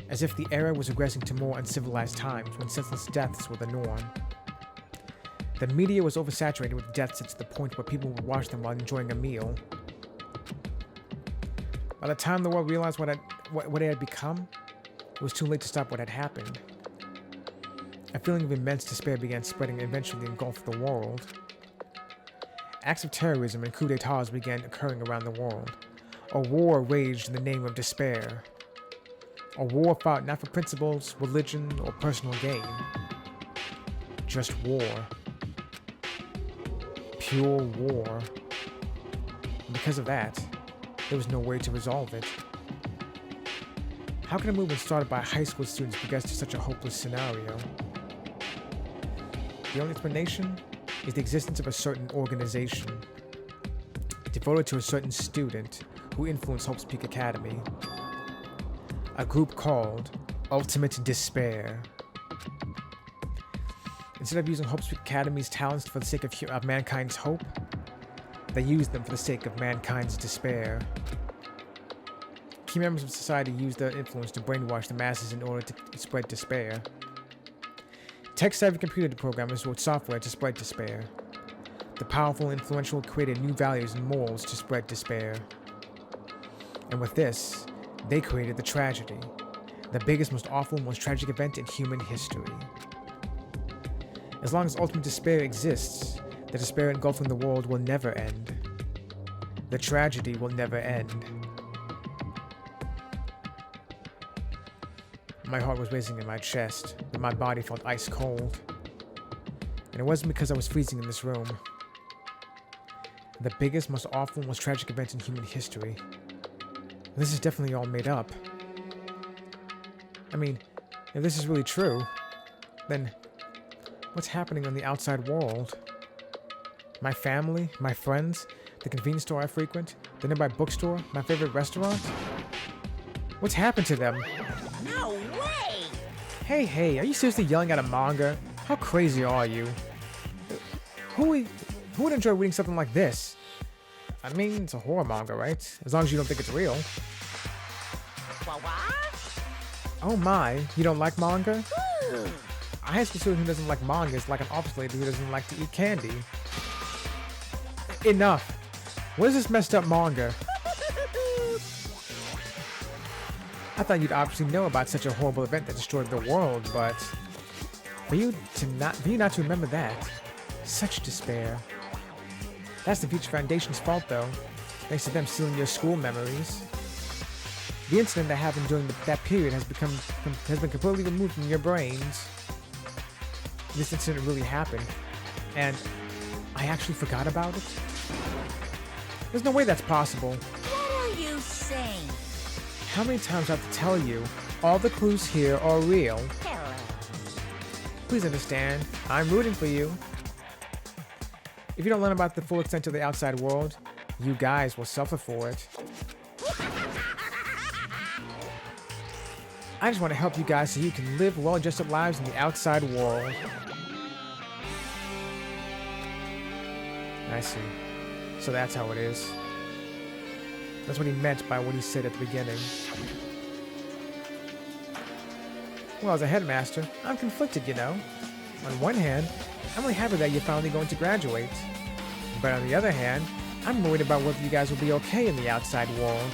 Speaker 1: As if the era was regressing to more uncivilized times when senseless deaths were the norm. The media was oversaturated with deaths to the point where people would watch them while enjoying a meal. By the time the world realized what it had become, it was too late to stop what had happened. A feeling of immense despair began spreading and eventually engulfed the world. Acts of terrorism and coups d'etats began occurring around the world. A war raged in the name of despair. A war fought not for principles, religion, or personal gain. Just war. Pure war. And because of that, there was no way to resolve it. How can a movement started by high school students progress to such a hopeless scenario? The only explanation is the existence of a certain organization devoted to a certain student who influenced Hope's Peak Academy. A group called Ultimate Despair. Instead of using Hope's Peak Academy's talents for the sake of mankind's hope, they used them for the sake of mankind's despair. Key members of society used their influence to brainwash the masses in order to spread despair. Tech-savvy computer programmers wrote software to spread despair. The powerful and influential created new values and morals to spread despair. And with this, they created the tragedy, the biggest, most awful, most tragic event in human history. As long as ultimate despair exists, the despair engulfing the world will never end. The tragedy will never end. My heart was racing in my chest, but my body felt ice cold. And it wasn't because I was freezing in this room. The biggest, most awful, most tragic event in human history. This is definitely all made up. I mean, if this is really true, then what's happening on the outside world? My family, my friends, the convenience store I frequent, the nearby bookstore, my favorite restaurant? What's happened to them?
Speaker 6: No way!
Speaker 1: Hey, are you seriously yelling at a manga? How crazy are you? Who would enjoy reading something like this? I mean, it's a horror manga, right? As long as you don't think it's real.
Speaker 6: What?
Speaker 1: Oh my, you don't like manga? A high school student who doesn't like manga is like an office lady who doesn't like to eat candy. Enough! What is this messed up manga? I thought you'd obviously know about such a horrible event that destroyed the world, but for you not to remember that, such despair. That's the Future Foundation's fault, though, thanks to them stealing your school memories. The incident that happened during that period has been completely removed from your brains. This incident really happened, and I actually forgot about it. There's no way that's possible.
Speaker 6: What are you saying?
Speaker 1: How many times do I have to tell you? All the clues here are real.
Speaker 6: Hello.
Speaker 1: Please understand, I'm rooting for you. If you don't learn about the full extent of the outside world, you guys will suffer for it. I just want to help you guys so you can live well-adjusted lives in the outside world. I see. So that's how it is. That's what he meant by what he said at the beginning. Well, as a headmaster, I'm conflicted, you know. On one hand, I'm really happy that you're finally going to graduate. But on the other hand, I'm worried about whether you guys will be okay in the outside world.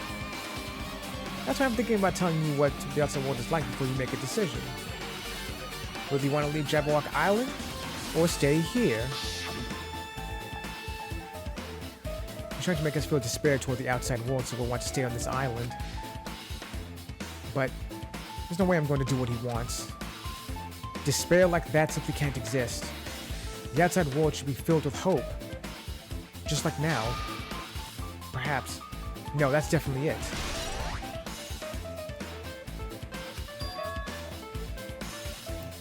Speaker 1: That's why I'm thinking about telling you what the outside world is like before you make a decision. Whether you want to leave Jabberwock Island, or stay here. He's trying to make us feel despair toward the outside world, so we'll want to stay on this island. But there's no way I'm going to do what he wants. Despair like that simply can't exist. The outside world should be filled with hope. Just like now. Perhaps. No, that's definitely it.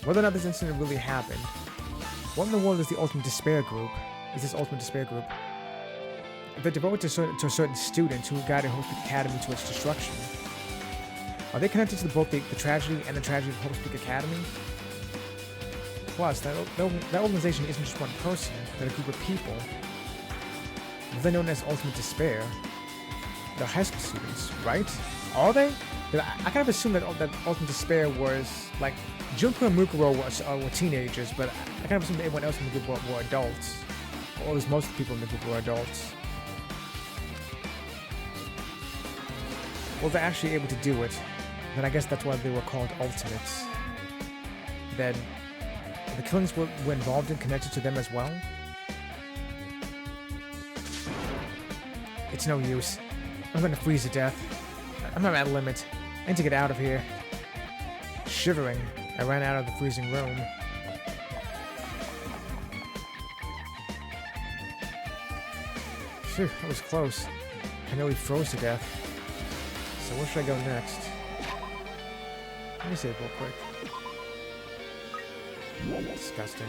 Speaker 1: Whether or not this incident really happened, what in the world is the Ultimate Despair Group? Is this Ultimate Despair Group? They're devoted to a certain student who guided Hope's Peak Academy to its destruction. Are they connected to both the tragedy and the tragedy of Hope's Peak Academy? Plus, that organization isn't just one person, they're a group of people. They're known as Ultimate Despair. They're high school students, right? Are they? I kind of assumed that Ultimate Despair was, like, Junko and Mukuro were teenagers, but I kind of assumed that everyone else in the group were adults. Or at least most of the people in the group were adults. Well, they're actually able to do it. Then I guess that's why they were called Ultimates. Then the killings were involved and connected to them as well? It's no use. I'm gonna freeze to death. I'm at my limit. I need to get out of here. Shivering, I ran out of the freezing room. Phew, that was close. I nearly froze to death. So where should I go next? Let me save real quick. Disgusting.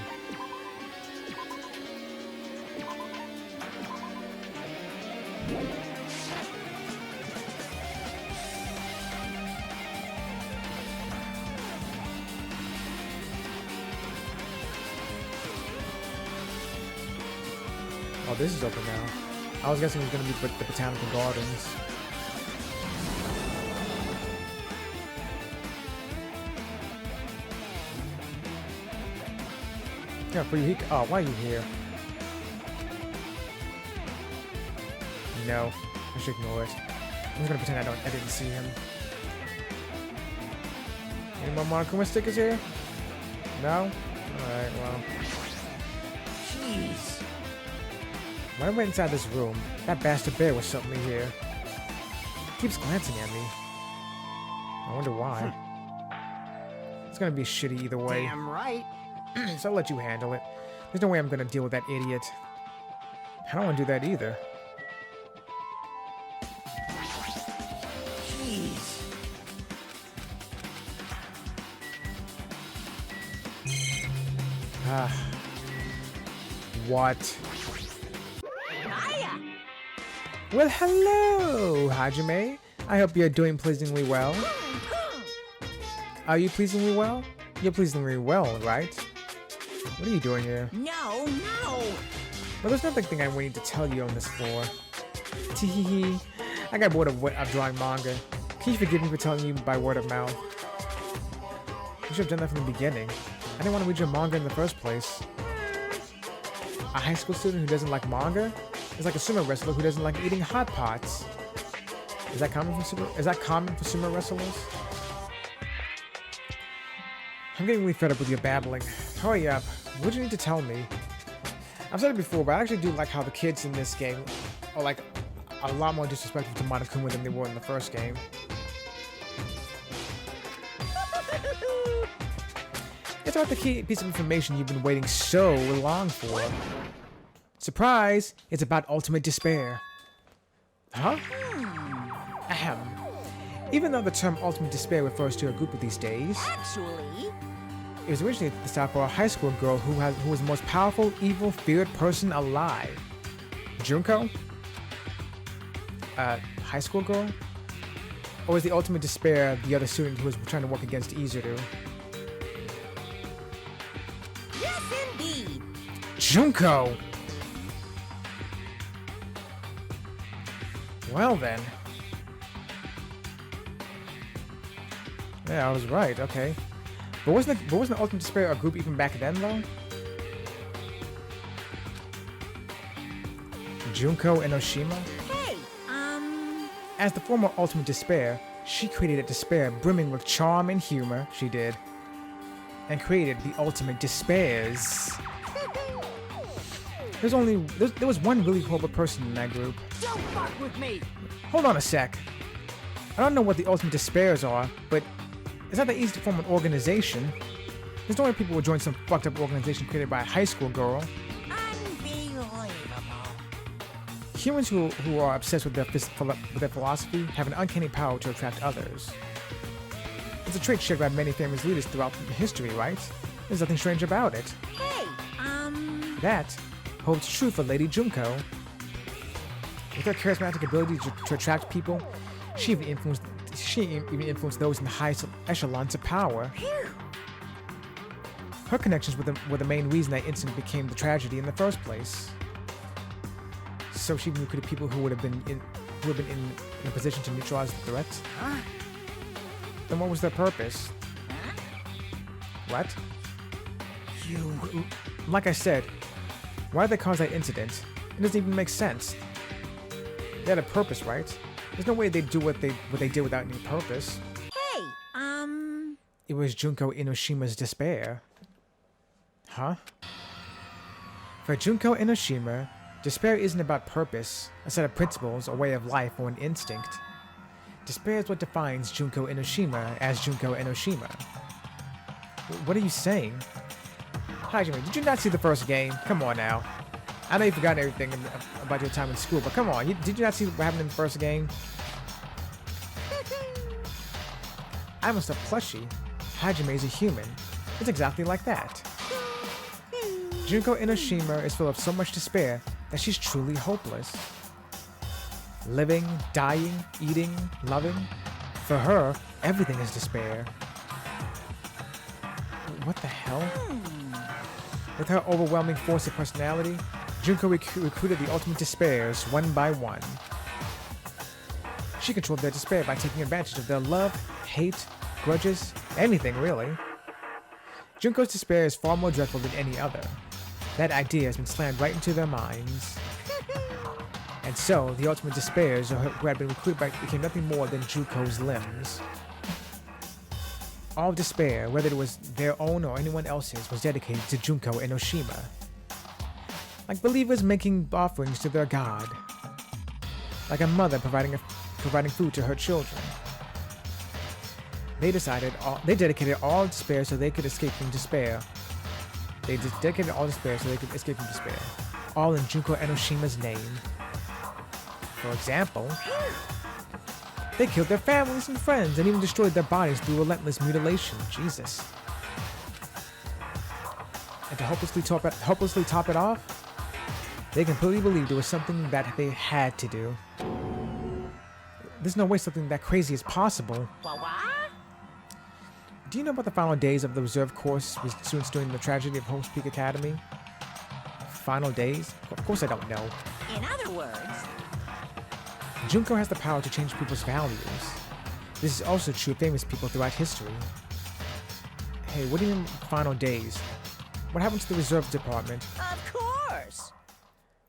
Speaker 1: this is open now. I was guessing it was gonna be the Botanical Gardens. Yeah, for you. Oh, why are you here? No, I should ignore it. I'm just gonna pretend I didn't see him. Any more Monokuma stickers here? No? Alright, well.
Speaker 2: Jeez.
Speaker 1: When I went inside this room, that bastard bear was suddenly here. He keeps glancing at me. I wonder why. It's gonna be shitty either way.
Speaker 5: Damn right.
Speaker 1: So I'll let you handle it. There's no way I'm gonna deal with that idiot. I don't wanna do that either.
Speaker 2: Jeez.
Speaker 1: Ah. What?
Speaker 6: Hiya!
Speaker 1: Well, hello, Hajime. I hope you're doing pleasingly well. Are you pleasingly well? You're pleasingly well, right? What are you doing here?
Speaker 2: No, no.
Speaker 1: Well, there's nothing I need to tell you on this floor. Teehee. I got bored of drawing manga. Can you forgive me for telling you by word of mouth? You should have done that from the beginning. I didn't want to read your manga in the first place. A high school student who doesn't like manga is like a sumo wrestler who doesn't like eating hot pots. Is that common for sumo wrestlers? I'm getting really fed up with your babbling. Hurry up. What do you need to tell me? I've said it before, but I actually do like how the kids in this game are like a lot more disrespectful to Monokuma than they were in the first game. It's about the key piece of information you've been waiting so long for. Surprise! It's about ultimate despair. Huh? Ahem. Even though the term ultimate despair refers to a group of these days,
Speaker 2: Actually,
Speaker 1: it was originally the style for a high school girl who was the most powerful, evil, feared person alive. Junko? High school girl? Or was the ultimate despair the other student who was trying to work against Izuru?
Speaker 2: yes indeed.
Speaker 1: Junko! Well then. Yeah, I was right, okay. But wasn't the Ultimate Despair a group even back then, though? Junko Enoshima?
Speaker 2: Hey,
Speaker 1: As the former Ultimate Despair, she created a despair brimming with charm and humor, she did. And created the Ultimate Despairs. There was one really horrible person in that group.
Speaker 2: don't fuck with me.
Speaker 1: Hold on a sec. I don't know what the Ultimate Despairs are, but it's not that easy to form an organization. There's no way people would join some fucked up organization created by a high school girl.
Speaker 2: Unbelievable.
Speaker 1: Humans who are obsessed with their philosophy have an uncanny power to attract others. It's a trait shared by many famous leaders throughout history, right? There's nothing strange about it.
Speaker 2: Hey,
Speaker 1: That holds true for Lady Junko. With her charismatic ability to attract people, she even influenced those in the highest echelons of power. Her connections were the main reason that incident became the tragedy in the first place. So she recruited people who would have been in a position to neutralize the threat.
Speaker 2: Huh?
Speaker 1: Then what was their purpose? What? Like I said, why did they cause that incident? It doesn't even make sense. They had a purpose, right? There's no way they'd do what they did without any purpose.
Speaker 2: Hey,
Speaker 1: It was Junko Enoshima's despair. Huh? For Junko Enoshima, despair isn't about purpose, a set of principles, a way of life, or an instinct. Despair is what defines Junko Enoshima as Junko Enoshima. What are you saying? Hajime, did you not see the first game? Come on now. I know you've forgotten everything about your time in school, but come on, did you not see what happened in the first game? I'm a stuffed plushie. Hajime is a human. It's exactly like that. Junko Enoshima is full of so much despair that she's truly hopeless. Living, dying, eating, loving. For her, everything is despair. What the hell? With her overwhelming force of personality, Junko recruited the ultimate despairs one by one. She controlled their despair by taking advantage of their love, hate, grudges, anything really. Junko's despair is far more dreadful than any other. That idea has been slammed right into their minds. And so, the ultimate despairs who had been recruited became nothing more than Junko's limbs. All despair, whether it was their own or anyone else's, was dedicated to Junko Enoshima. Like believers making offerings to their god. Like a mother providing food to her children. They dedicated all despair so they could escape from despair. They dedicated all despair so they could escape from despair. All in Junko Enoshima's name. For example, they killed their families and friends and even destroyed their bodies through relentless mutilation. Jesus. And to hopelessly top it off, they completely believed it was something that they had to do. There's no way something that crazy is possible. Do you know about the final days of the reserve course with students during the tragedy of Hope's Peak Academy? Final days? Of course I don't know.
Speaker 6: In other words,
Speaker 1: Junko has the power to change people's values. This is also true of famous people throughout history. Hey, what do you mean final days? What happened to the reserve department?
Speaker 6: of course.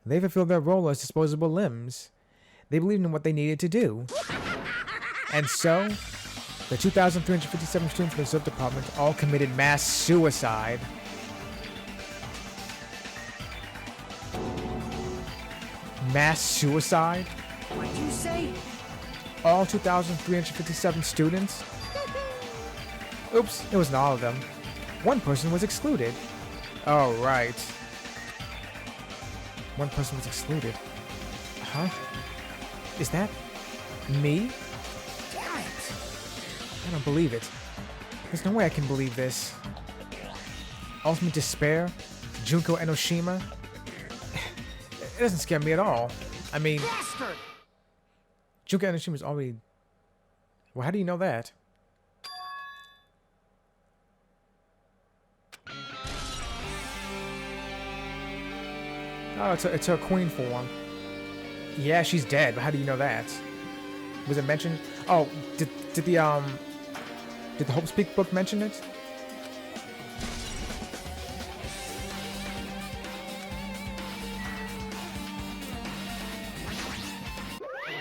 Speaker 1: They fulfilled their role as disposable limbs. They believed in what they needed to do. And so, the 2,357 students in the reserve department all committed mass suicide. Mass suicide?
Speaker 5: What'd you say?
Speaker 1: All 2,357 students? Oops, it wasn't all of them. One person was excluded. Oh, right. One person was excluded. Huh? Is that me?
Speaker 5: Damn it!
Speaker 1: I don't believe it. There's no way I can believe this. Ultimate despair? Junko Enoshima? It doesn't scare me at all. I mean,
Speaker 5: Bastard!
Speaker 1: Junko Enoshima's already... Well, how do you know that? Oh, it's her queen form. Yeah, she's dead, but how do you know that? Was it mentioned? Oh, did the Hope Speak book mention it?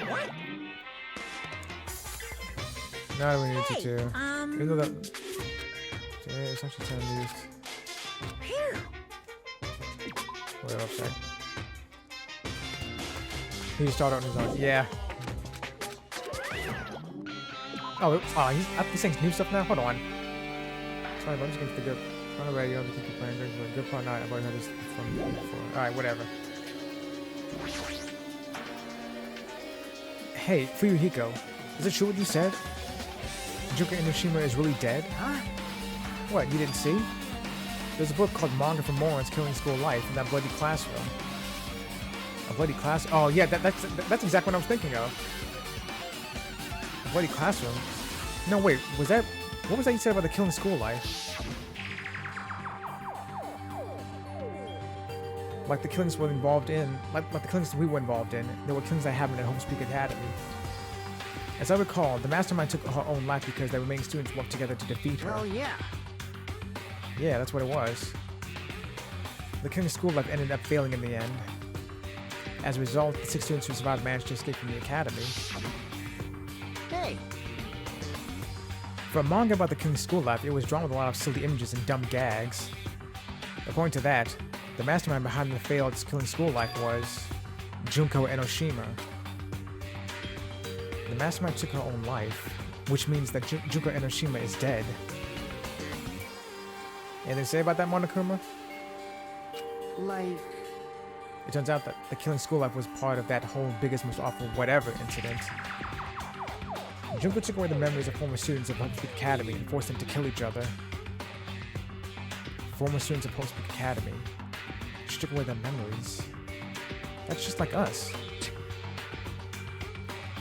Speaker 6: What?
Speaker 1: No, we need to too. Even though that... Yeah, it's actually time used.
Speaker 6: Here.
Speaker 1: Whatever, upside. He just started on his own. Yeah. Oh, he's saying new stuff now? Hold on. Sorry, but I'm just gonna figure out. On the radio, the keep playing a good part night. I've already heard this from before. Alright, whatever. Hey, Fuyuhiko, is it true what you said? Junko Enoshima is really dead?
Speaker 5: Huh?
Speaker 1: What, you didn't see? There's a book called Manga for Morons Killing School Life in that bloody classroom. A bloody class? Oh yeah, that's exactly what I was thinking of. A bloody classroom? No wait, was that... What was that you said about the killing school life? Like the killings were involved in... Like the killings we were involved in, there were killings that happened at Hope Speak Academy. As I recall, the mastermind took her own life because the remaining students worked together to defeat her.
Speaker 5: Well, yeah.
Speaker 1: Yeah, that's what it was. The killing school life ended up failing in the end. As a result, the 6 students who survived managed to escape from the academy.
Speaker 5: Hey,
Speaker 1: For a manga about the killing school life, it was drawn with a lot of silly images and dumb gags. According to that, the mastermind behind the failed killing school life was Junko Enoshima. The mastermind took her own life, which means that Junko Enoshima is dead. Anything to say about that, Monokuma?
Speaker 5: like...
Speaker 1: It turns out that the killing school life was part of that whole biggest, most awful whatever incident. Junko took away the memories of former students of Hope Speak Academy and forced them to kill each other. Former students of Hope Speak Academy. She took away their memories. That's just like us.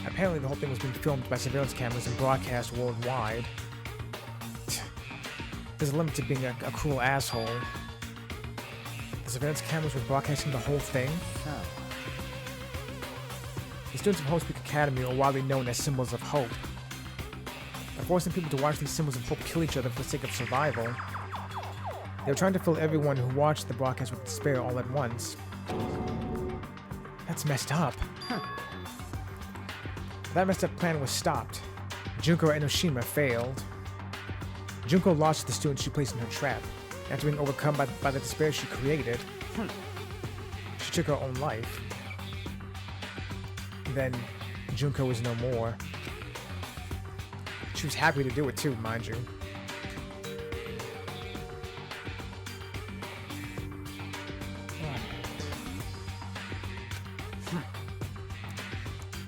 Speaker 1: Apparently the whole thing was being filmed by surveillance cameras and broadcast worldwide. There's a limit to being a cruel asshole. The surveillance cameras were broadcasting the whole thing. The students of Hope Speak Academy are widely known as symbols of hope. By forcing people to watch these symbols of hope kill each other for the sake of survival, they were trying to fill everyone who watched the broadcast with despair all at once. That's messed up. That messed up plan was stopped. Junko and Enoshima failed. Junko lost to the students she placed in her trap. After being overcome by the despair she created, she took her own life. Then, Junko was no more. She was happy to do it too, mind you.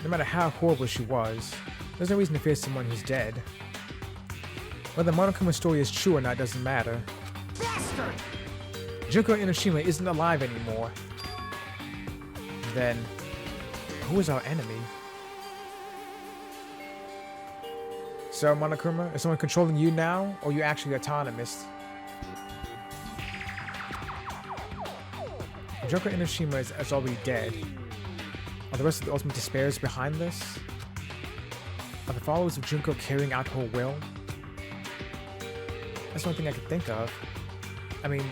Speaker 1: No matter how horrible she was, there's no reason to fear someone who's dead. Whether Monokuma's story is true or not doesn't matter.
Speaker 5: Bastard!
Speaker 1: Junko Enoshima isn't alive anymore. Then, who is our enemy? So, Monokuma, is someone controlling you now, or are you actually autonomous? Junko Enoshima is already dead. Are the rest of the Ultimate Despairs behind this? Are the followers of Junko carrying out her will? That's the only thing I could think of. I mean,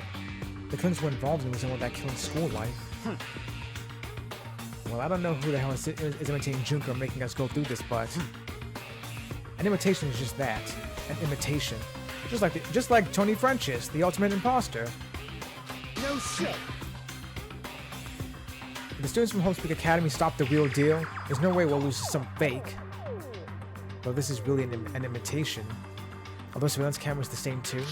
Speaker 1: the killings were involved in some of that killing school life. Well, I don't know who the hell is imitating Junko making us go through this, but an imitation is just that, an imitation. Just like Tony French is, the ultimate imposter.
Speaker 5: No shit!
Speaker 1: If the students from Hope Speak Academy stop the real deal, there's no way we'll lose to some fake. Though this is really an imitation. Are those surveillance cameras the same too?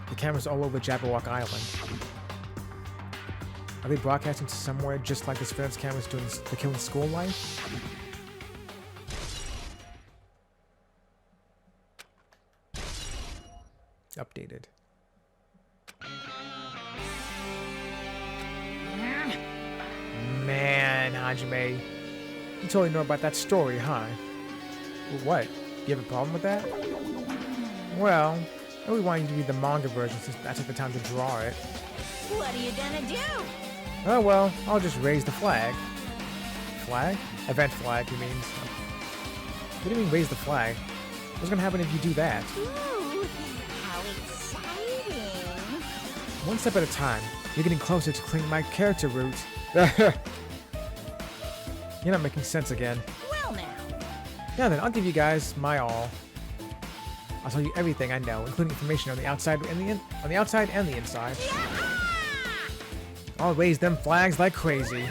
Speaker 1: The cameras all over Jabberwock Island. Are they broadcasting to somewhere just like the surveillance cameras doing the killing school life? Updated. Man, Hajime. You totally know about that story, huh? What? You have a problem with that? Well, I really want you to read the manga version since I took the time to draw it.
Speaker 6: What are you gonna do?
Speaker 1: Oh well, I'll just raise the flag. Flag? Event flag, he means. What do you mean raise the flag? What's gonna happen if you do that?
Speaker 6: Ooh, how exciting!
Speaker 1: One step at a time. You're getting closer to clearing my character route. You're not making sense again.
Speaker 6: Well now.
Speaker 1: Yeah then, I'll give you guys my all. I'll tell you everything I know, including information on the outside and the inside. I'll raise them flags like crazy.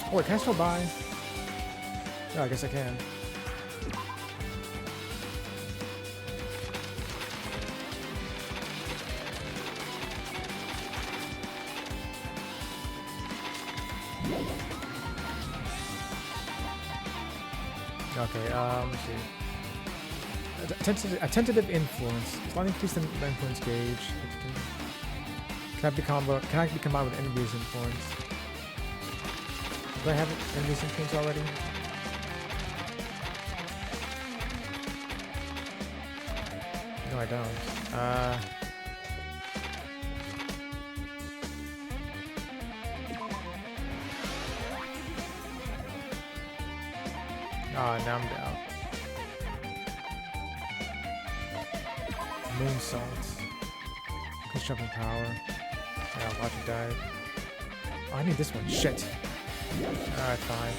Speaker 1: Oh, wait, can I still buy? Oh, I guess I can. Okay, let's see. A tentative influence. Slightly increase the influence gauge. Cannot be combined with enemy's influence. Do I have enemy's influence already? No, I don't. Oh, now I'm down. Moon salt. Increase jumping power. Yeah, logic dive. Oh, I need this one. Shit. Alright, fine.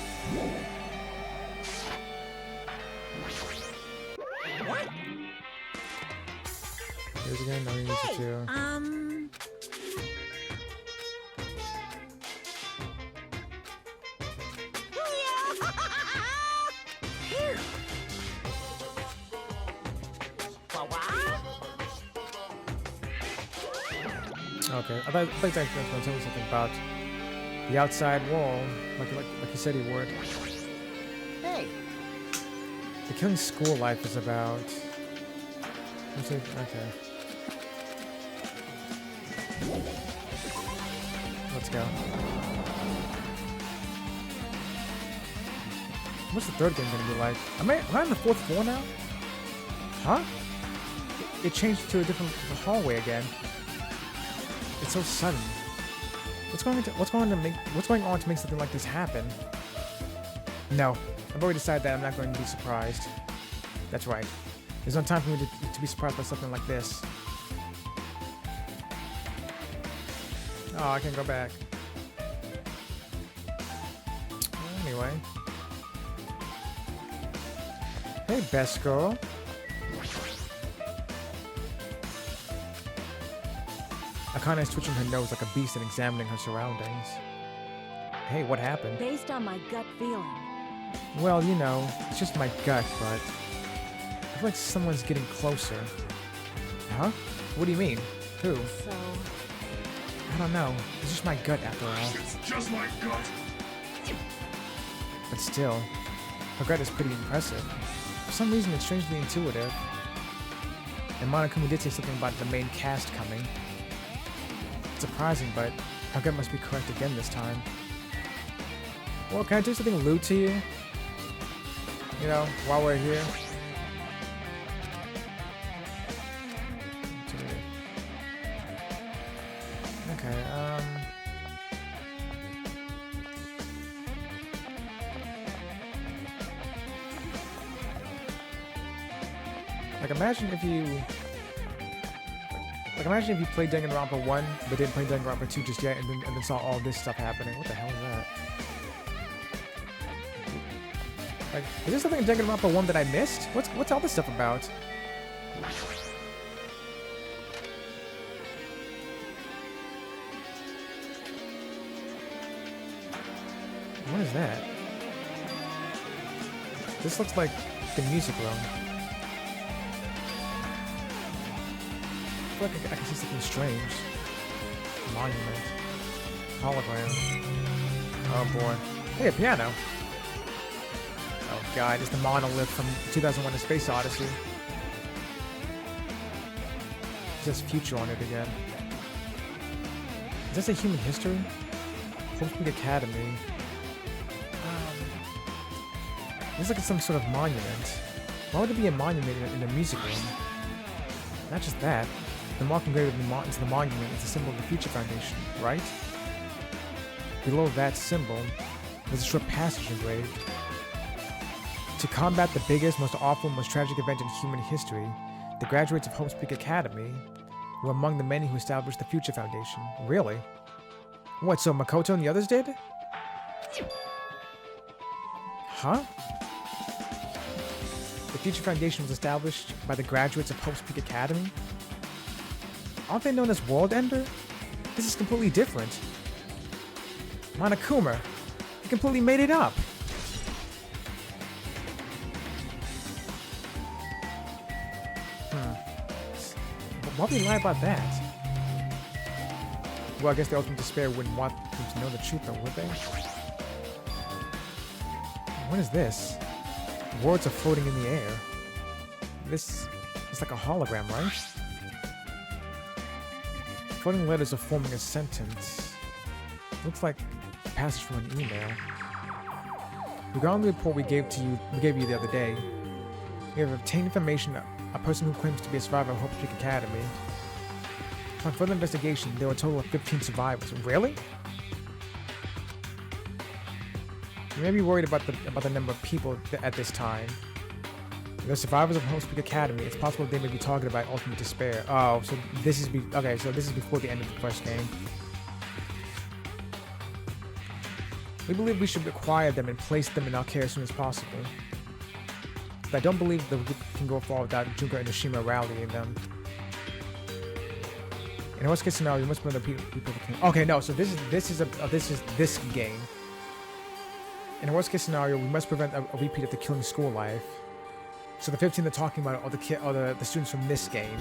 Speaker 6: What?
Speaker 1: Here's again. No, you need it too. Okay, I thought you were going to tell me something about the outside wall, like he said he would.
Speaker 5: Hey,
Speaker 1: The killing school life is about Let's see. Okay. Let's go. What's the third game gonna be like? Am I on the 4th floor now? Huh? It changed to a different hallway again. It's so sudden. What's going on to make something like this happen? No, I've already decided that I'm not going to be surprised. That's right. There's no time for me to be surprised by something like this. Oh, I can't go back. Anyway. Hey, best girl. Akane is twitching her nose like a beast and examining her surroundings. Hey, what happened?
Speaker 7: Based on my gut feeling.
Speaker 1: Well, you know, it's just my gut, but I feel like someone's getting closer. Huh? What do you mean? Who?
Speaker 7: So...
Speaker 1: I don't know. It's just my gut after all.
Speaker 8: It's just my gut.
Speaker 1: But still, her gut is pretty impressive. For some reason, it's strangely intuitive. And Monokuma did say something about the main cast coming. It's surprising, but her gut must be correct again this time. Well, can I do something lewd to you? You know, while we're here? Okay, like imagine if you played Danganronpa 1, but didn't play Danganronpa 2 just yet, and then saw all this stuff happening. What the hell is that? Like, is there something in Danganronpa 1 that I missed? What's all this stuff about? What is that? This looks like the music room. I feel like I can see something strange. Monument. Hologram. Oh boy. Hey, a piano. Oh god, it's the monolith from 2001: A Space Odyssey. It says future on it again. Is this a human history? Hopefully Academy. This is like some sort of monument. Why would there be a monument in a music room? Not just that. The mark engraved into the monument is a symbol of the Future Foundation, right? Below that symbol, there's a short passage engraved. To combat the biggest, most awful, most tragic event in human history, the graduates of Hope's Peak Academy were among the many who established the Future Foundation. Really? What, so Makoto and the others did? Huh? The Future Foundation was established by the graduates of Hope's Peak Academy? Aren't they known as World Ender? This is completely different. Monokuma, you completely made it up. Why would we lie about that? Well, I guess the Ultimate Despair wouldn't want them to know the truth, though, would they? What is this? Words are floating in the air. This is like a hologram, right? Floating letters are forming a sentence. Looks like a passage from an email. Regarding the report we gave you the other day, we have obtained information a person who claims to be a survivor of Hope Peak Academy. Upon further investigation, there were a total of 15 survivors. Really? You may be worried about the number of people at this time. The survivors of Hope Peak Academy. It's possible they may be talking about Ultimate Despair. Oh, so this is so this is before the end of the first game. We believe we should acquire them and place them in our care as soon as possible. But I don't believe the group can go far without Junko and Oshima rallying them. In the worst case scenario, we must prevent the people that can. Okay, no. So this is this game. In the worst case scenario, we must prevent a repeat of the killing school life. So the 15 they're talking about are the students from this game,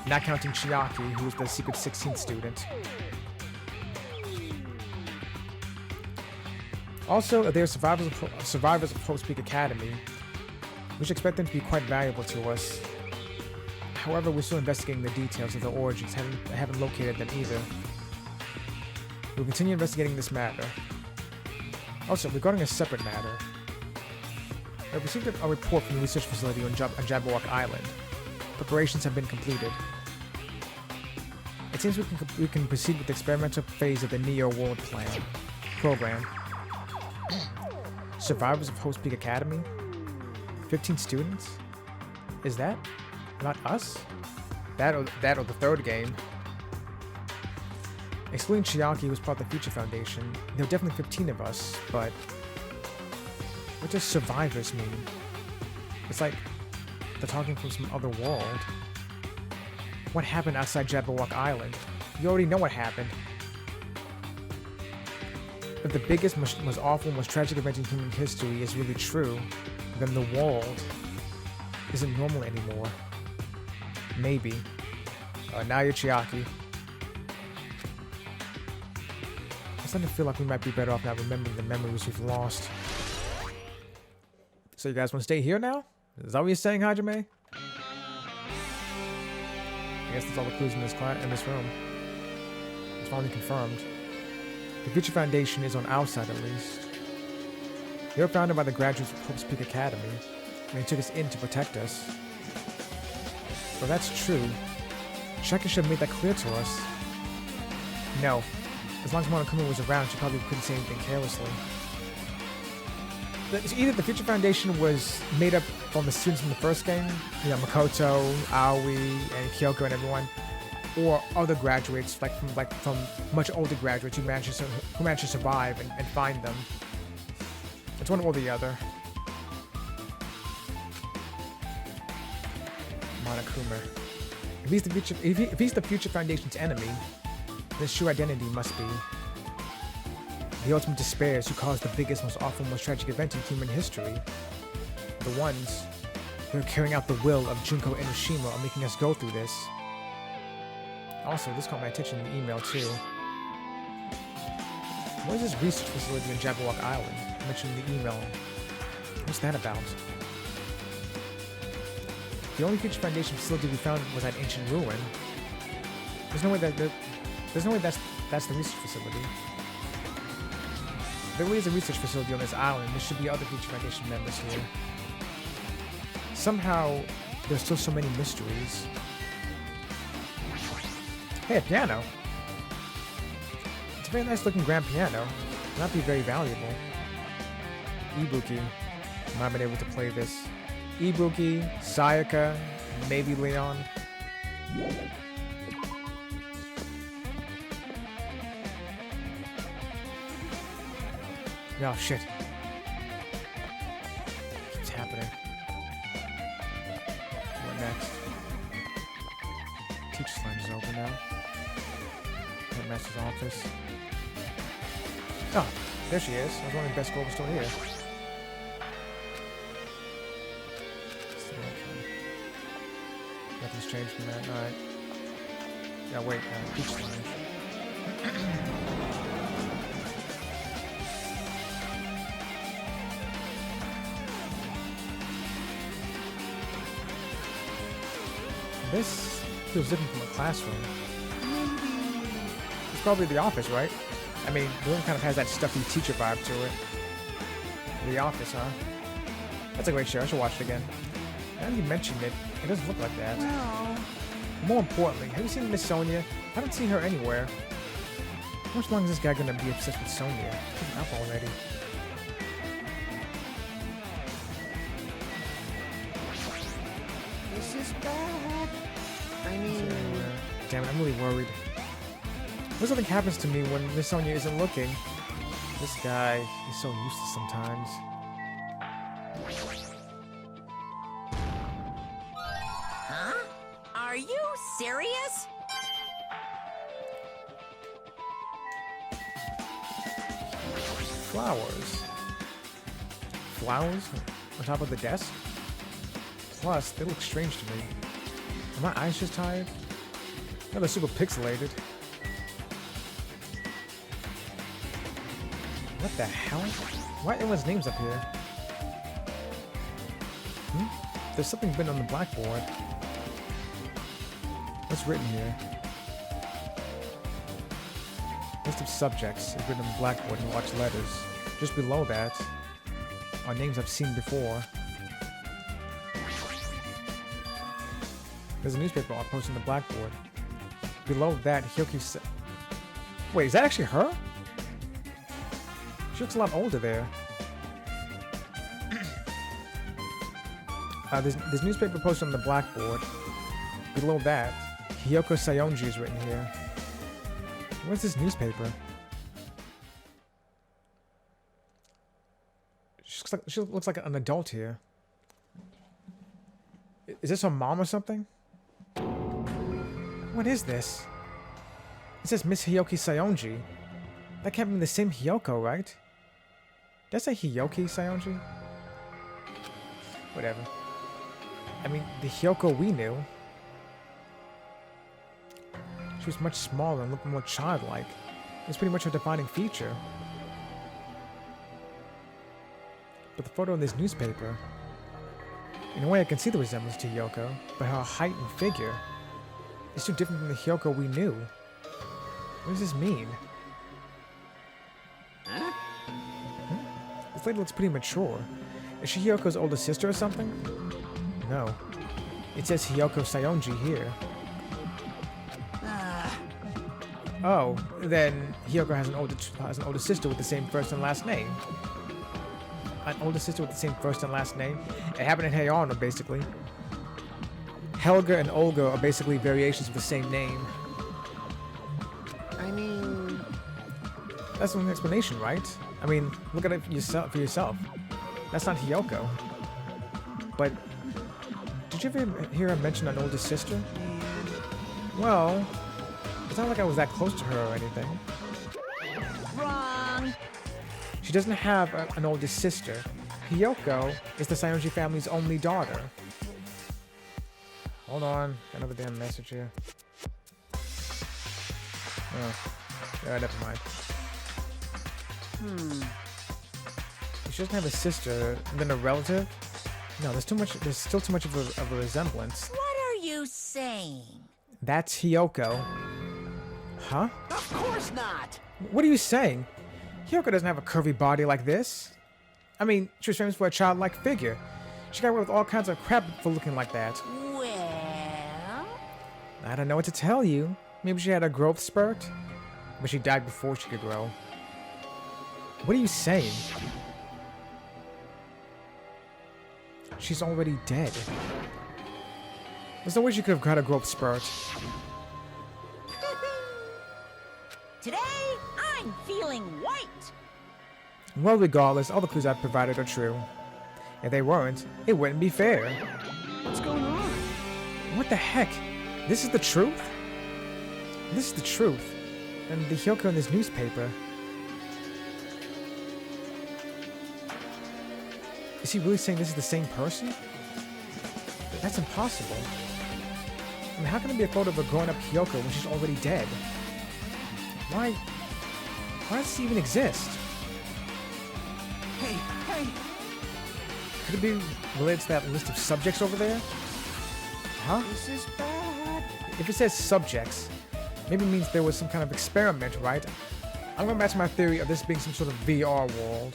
Speaker 1: not counting Chiaki, who is the secret 16th student. Also, they are survivors of Hope's Peak Academy. We should expect them to be quite valuable to us. However, we're still investigating the details of the origins. Haven't located them either. We'll continue investigating this matter. Also, regarding a separate matter, I received a report from the research facility on Jabberwock Island. Preparations have been completed. It seems we can proceed with the experimental phase of the Neo World program. Survivors of Hope Peak Academy? 15 students? Is that not us? That or the third game. Excluding Chiaki, who was part of the Future Foundation, there were definitely 15 of us, but what does survivors mean? It's like they're talking from some other world. What happened outside Jabberwock Island? You already know what happened. If the biggest, most awful, most tragic event in human history is really true, then the world isn't normal anymore. Maybe. Now you're Chiaki. I'm starting to feel like we might be better off not remembering the memories we've lost. So you guys want to stay here now? Is that what you're saying, Hajime? I guess that's all the clues in this room. It's finally confirmed. The Future Foundation is on our side, at least. They were founded by the graduates of Hope Peak Academy, and they took us in to protect us. Well, that's true. Shaka should have made that clear to us. No. As long as Monokuma was around, she probably couldn't say anything carelessly. Either the Future Foundation was made up from the students from the first game, you know, Makoto, Aoi, and Kyoko and everyone, or other graduates, from much older graduates who managed to survive and find them. It's one or the other. Monokuma. If he's the Future Foundation's enemy, his true identity must be the ultimate despairs who caused the biggest, most awful, most tragic event in human history. The ones who are carrying out the will of Junko Enoshima are making us go through this. Also, this caught my attention in the email too. What is this research facility in Jabberwock Island? Mentioned in the email. What's that about? The only Future Foundation facility we found was that ancient ruin. There's no way that's the research facility. There really is a research facility on this island. There should be other Future Foundation members here. Somehow, there's still so many mysteries. Hey, a piano. It's a very nice looking grand piano. It might be very valuable. Ibuki. I might have been able to play this. Ibuki, Sayaka, maybe Leon. Oh shit. What's happening? What next? Teacher's lounge is open now. Headmaster's office. Oh, there she is. I was wondering if Best Girl was still here. Nothing's changed from that. Alright. Yeah, wait. Teacher's lounge. This feels different from a classroom. It's probably the office, right? I mean, the room kind of has that stuffy teacher vibe to it. The Office, huh? That's a great show. I should watch it again. Now that you mentioned it, it doesn't look like that.
Speaker 3: Well,
Speaker 1: More importantly, have you seen Miss Sonia? I haven't seen her anywhere. How much longer is this guy gonna be obsessed with Sonia? Give him up already.
Speaker 5: This is bad. I mean,
Speaker 1: Damn it, I'm really worried. What if something happens to me when Miss Sonia isn't looking? This guy is so useless sometimes.
Speaker 2: Huh? Are you serious?
Speaker 1: Flowers. Flowers on top of the desk? Plus, they look strange to me. Are my eyes just tired? No, they're super pixelated. What the hell? Why are everyone's names up here? There's something written on the blackboard. What's written here? List of subjects is written on the blackboard in large letters. Just below that are names I've seen before. There's a newspaper I'll post on the blackboard. Below that, Hyoki. Wait, is that actually her? She looks a lot older there. There's newspaper posted on the blackboard. Below that, Hyoko Sayonji is written here. What's this newspaper? She looks like an adult here. Is this her mom or something? What is this? It says Miss Hyoki Sayonji. That can't be the same Hyoko, right? Did I say Hyoki Sayonji? Whatever. I mean, the Hyoko we knew. She was much smaller and looked more childlike. It was pretty much her defining feature. But the photo in this newspaper, in a way I can see the resemblance to Hyoko, but her height and figure is too different from the Hyoko we knew. What does this mean?
Speaker 5: Huh?
Speaker 1: This lady looks pretty mature. Is she Hyoko's older sister or something? No. It says Hyoko Sayonji here. Oh, then Hyoko has an older sister with the same first and last name. An older sister with the same first and last name? It happened in Hey Arnold, basically. Helga and Olga are basically variations of the same name.
Speaker 5: I mean...
Speaker 1: That's an explanation, right? I mean, look at it for yourself. That's not Hyoko. But, did you ever hear her mention an older sister? Well, it's not like I was that close to her or anything.
Speaker 6: Wrong.
Speaker 1: She doesn't have an older sister. Hyoko is the Sayonji family's only daughter. Hold on, another damn message here. Oh, yeah, never mind. She doesn't have a sister, and then a relative? No, there's still too much of a resemblance.
Speaker 6: What are you saying?
Speaker 1: That's Hyoko. Huh?
Speaker 5: Of course not!
Speaker 1: What are you saying? Hyoko doesn't have a curvy body like this. I mean, she was famous for a childlike figure. She got away with all kinds of crap for looking like that.
Speaker 6: Well...
Speaker 1: I don't know what to tell you. Maybe she had a growth spurt? But she died before she could grow. What are you saying? She's already dead. There's no way she could have got a growth spurt.
Speaker 6: Today, I'm feeling white.
Speaker 1: Well, regardless, all the clues I've provided are true. If they weren't, it wouldn't be fair.
Speaker 5: What's going on?
Speaker 1: What the heck? This is the truth? This is the truth. And the Hyoko in this newspaper. Is he really saying this is the same person? That's impossible. I mean, how can it be a photo of a grown-up Hyoko when she's already dead? Why does this even exist?
Speaker 5: Hey, hey!
Speaker 1: Could it be related to that list of subjects over there? Huh?
Speaker 5: This is bad.
Speaker 1: If it says subjects, maybe it means there was some kind of experiment, right? I'm going back to my theory of this being some sort of VR world.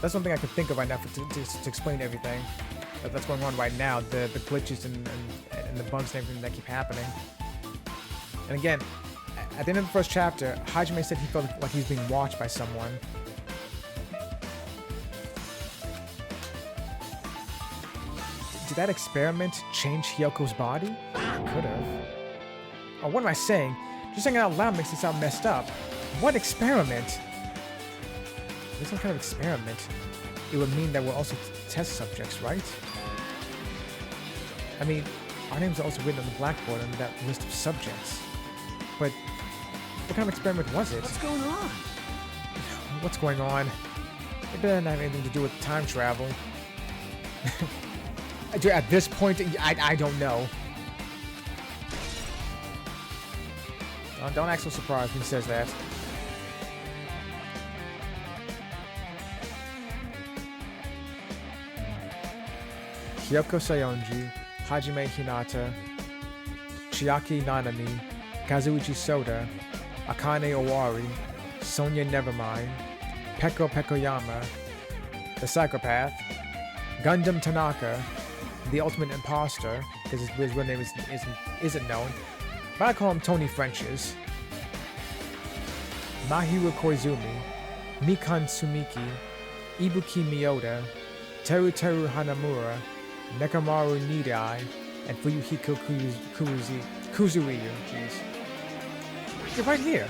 Speaker 1: That's something I could think of right now to explain everything that's going on right now, the glitches and the bugs and everything that keep happening. And again, at the end of the first chapter, Hajime said he felt like he was being watched by someone. Did that experiment change Hyoko's body? It could have. Oh, what am I saying? Just saying it out loud makes it sound messed up. What experiment? There's some kind of experiment. It would mean that we're also test subjects, right? I mean, our names are also written on the blackboard under that list of subjects. But what kind of experiment was it?
Speaker 5: What's going on?
Speaker 1: What's going on? It doesn't have anything to do with time travel. At this point, I don't know. Don't act so surprised when he says that. Hyoko Sayonji, Hajime Hinata, Chiaki Nanami, Kazuichi Soda, Akane Owari, Sonya Nevermind, Peko Pekoyama, the Psychopath, Gundam Tanaka, the Ultimate Imposter, because his real name isn't known, but I call him Tony Frenches, Mahiro Koizumi, Mikan Tsumiki, Ibuki Miyoda, Teru Hanamura, Nekamaru Nidai, and Fuyuhiko Kuzuiyu. Jeez. You're right here.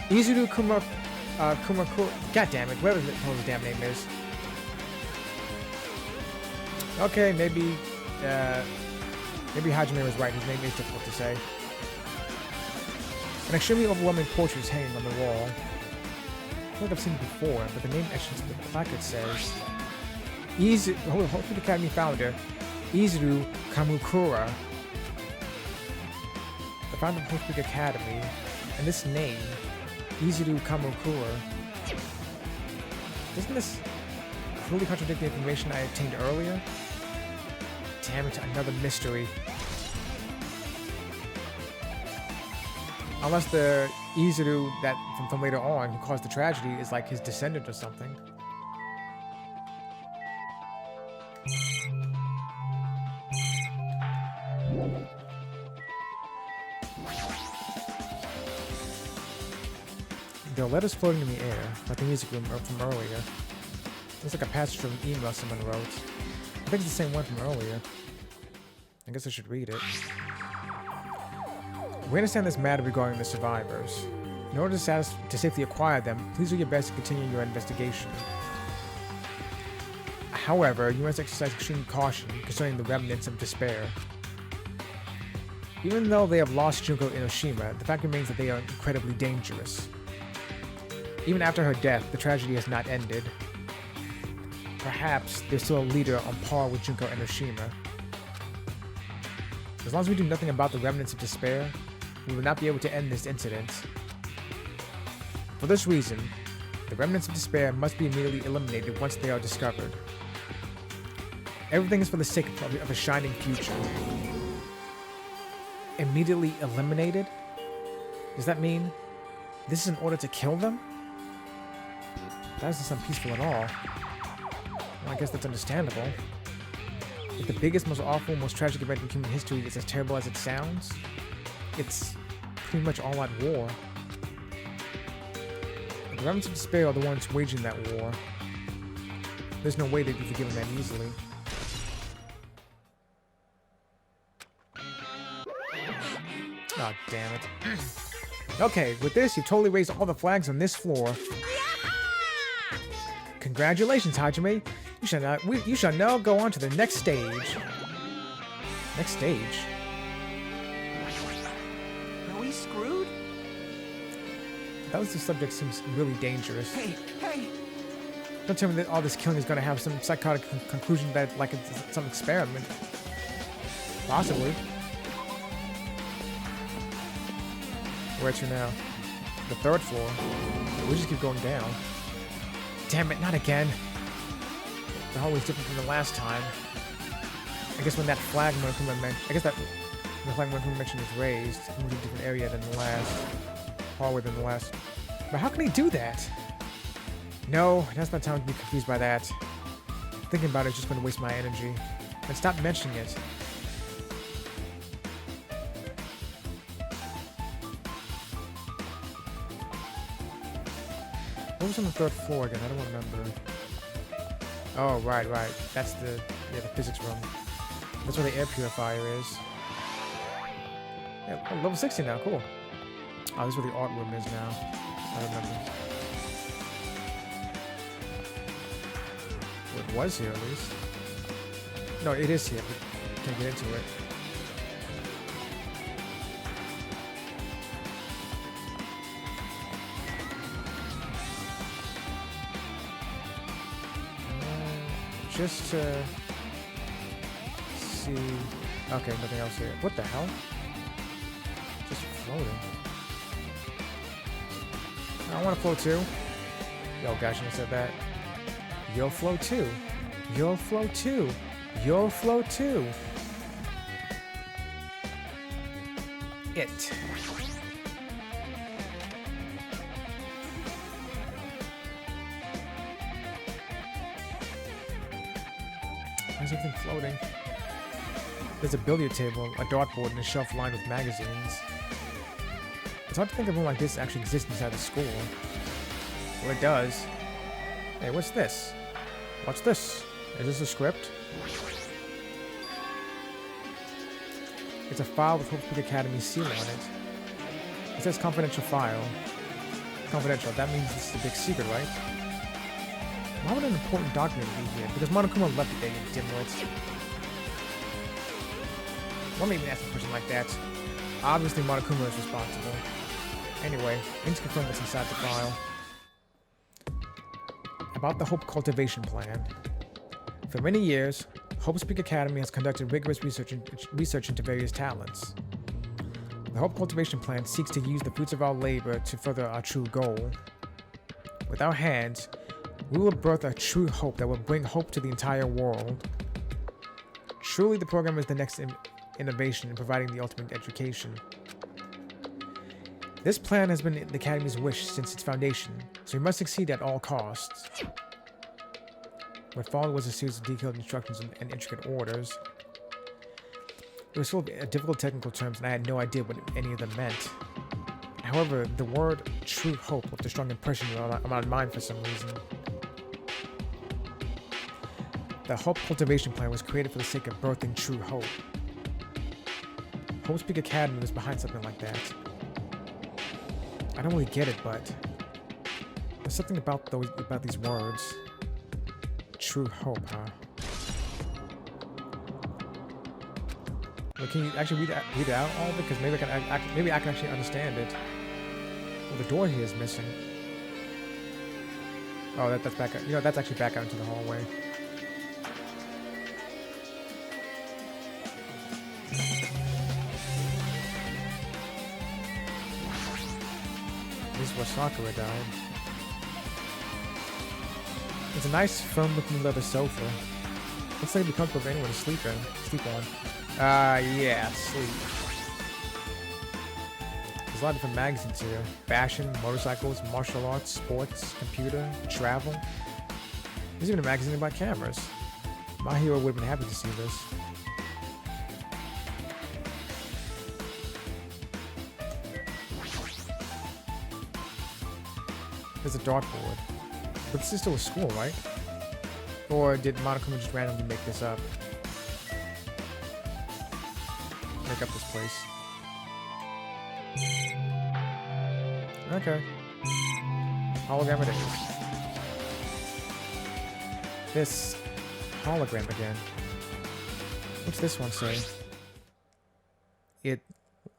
Speaker 1: Izuru Kumakura. God damn it, whatever the hell his damn name is. Okay, maybe Hajime was right. His name is difficult to say. An extremely overwhelming portrait is hanging on the wall. I feel like I've seen it before, but the name etched into the placard says Hope Academy founder Izuru Kamukura. The founder of Hope Academy, and this name, Izuru Kamukura. Doesn't this clearly contradict the information I obtained earlier? Damn it, another mystery. Unless the Izuru that from later on who caused the tragedy is like his descendant or something. There are letters floating in the air, like the music room from earlier. Looks like a passage from an email someone wrote. I think it's the same one from earlier. I guess I should read it. We understand this matter regarding the survivors. In order to safely acquire them, please do your best to continue your investigation. However, you must exercise extreme caution concerning the remnants of despair. Even though they have lost Junko Inoshima, the fact remains that they are incredibly dangerous. Even after her death, the tragedy has not ended. Perhaps there's still a leader on par with Junko Enoshima. As long as we do nothing about the remnants of despair, we will not be able to end this incident. For this reason, the remnants of despair must be immediately eliminated once they are discovered. Everything is for the sake of a shining future. Immediately eliminated? Does that mean this is in order to kill them? That doesn't sound peaceful at all. Well, I guess that's understandable. If the biggest, most awful, most tragic event in human history is as terrible as it sounds, it's pretty much all-out war. The remnants of despair are the ones waging that war. There's no way they'd be forgiven that easily. Oh, damn it. Okay, with this, you've totally raised all the flags on this floor. Congratulations, Hajime. You shall now go on to the next stage. Next stage?
Speaker 5: Are we screwed?
Speaker 1: That the subject seems really dangerous.
Speaker 5: Hey!
Speaker 1: Don't tell me that all this killing is going to have some psychotic conclusion that, like, it's some experiment. Possibly. Where to now? The third floor. We just keep going down. Damn it, not again. The hallway's different from the last time. I guess when that flag mentioned is raised, it moves to a different area than the last. Hallway than the last. But how can he do that? No, now's not time to be confused by that. Thinking about it is just going to waste my energy. And stop mentioning it. What was on the third floor again? I don't remember. Oh, right. That's the physics room. That's where the air purifier is. Yeah, level 60 now, cool. Oh, this is where the art room is now. I remember. Well, it was here, at least. No, it is here, but can't get into it. Just to see... Okay, nothing else here. What the hell? Just floating. I want to float too. Yo, gosh, I said that. You'll float too. You'll float too. You'll float too. it. Why is everything floating? There's a billiard table, a dartboard, and a shelf lined with magazines. It's hard to think of one like this actually exists inside the school. Well, it does. Hey, what's this? What's this? Is this a script? It's a file with Hope Peak Academy's seal on it. It says confidential file. Confidential, that means this is a big secret, right? Why would an important document be here? Because Monokuma left the day, you dimwit. Why even ask a question like that? Obviously Monokuma is responsible. Anyway, let's confirm what's inside the file. About the Hope Cultivation Plan. For many years, Hope Peak Academy has conducted rigorous research into various talents. The Hope Cultivation Plan seeks to use the fruits of our labor to further our true goal. With our hands, we will birth a true hope that will bring hope to the entire world. Truly, the program is the next innovation in providing the ultimate education. This plan has been the Academy's wish since its foundation, so we must succeed at all costs. What followed was a series of detailed instructions and intricate orders. It was full of difficult technical terms, and I had no idea what any of them meant. However, the word true hope left a strong impression on my mind for some reason. The Hope Cultivation Plan was created for the sake of birthing true hope. Hope Peak Academy was behind something like that. I don't really get it, but there's something about these words. True hope, huh? Well, can you actually read it out all of it? Because maybe I can actually understand it. Well, the door here is missing. Oh, that's back out. You know, that's actually back out into the hallway. This is where Sakura died. It's a nice, firm-looking leather sofa. Looks like it'd be comfortable for anyone to sleep on. Yeah, sleep. There's a lot of different magazines here. Fashion, motorcycles, martial arts, sports, computer, travel. There's even a magazine about cameras. My hero would have been happy to see this. There's a dartboard. But this is still a school, right? Or did Monokuma just randomly make this up? Make up this place. Okay. Hologram it is. This hologram again. What's this one say? It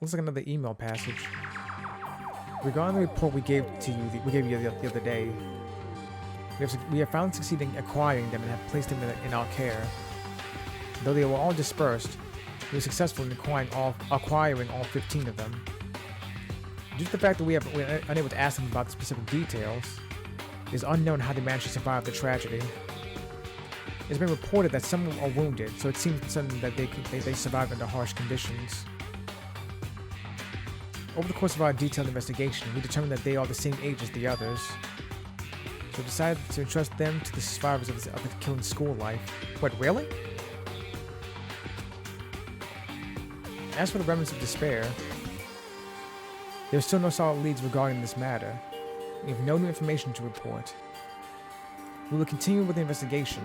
Speaker 1: looks like another email passage. Regarding the report we gave you the other day, we have found succeeding acquiring them and have placed them in our care. Though they were all dispersed, we were successful in acquiring all 15 of them. Due to the fact that we're unable to ask them about the specific details, it is unknown how they managed to survive the tragedy. It's been reported that some are wounded, so it seems certain that they survived under harsh conditions. Over the course of our detailed investigation, we determined that they are the same age as the others. So we decided to entrust them to the survivors of the killing school life. What, really? As for the remnants of despair, there are still no solid leads regarding this matter. We have no new information to report. We will continue with the investigation.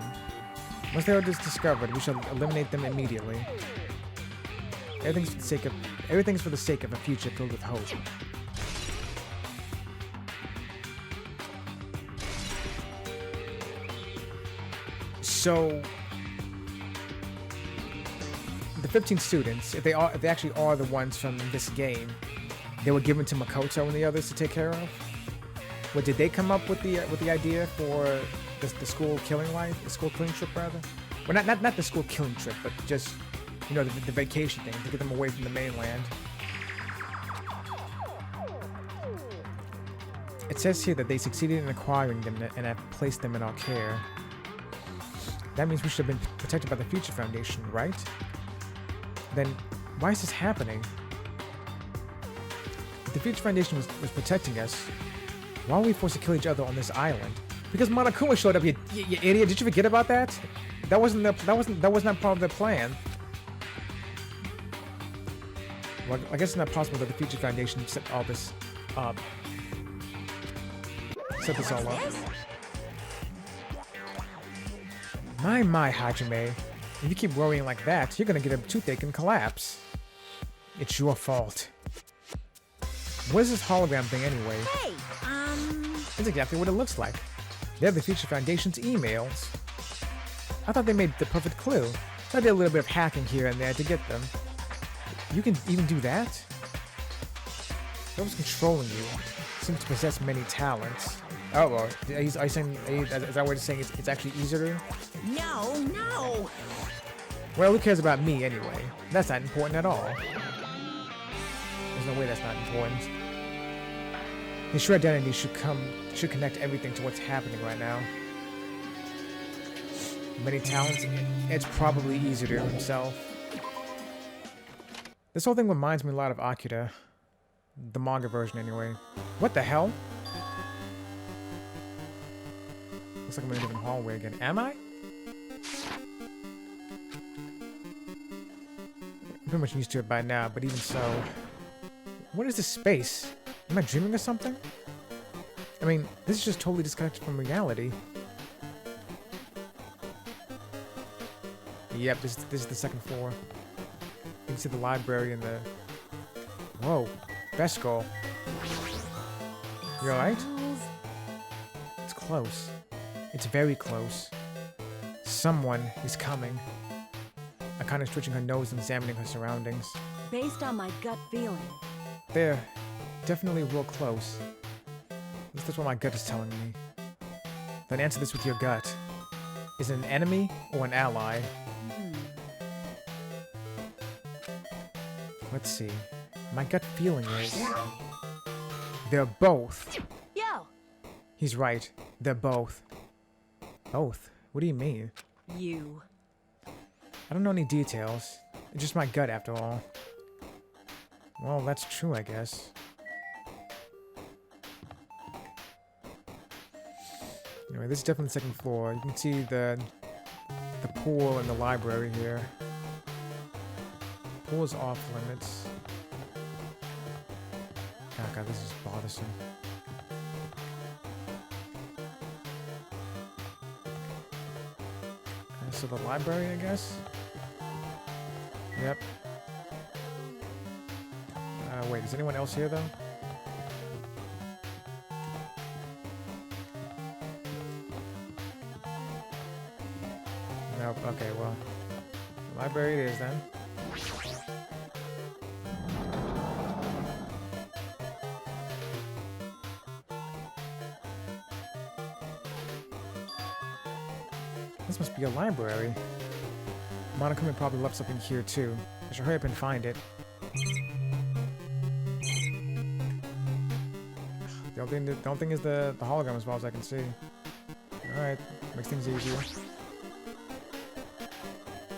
Speaker 1: Once they are discovered, we shall eliminate them immediately. Everything's for the sake of a future filled with hope. So, the 15 students, if they actually are the ones from this game, they were given to Makoto and the others to take care of. What did they come up with the idea for the school killing life, the school killing trip rather? Well, not the school killing trip, but just, you know, the vacation thing to get them away from the mainland. It says here that they succeeded in acquiring them and have placed them in our care. That means we should have been protected by the Future Foundation, right? Then, why is this happening? If the Future Foundation was protecting us, why were we forced to kill each other on this island? Because Monokuma showed up, you idiot. Did you forget about that? That wasn't part of their plan. Well, I guess it's not possible that the Future Foundation set all this up. Set this all up. My, Hajime. If you keep worrying like that, you're gonna get a toothache and collapse. It's your fault. What is this hologram thing anyway?
Speaker 7: Hey,
Speaker 1: It's exactly what it looks like. They're the Future Foundation's emails. I thought they made the perfect clue, so I did a little bit of hacking here and there to get them. You can even do that? Whoever's controlling you seems to possess many talents. Oh, well, are you saying, is that what you're saying? It's actually easier?
Speaker 7: no.
Speaker 1: Well, who cares about me anyway? That's not important at all. There's no way that's not important. His true identity should connect everything to what's happening right now. Many talents, it's probably easier to himself. This whole thing reminds me a lot of Akira. The manga version anyway. What the hell? Looks like I'm in a different hallway again. Am I? I'm pretty much used to it by now, but even so... What is this space? Am I dreaming of something? I mean, this is just totally disconnected from reality. Yep, this is the second floor. You can see the library and the... Whoa, Vesco. You alright? It's close. It's very close. Someone is coming. Akane is twitching her nose and examining her surroundings.
Speaker 7: Based on my gut feeling.
Speaker 1: They're definitely real close. At least that's what my gut is telling me. Then answer this with your gut. Is it an enemy or an ally? Let's see. My gut feeling is... They're both.
Speaker 7: Yo!
Speaker 1: He's right. They're both. Both? What do you mean?
Speaker 7: You.
Speaker 1: I don't know any details. It's just my gut after all. Well, that's true, I guess. Anyway, this is definitely the second floor. You can see the pool and the library here. Pool is off limits. Oh god, this is bothersome. So the library, I guess? Yep. Wait, is anyone else here, though? Nope, okay, well. Library it is, then. This must be a library. Monokuma probably left something here, too. I should hurry up and find it. The only thing is the hologram as far as I can see. Alright, makes things easier.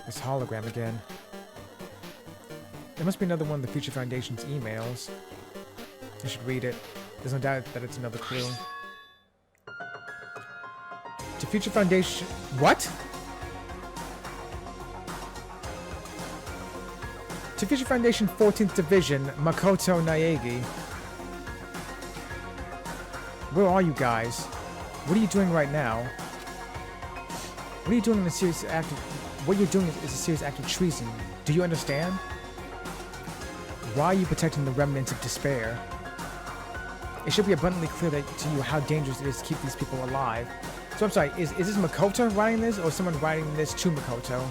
Speaker 1: This hologram again. There must be another one of the Future Foundation's emails. I should read it. There's no doubt that it's another clue. To Future Foundation... What? To Future Foundation 14th Division, Makoto Naegi. Where are you guys? What are you doing right now? What are you doing in a serious act of... What you're doing is a serious act of treason. Do you understand? Why are you protecting the remnants of despair? It should be abundantly clear to you how dangerous it is to keep these people alive. So I'm sorry, is this Makoto writing this, or someone writing this to Makoto?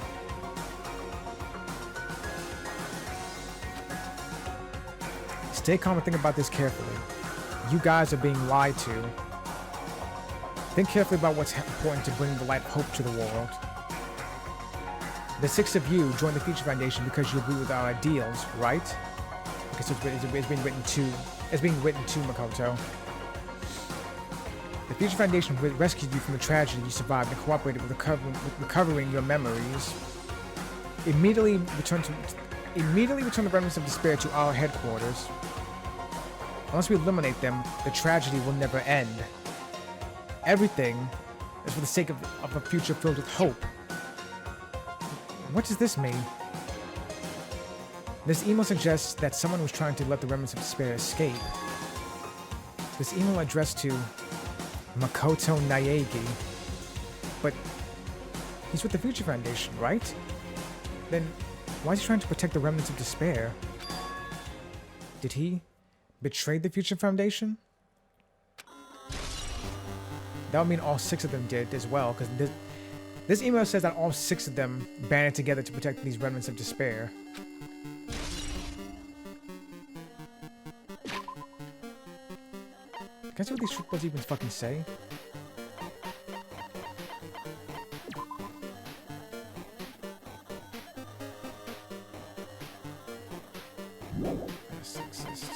Speaker 1: Stay calm and think about this carefully. You guys are being lied to. Think carefully about what's important to bring the light of hope to the world. The 6 of you joined the Future Foundation because you agree with our ideals, right? Okay, so it's being written to Makoto. The Future Foundation rescued you from the tragedy you survived and cooperated with recovering your memories. Immediately return the remnants of despair to our headquarters. Unless we eliminate them, the tragedy will never end. Everything is for the sake of a future filled with hope. What does this mean? This email suggests that someone was trying to let the remnants of despair escape. This email addressed to Makoto Naegi. But he's with the Future Foundation, right? Then why is he trying to protect the remnants of despair? Did he betray the Future Foundation? That would mean all 6 of them did as well, because this email says that all 6 of them banded together to protect these remnants of despair. Can I see what these short words even fucking say? Sexist.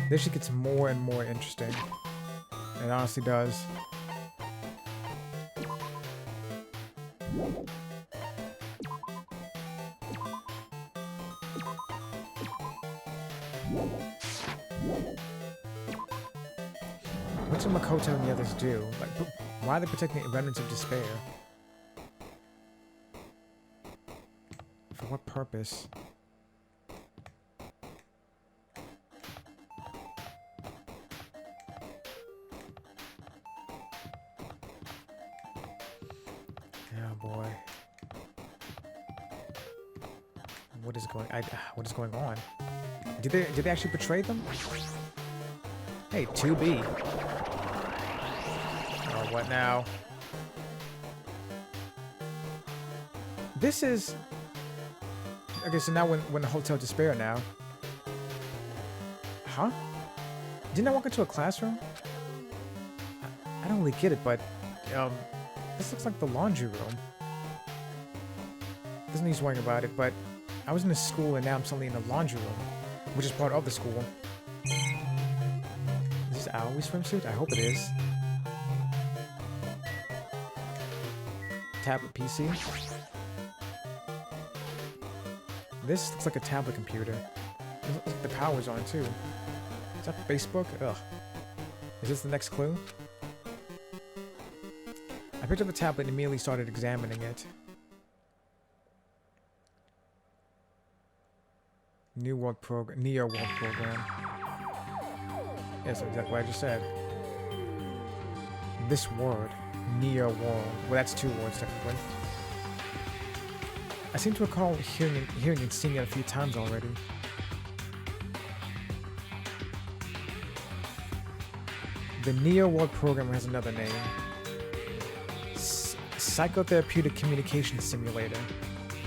Speaker 1: This shit gets more and more interesting. It honestly does. What do Makoto and the others do? Like, why are they protecting the remnants of despair? For what purpose? Oh boy. What is going on? Did they actually betray them? Hey, 2B. Oh, what now? This is... Okay, so now when the Hotel Despair now. Huh? Didn't I walk into a classroom? I don't really get it, but... this looks like the laundry room. Doesn't use worrying about it, but... I was in a school and now I'm suddenly in a laundry room, which is part of the school. Is this Aoi's swimsuit? I hope it is. Tablet PC. This looks like a tablet computer. It looks like the power's on too. Is that Facebook? Ugh. Is this the next clue? I picked up the tablet and immediately started examining it. Neo World Program. Yes, exactly what I just said. This word, Neo World. Well, that's 2 words technically. I seem to recall hearing and seeing it a few times already. The Neo World Program has another name. Psychotherapeutic Communication Simulator.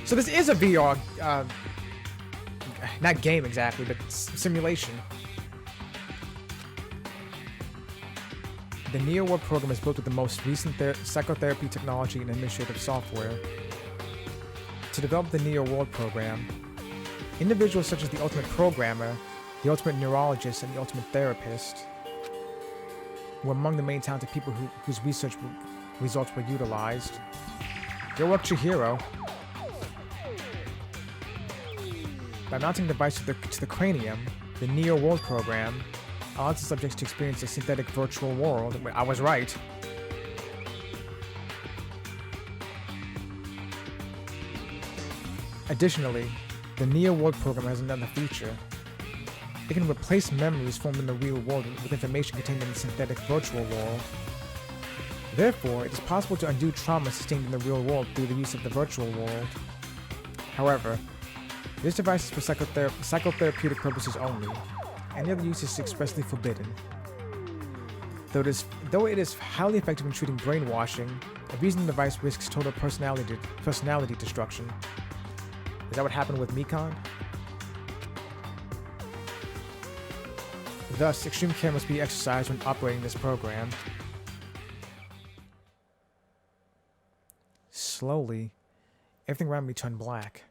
Speaker 1: So this is a VR, not game exactly, but simulation. The Neo World program is built with the most recent psychotherapy technology and administrative software. To develop the Neo World program, individuals such as the Ultimate Programmer, the Ultimate Neurologist, and the Ultimate Therapist were among the main talented people whose research results were utilized. Go up, Chihiro. By mounting a device to the cranium, the Neo World program allows the subjects to experience a synthetic virtual world. I was right. Additionally, the Neo World program has another feature. It can replace memories formed in the real world with information contained in the synthetic virtual world. Therefore, it is possible to undo trauma sustained in the real world through the use of the virtual world. However, this device is for psychotherapeutic purposes only. Any other use is expressly forbidden. Though it is highly effective in treating brainwashing, abusing the device risks total personality destruction. Is that what happened with Mikon? Thus, extreme care must be exercised when operating this program. Slowly, everything around me turned black.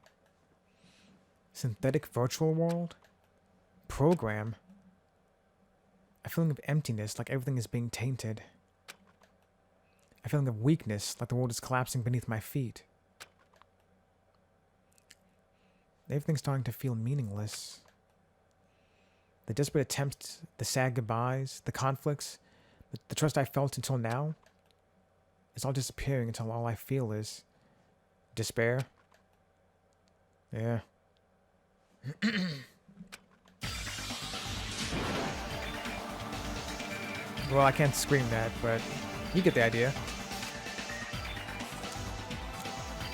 Speaker 1: Synthetic virtual world? Program? A feeling of emptiness, like everything is being tainted. A feeling of weakness, like the world is collapsing beneath my feet. Everything's starting to feel meaningless. The desperate attempts, the sad goodbyes, the conflicts, the trust I felt until now, it's all disappearing until all I feel is despair. Yeah. Well, I can't scream that, but you get the idea.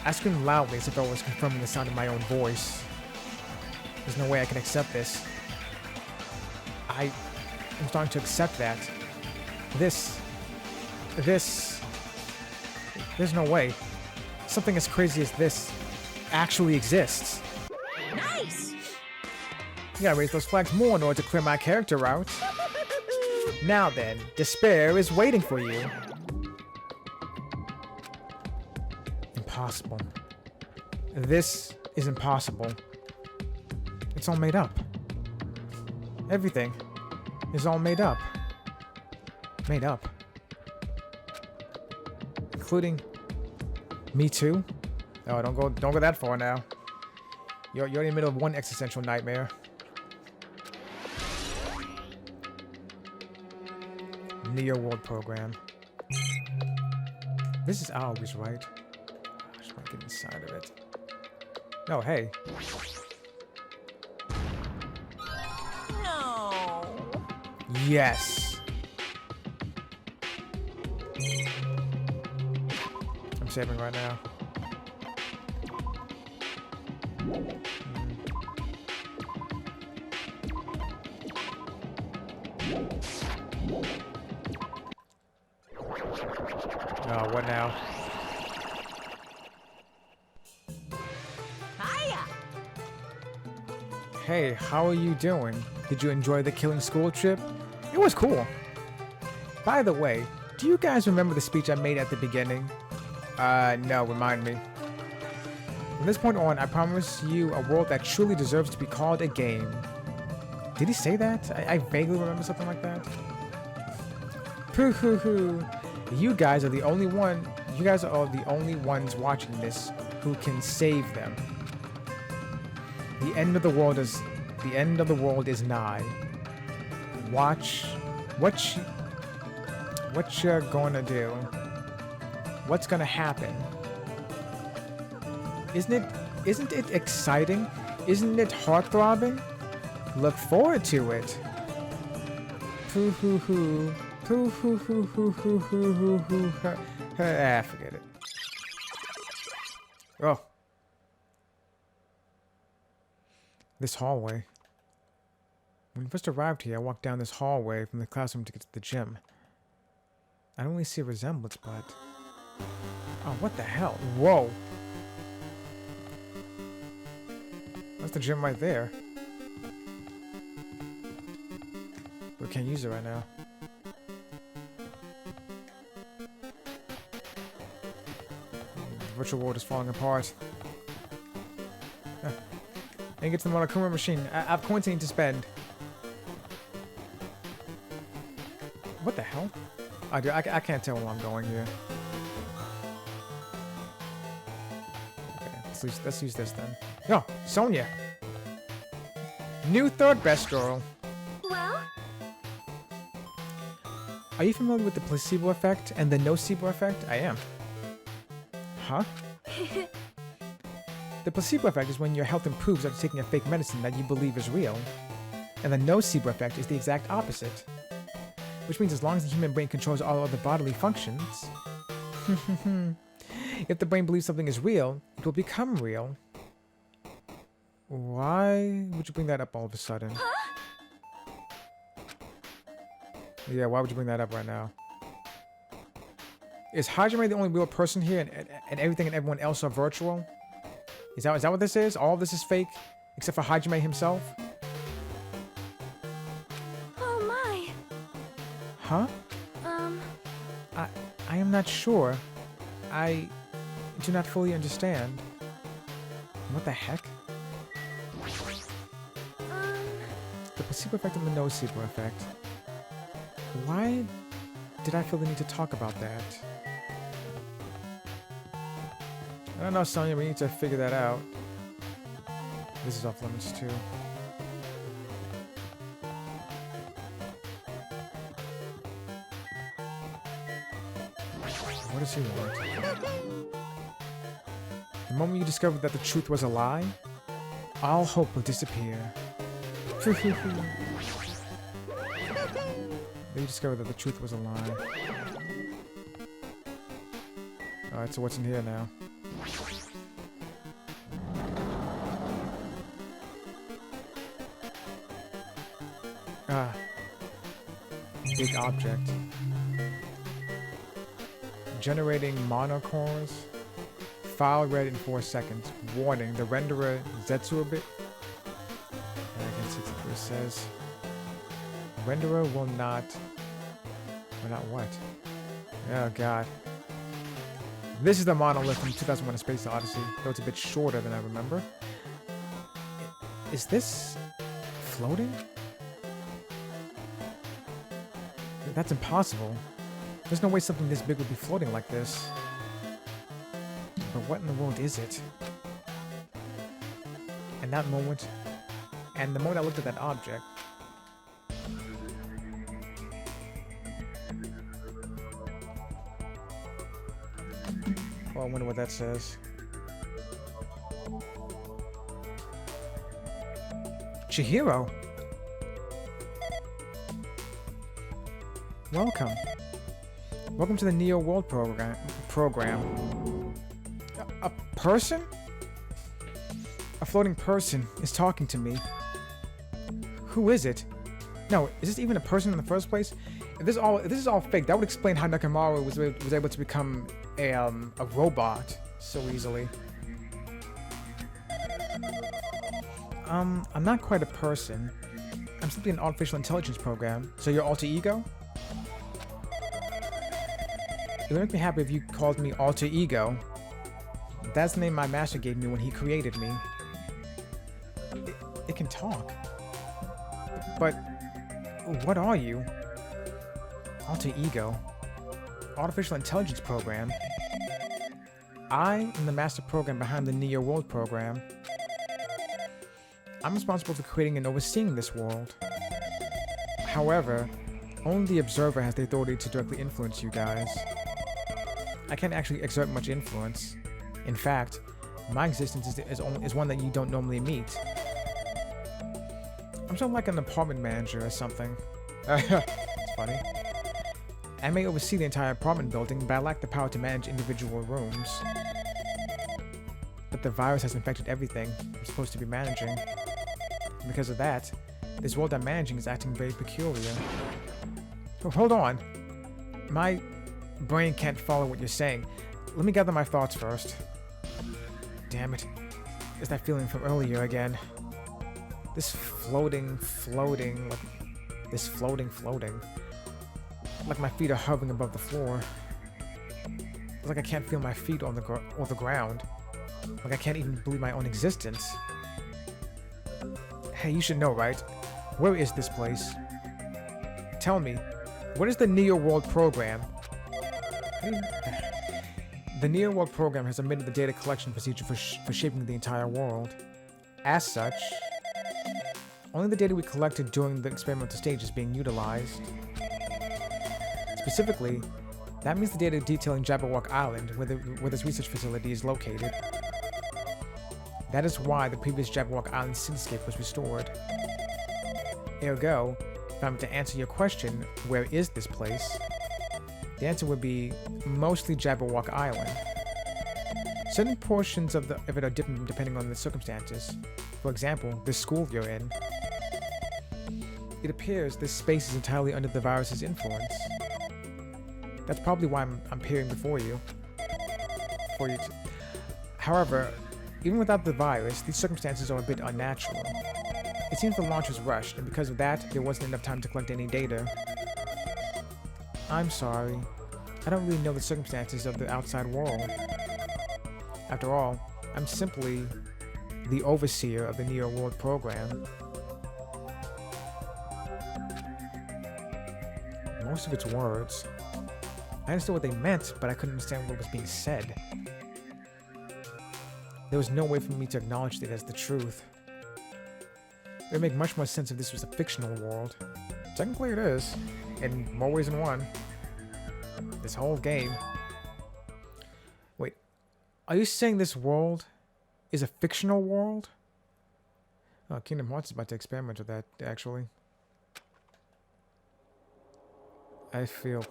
Speaker 1: I screamed loudly as if I was confirming the sound of my own voice. There's no way I can accept this. I am starting to accept that. There's no way. Something as crazy as this actually exists.
Speaker 7: Nice!
Speaker 1: You gotta raise those flags more in order to clear my character out. Now then, despair is waiting for you. Impossible. This is impossible. It's all made up. Everything is all made up. Made up. Including me too? Oh, don't go that far now. You're in the middle of one existential nightmare. Neo World Program. This is ours, right? I just want to get inside of it. Oh, hey.
Speaker 7: No.
Speaker 1: Yes. I'm saving right now. Oh, what now?
Speaker 7: Hiya!
Speaker 1: Hey, how are you doing? Did you enjoy the killing school trip? It was cool. By the way, do you guys remember the speech I made at the beginning? No, remind me. From this point on, I promise you a world that truly deserves to be called a game. Did he say that? I vaguely remember something like that. Poo-hoo-hoo. You guys are the only ones watching this who can save them. The end of the world is nigh. Watch what you're gonna do. What's gonna happen? Isn't it exciting? Isn't it heart-throbbing? Look forward to it. Poo-hoo-hoo. Poo-hoo-hoo-hoo-hoo-hoo-hoo. Forget it. Oh. This hallway. When we first arrived here, I walked down this hallway from the classroom to get to the gym. I don't really see a resemblance, but... Oh, what the hell? Whoa! That's the gym right there. We can't use it right now. The virtual world is falling apart. And get to the Monokuma machine. I have coins I need to spend. What the hell? Oh, dude, I can't tell where I'm going here. Okay, let's use this then. Yo, Sonia! New third best girl.
Speaker 3: Well,
Speaker 1: Are you familiar with the placebo effect and the nocebo effect? I am. Huh? The placebo effect is when your health improves after taking a fake medicine that you believe is real. And the nocebo effect is the exact opposite. Which means as long as the human brain controls all other bodily functions... if the brain believes something is real, it will become real. Why would you bring that up all of a sudden? Yeah, why would you bring that up right now? Is Hajime the only real person here and everything and everyone else are virtual? Is that what this is? All of this is fake? Except for Hajime himself?
Speaker 3: oh my.
Speaker 1: Huh? I am not sure. I do not fully understand. What the heck? The placebo effect and the nocebo effect. Why did I feel the need to talk about that? I don't know, Sonya, we need to figure that out. This is off limits too. What does he want? The moment you discover that the truth was a lie, all hope will disappear. You discovered that the truth was a lie. Alright, so what's in here now? Ah. Big object. Generating monocores. File read in 4 seconds. Warning, the renderer Zetsuobit. I can see what it says. Renderer will not... Or not what? Oh god. This is the monolith from 2001: A Space Odyssey, though it's a bit shorter than I remember. Is this... floating? That's impossible. There's no way something this big would be floating like this. But what in the world is it? And that moment... And the moment I looked at that object... Oh, I wonder what that says. Chihiro! Welcome. Welcome to the Neo World program. A person? A floating person is talking to me. Who is it? No, is this even a person in the first place? If this is all fake, that would explain how Nakamaru was able to become a robot so easily. I'm not quite a person. I'm simply an artificial intelligence program. So your alter ego? It would make me happy if you called me alter ego. That's the name my master gave me when he created me. It can talk. But what are you? Alter ego. Artificial intelligence program. I am the master program behind the Neo World program. I'm responsible for creating and overseeing this world. However, only the observer has the authority to directly influence you guys. I can't actually exert much influence. In fact, my existence is one that you don't normally meet. I'm sort of like an apartment manager or something. It's funny. I may oversee the entire apartment building, but I lack the power to manage individual rooms. But the virus has infected everything I'm supposed to be managing. And because of that, this world I'm managing is acting very peculiar. Oh, hold on. My brain can't follow what you're saying. Let me gather my thoughts first. Damn it. It's that feeling from earlier again. This floating. Like, this floating. Like my feet are hovering above the floor. It's like I can't feel my feet on the ground. Like I can't even believe my own existence. Hey, you should know, right? Where is this place? Tell me, what is the Neo World program? The Neo World program has omitted the data collection procedure for shaping the entire world. As such, only the data we collected during the experimental stage is being utilized. Specifically, that means the data detailing Jabberwock Island, where this research facility is located. That is why the previous Jabberwock Island cityscape was restored. Ergo, if I'm to answer your question, where is this place? The answer would be mostly Jabberwock Island. Certain portions of it are different depending on the circumstances. For example, the school you're in. It appears this space is entirely under the virus's influence. That's probably why I'm appearing before you. However, even without the virus, these circumstances are a bit unnatural. It seems the launch was rushed, and because of that, there wasn't enough time to collect any data. I'm sorry. I don't really know the circumstances of the outside world. After all, I'm simply the overseer of the Neo World program. Most of its words. I understood what they meant, but I couldn't understand what was being said. there was no way for me to acknowledge it as the truth. It would make much more sense if this was a fictional world. Technically it is, in more ways than one. This whole game. Wait, are you saying this world is a fictional world? Oh, Kingdom Hearts is about to experiment with that, actually. I feel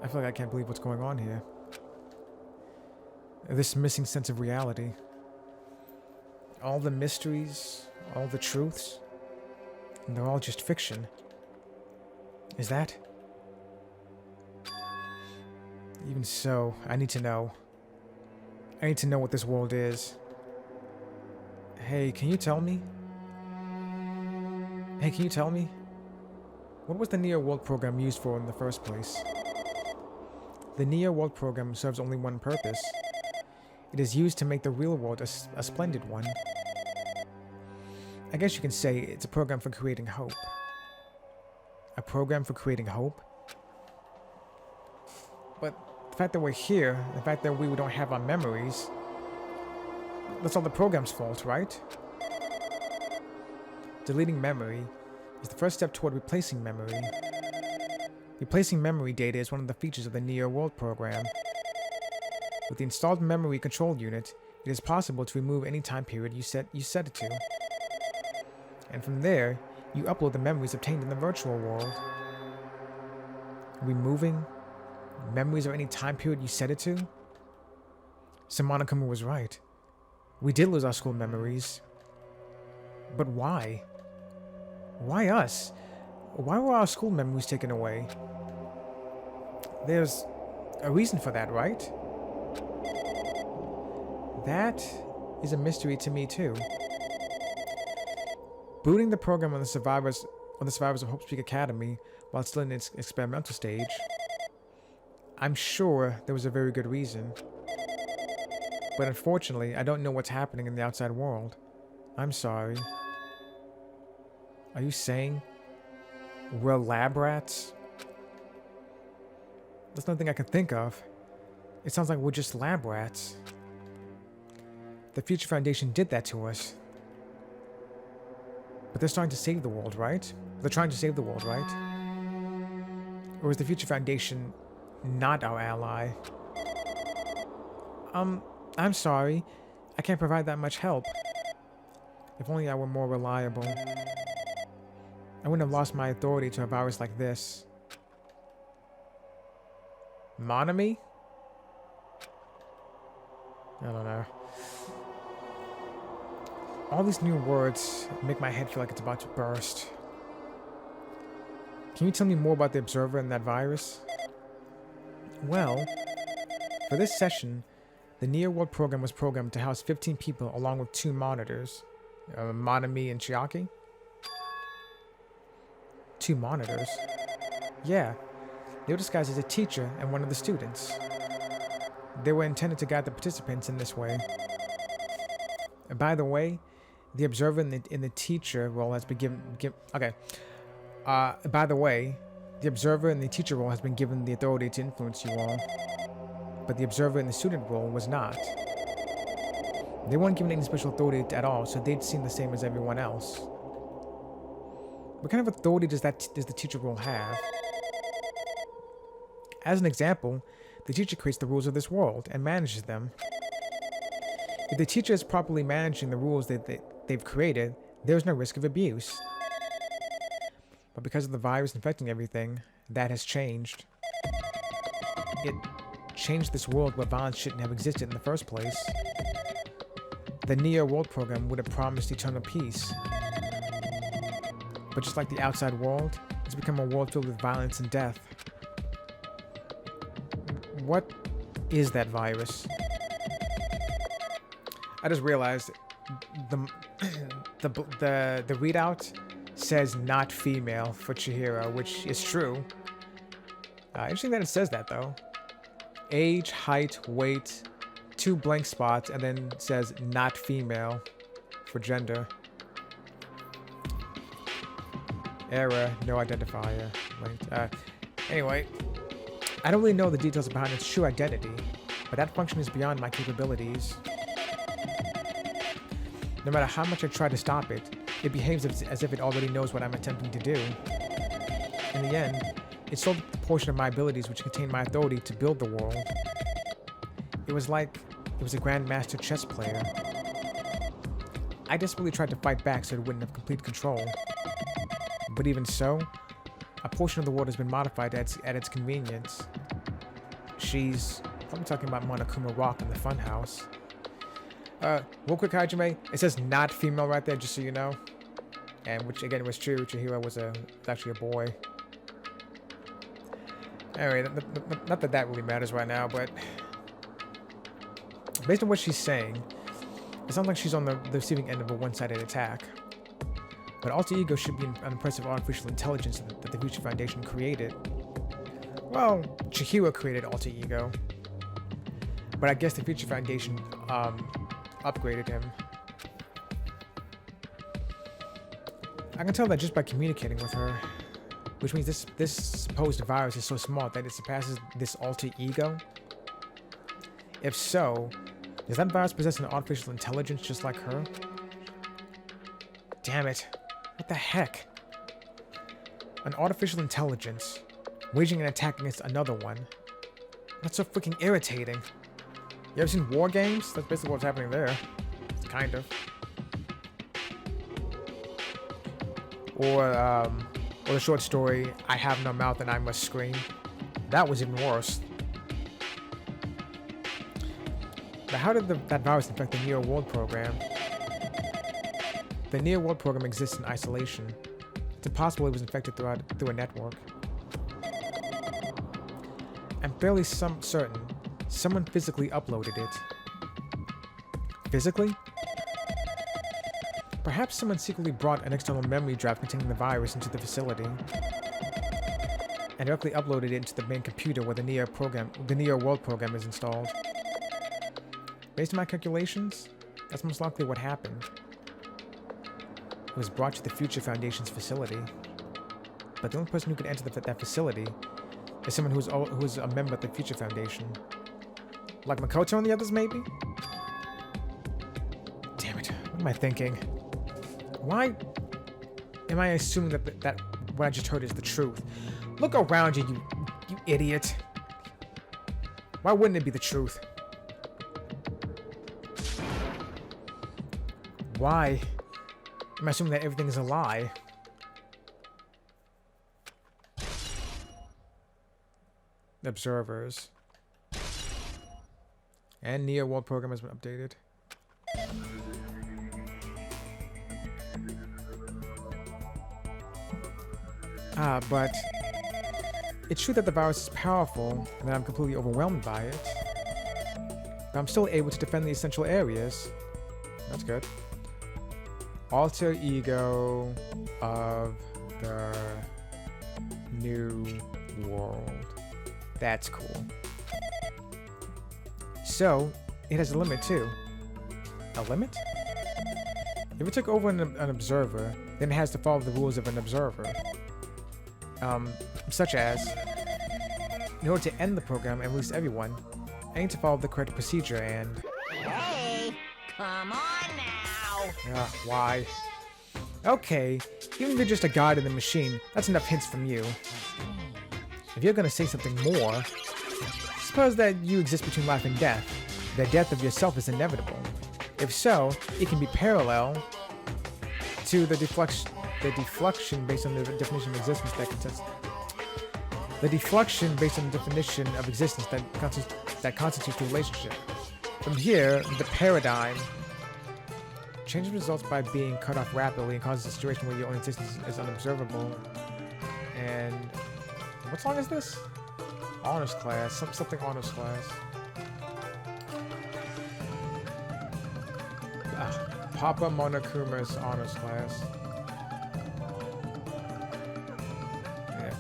Speaker 1: like I can't believe what's going on here. This missing sense of reality. All the mysteries, all the truths, and they're all just fiction. Is that? Even so, I need to know. I need to know what this world is. Hey, can you tell me? Hey, can you tell me? What was the Neo World program used for in the first place? The Neo World program serves only one purpose. It is used to make the real world a splendid one. I guess you can say it's a program for creating hope. A program for creating hope? But the fact that we're here, the fact that we don't have our memories, that's all the program's fault, right? Deleting memory is the first step toward replacing memory. Replacing memory data is one of the features of the Neo World program. With the installed memory control unit, it is possible to remove any time period you set it to. And from there, you upload the memories obtained in the virtual world. Removing memories of any time period you set it to? So Monokuma was right. We did lose our school memories. But why? Why us? Why were our school memories taken away? There's a reason for that, right? That is a mystery to me too. Booting the program on the survivors of Hope Speak Academy while still in its experimental stage, I'm sure there was a very good reason. But unfortunately, I don't know what's happening in the outside world. I'm sorry. Are you saying we're lab rats? That's nothing I can think of. It sounds like we're just lab rats. The Future Foundation did that to us. But they're trying to save the world, right? They're trying to save the world, right? Or is the Future Foundation not our ally? I'm sorry. I can't provide that much help. If only I were more reliable. I wouldn't have lost my authority to a virus like this. Monami? I don't know. All these new words make my head feel like it's about to burst. Can you tell me more about the Observer and that virus? Well, for this session, the Neo World program was programmed to house 15 people along with 2 monitors. Monami and Chiaki? 2 monitors? Yeah, they were disguised as a teacher and one of the students. They were intended to guide the participants in this way. And by the way, the Observer in the teacher role has been given... by the way, the Observer in the teacher role has been given the authority to influence you all. But the Observer in the student role was not. They weren't given any special authority at all, so they'd seem the same as everyone else. What kind of authority does the teacher role have? As an example, the teacher creates the rules of this world and manages them. If the teacher is properly managing the rules that they've created, there's no risk of abuse. But because of the virus infecting everything, that has changed. It changed this world where violence shouldn't have existed in the first place. The Neo World program would have promised eternal peace. But just like the outside world, it's become a world filled with violence and death. What is that virus? I just realized the readout says not female for Chihiro, which is true. Interesting that it says that though. Age, height, weight, 2 blank spots, and then it says not female for gender. Error, no identifier. Linked. Anyway, I don't really know the details behind its true identity, but that function is beyond my capabilities. No matter how much I try to stop it, it behaves as if it already knows what I'm attempting to do. In the end, it stole the portion of my abilities which contained my authority to build the world. It was like it was a grandmaster chess player. I desperately tried to fight back so it wouldn't have complete control. But even so, a portion of the world has been modified at its convenience. She's probably talking about Monokuma Rock in the funhouse. Real quick, Hajime, it says not female right there, just so you know. And which again was true, Chihiro was actually a boy. Anyway, not that that really matters right now, but based on what she's saying, it sounds like she's on the receiving end of a one-sided attack. But Alter Ego should be an impressive artificial intelligence that the Future Foundation created. Well, Chihiro created Alter Ego. But I guess the Future Foundation upgraded him. I can tell that just by communicating with her. Which means this supposed virus is so smart that it surpasses this Alter Ego. If so, does that virus possess an artificial intelligence just like her? Damn it. What the heck? An artificial intelligence waging an attack against another one. That's so freaking irritating. You ever seen War Games? That's basically what's happening there. Kind of. Or the short story, I Have No Mouth and I Must Scream. That was even worse. But how did that virus infect the Neo World program? The Neo World program exists in isolation. It's impossible it was infected through a network. I'm fairly certain someone physically uploaded it. Physically? Perhaps someone secretly brought an external memory drive containing the virus into the facility and directly uploaded it into the main computer where the Neo World program is installed. Based on my calculations, that's most likely what happened. It was brought to the Future Foundation's facility, but the only person who could enter that facility is someone who's a member of the Future Foundation. Like Makoto and the others, maybe? Damn it, what am I thinking? Why am I assuming that what I just heard is the truth? Look around you, you idiot. Why wouldn't it be the truth? Why am I assuming that everything is a lie? Observers. And Neo World program has been updated. But it's true that the virus is powerful and that I'm completely overwhelmed by it. But I'm still able to defend the essential areas. That's good. Alter Ego of the New World. That's cool. So, it has a limit too. A limit? If it took over an observer, then it has to follow the rules of an observer. Such as, in order to end the program and release everyone, I need to follow the correct procedure and...
Speaker 6: Hey, come on now.
Speaker 1: Why? Okay, even if you're just a god in the machine, that's enough hints from you. If you're gonna say something more, suppose that you exist between life and death. The death of yourself is inevitable. If so, it can be parallel to the deflection based on the definition of existence that consists. The deflection based on the definition of existence that constitutes a relationship. From here, the paradigm changes results by being cut off rapidly and causes a situation where your own existence is unobservable. And what song is this? Honors class, something honors class. Papa Monokuma's honors class. Yeah.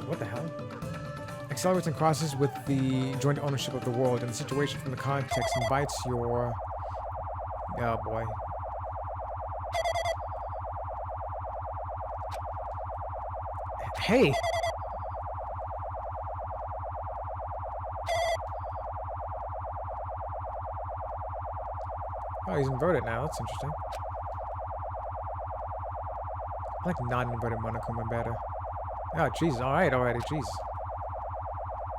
Speaker 1: What the hell? Accelerates and crosses with the joint ownership of the world, and the situation from the context invites your... Oh boy. Hey! Oh, he's inverted now. That's interesting. I like non-inverted Monokuma better. Oh, Jesus. Alright already. Jeez.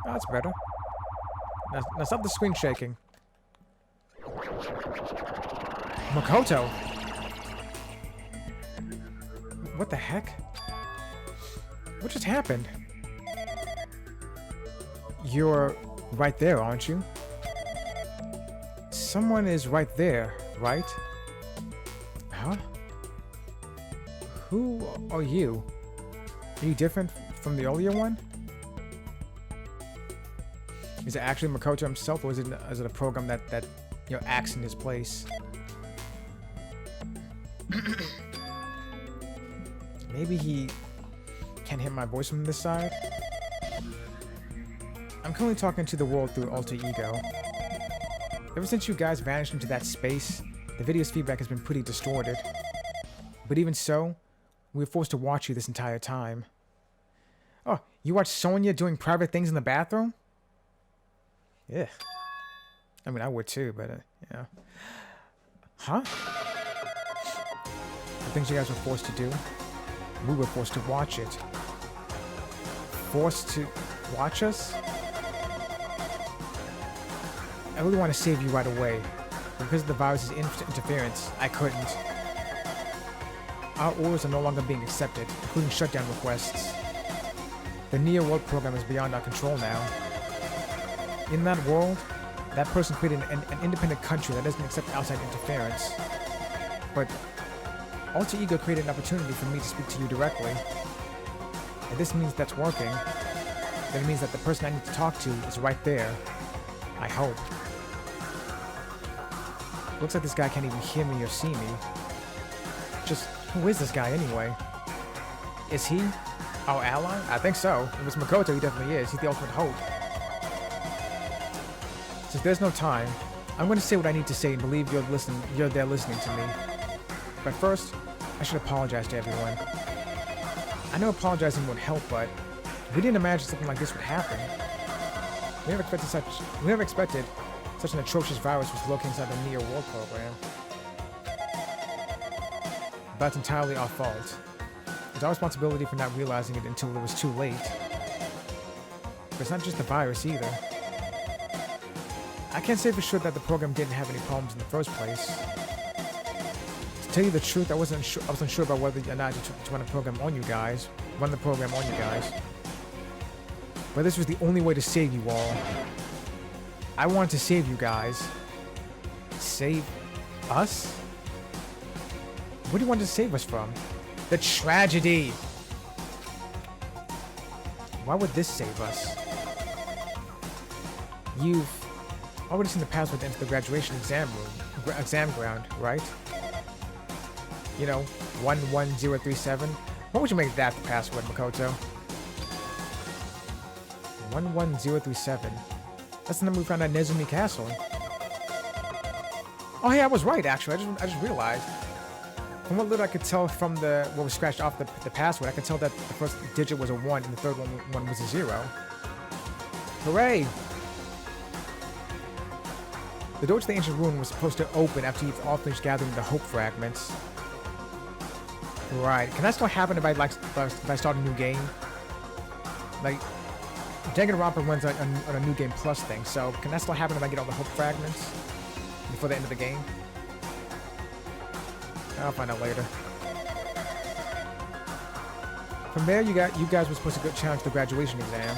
Speaker 1: Oh, that's better. Now stop the screen shaking. Makoto! What the heck? What just happened? You're right there, aren't you? Someone is right there, right? Huh? Who are you? Are you different from the earlier one? Is it actually Makoto himself, or is it a program that acts in his place? Maybe he can hear my voice from this side? I'm currently talking to the world through alter ego. Ever since you guys vanished into that space, the video's feedback has been pretty distorted. But even so, we were forced to watch you this entire time. Oh, you watched Sonya doing private things in the bathroom? Yeah. I mean, I would too, but, yeah. Huh? The things you guys were forced to do, we were forced to watch it. Forced to watch us? I really want to save you right away. But because of the virus's interference, I couldn't. Our orders are no longer being accepted, including shutdown requests. The Neo World program is beyond our control now. In that world, that person created an independent country that doesn't accept outside interference. But Alter Ego created an opportunity for me to speak to you directly. And this means that's working. Then it means that the person I need to talk to is right there. I hope. Looks like this guy can't even hear me or see me. Just, who is this guy anyway? Is he our ally? I think so. If it's Makoto, he definitely is. He's the ultimate hope. Since there's no time, I'm going to say what I need to say and believe you're there listening to me. But first, I should apologize to everyone. I know apologizing won't help, but we didn't imagine something like this would happen. We never expected such an atrocious virus was lurking inside the Neo World program. But that's entirely our fault. It's our responsibility for not realizing it until it was too late. But it's not just the virus either. I can't say for sure that the program didn't have any problems in the first place. To tell you the truth, I was unsure about whether or not to run the program on you guys. But this was the only way to save you all. I wanted to save you guys. Save us? What do you want to save us from? The tragedy! Why would this save us? You've already seen the password to enter the graduation exam ground, right? You know, 11037. What would you make that the password, Makoto? 11037. That's the number we found at Nezumi Castle. Oh, hey, I was right, actually. I just realized. From what little I could tell from what was scratched off the password, I could tell that the first digit was a 1 and the third one was a 0. Hooray! The door to the ancient ruin was supposed to open after you've all finished gathering the hope fragments. Right. Can that still happen if I start a new game? Like, Danganronpa runs on a new game plus thing, so can that still happen if I get all the hope fragments before the end of the game? I'll find out later. From there, you guys were supposed to go challenge the graduation exam.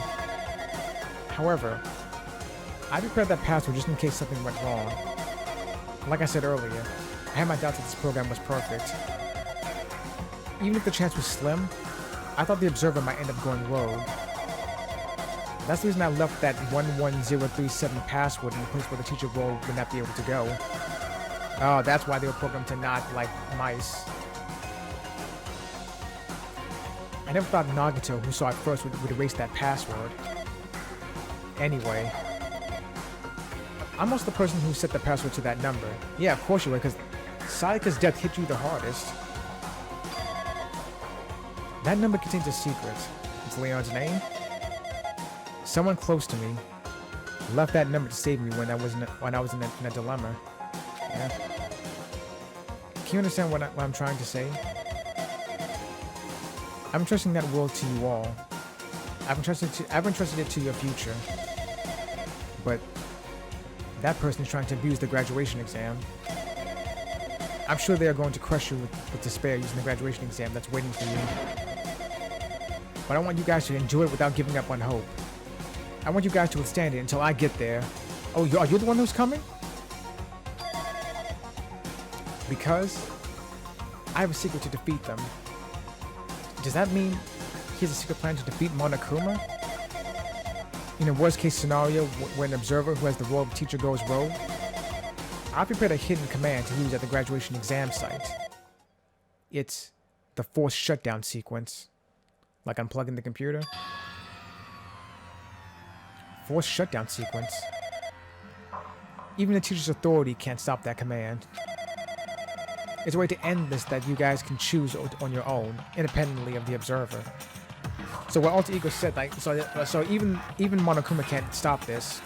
Speaker 1: However, I prepared that password just in case something went wrong. Like I said earlier, I had my doubts that this program was perfect. Even if the chance was slim, I thought the observer might end up going rogue. That's the reason I left that 11037 password in the place where the teacher role would not be able to go. Oh, that's why they were programmed to not like mice. I never thought Nagito, who saw it first, would erase that password. Anyway. I'm also the person who set the password to that number. Yeah, of course you would, because Sayaka's death hit you the hardest. That number contains a secret. It's Leon's name. Someone close to me left that number to save me when I was in a dilemma. Yeah. Can you understand what I'm trying to say? I'm entrusting that world to you all. I've entrusted it to your future. But that person is trying to abuse the graduation exam. I'm sure they are going to crush you with despair using the graduation exam that's waiting for you. But I want you guys to enjoy it without giving up on hope. I want you guys to withstand it until I get there. Oh, are you the one who's coming? Because I have a secret to defeat them. Does that mean he has a secret plan to defeat Monokuma? In a worst case scenario where an observer who has the role of teacher goes rogue, I prepared a hidden command to use at the graduation exam site. It's the forced shutdown sequence. Like unplugging the computer. Forced shutdown sequence. Even the teacher's authority can't stop that command. It's a way to end this that you guys can choose on your own, independently of the observer. So what Alter Ego said, like, so even Monokuma can't stop this,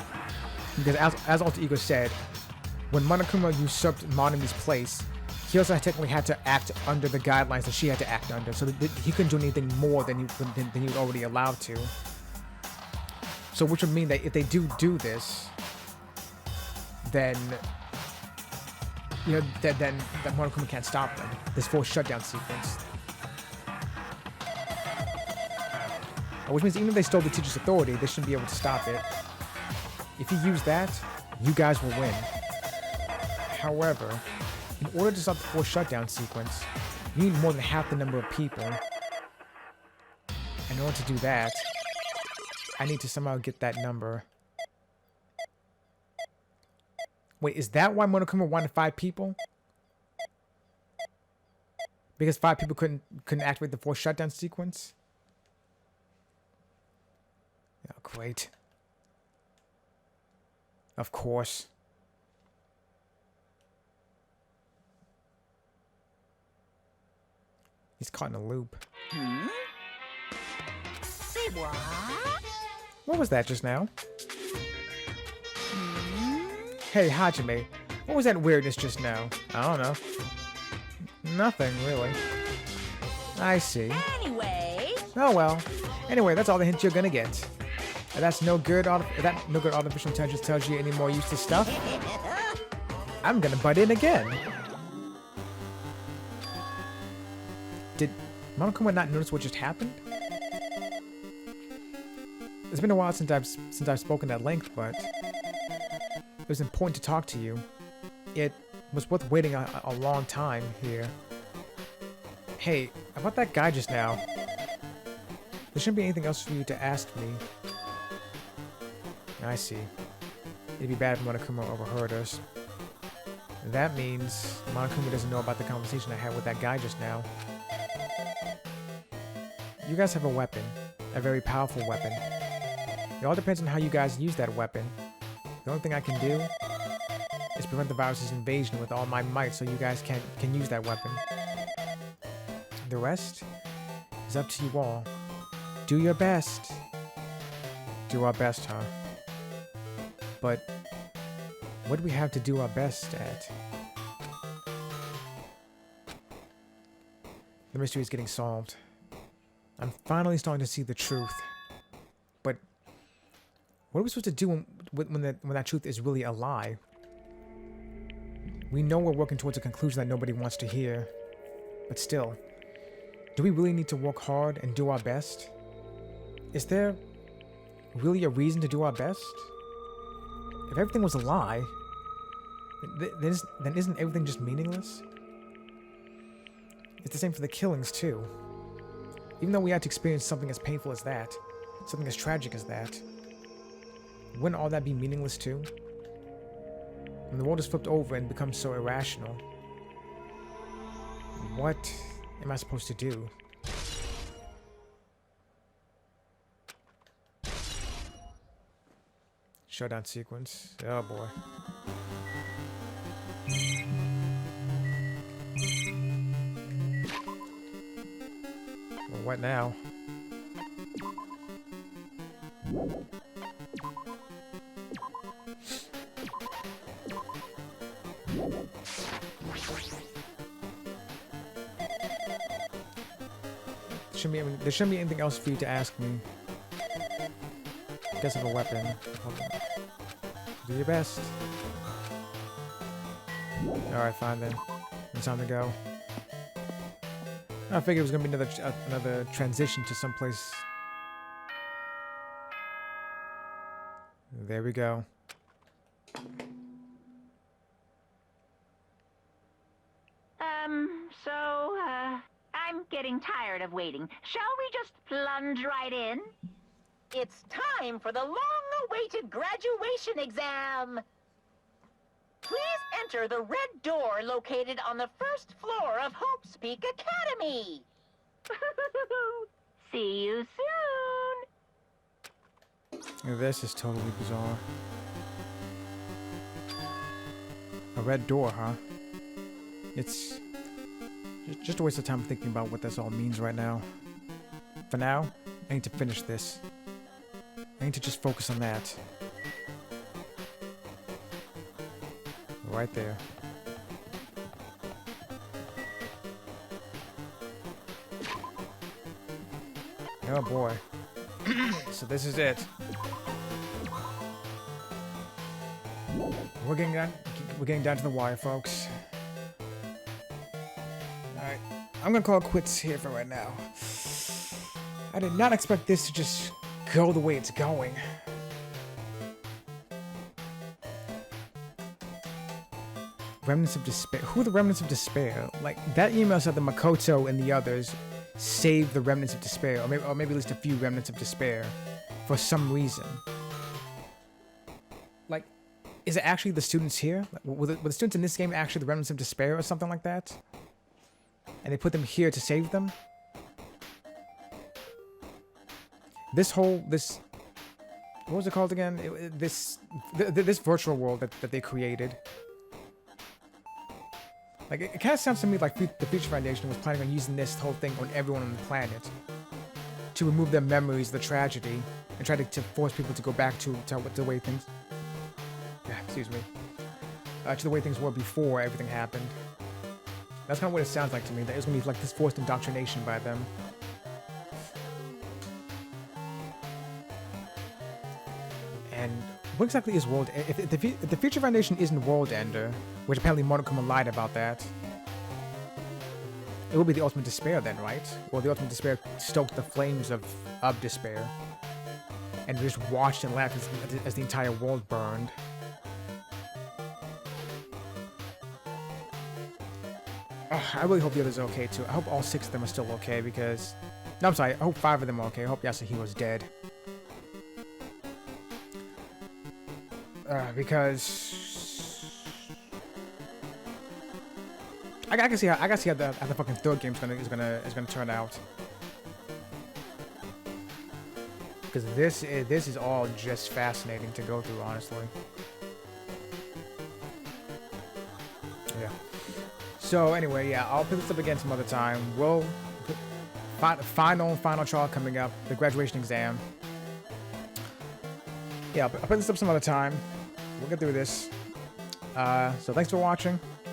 Speaker 1: because as Alter Ego said, when Monokuma usurped Monomi's place, he also technically had to act under the guidelines that she had to act under, so that he couldn't do anything more than he was already allowed to. So which would mean that if they do this, then that Monokuma can't stop them. This forced shutdown sequence. Which means even if they stole the teacher's authority, they shouldn't be able to stop it. If you use that, you guys will win. However, in order to stop the forced shutdown sequence, you need more than half the number of people. In order to do that, I need to somehow get that number. Wait, is that why Monokuma wanted 5 people? Because 5 people couldn't activate the forced shutdown sequence? Oh, great. Of course. He's caught in a loop.
Speaker 7: Say what?
Speaker 1: What was that just now? Hey, Hajime. What was that weirdness just now? I don't know. Nothing, really. I see.
Speaker 7: Anyway.
Speaker 1: Oh well. Anyway, that's all the hints you're gonna get. If that's no good, no good artificial intelligence tells you any more useless stuff, I'm gonna butt in again. Did Monokuma not notice what just happened? It's been a while since I've spoken at length, but it was important to talk to you. It was worth waiting a long time here. Hey, about that guy just now. There shouldn't be anything else for you to ask me. I see. It'd be bad if Monokuma overheard us. That means Monokuma doesn't know about the conversation I had with that guy just now. You guys have a weapon. A very powerful weapon. It all depends on how you guys use that weapon. The only thing I can do is prevent the virus's invasion with all my might so you guys can use that weapon. The rest is up to you all. Do your best. Do our best, huh? But what do we have to do our best at? The mystery is getting solved. I'm finally starting to see the truth. But what are we supposed to do when that truth is really a lie? We know we're working towards a conclusion that nobody wants to hear. But still, do we really need to work hard and do our best? Is there really a reason to do our best? If everything was a lie, then isn't everything just meaningless? It's the same for the killings, too. Even though we had to experience something as painful as that, something as tragic as that, wouldn't all that be meaningless, too? When the world is flipped over and becomes so irrational, what am I supposed to do? Shutdown sequence. Oh boy. Well, what now? there shouldn't be anything else for you to ask me. Guess of a weapon. Hold on. Do your best. Alright, fine then. It's time to go. I figured it was gonna be another transition to someplace. There we go.
Speaker 6: I'm getting tired of waiting. Shall we just plunge right in? It's time for the long-awaited graduation exam! Please enter the red door located on the first floor of Hope's Peak Academy! See you soon!
Speaker 1: This is totally bizarre. A red door, huh? It's just a waste of time thinking about what this all means right now. For now, I need to finish this. I need to just focus on that. Right there. Oh boy. So this is it. We're getting down to the wire, folks. Alright. I'm gonna call it quits here for right now. I did not expect this to just go the way it's going. Remnants of Despair. Who are the Remnants of Despair? Like, that email said that Makoto and the others saved the Remnants of Despair, or maybe at least a few Remnants of Despair, for some reason. Like, is it actually the students here? Like, were the students in this game actually the Remnants of Despair or something like that? And they put them here to save them? This what was it called again? This virtual world that they created. Like, it kind of sounds to me like the Future Foundation was planning on using this whole thing on everyone on the planet to remove their memories of the tragedy and try to force people to go back to the way things... excuse me. To the way things were before everything happened. That's kind of what it sounds like to me. That it's going to be like this forced indoctrination by them. And what exactly is World... If the Future Foundation isn't World Ender, which apparently Monokuma lied about that, it will be the Ultimate Despair then, right? Or the Ultimate Despair stoked the flames of despair and just watched and laughed as the entire world burned. I really hope the others are okay too. I hope all 6 of them are still okay because... No, I'm sorry. I hope 5 of them are okay. I hope Yasuhiro's dead. Because I gotta see how the fucking third game is gonna turn out. Because this is all just fascinating to go through, honestly. Yeah. So anyway, yeah, I'll pick this up again some other time. We'll final trial coming up, the graduation exam. Yeah, I'll put this up some other time. We'll get through this. So thanks for watching.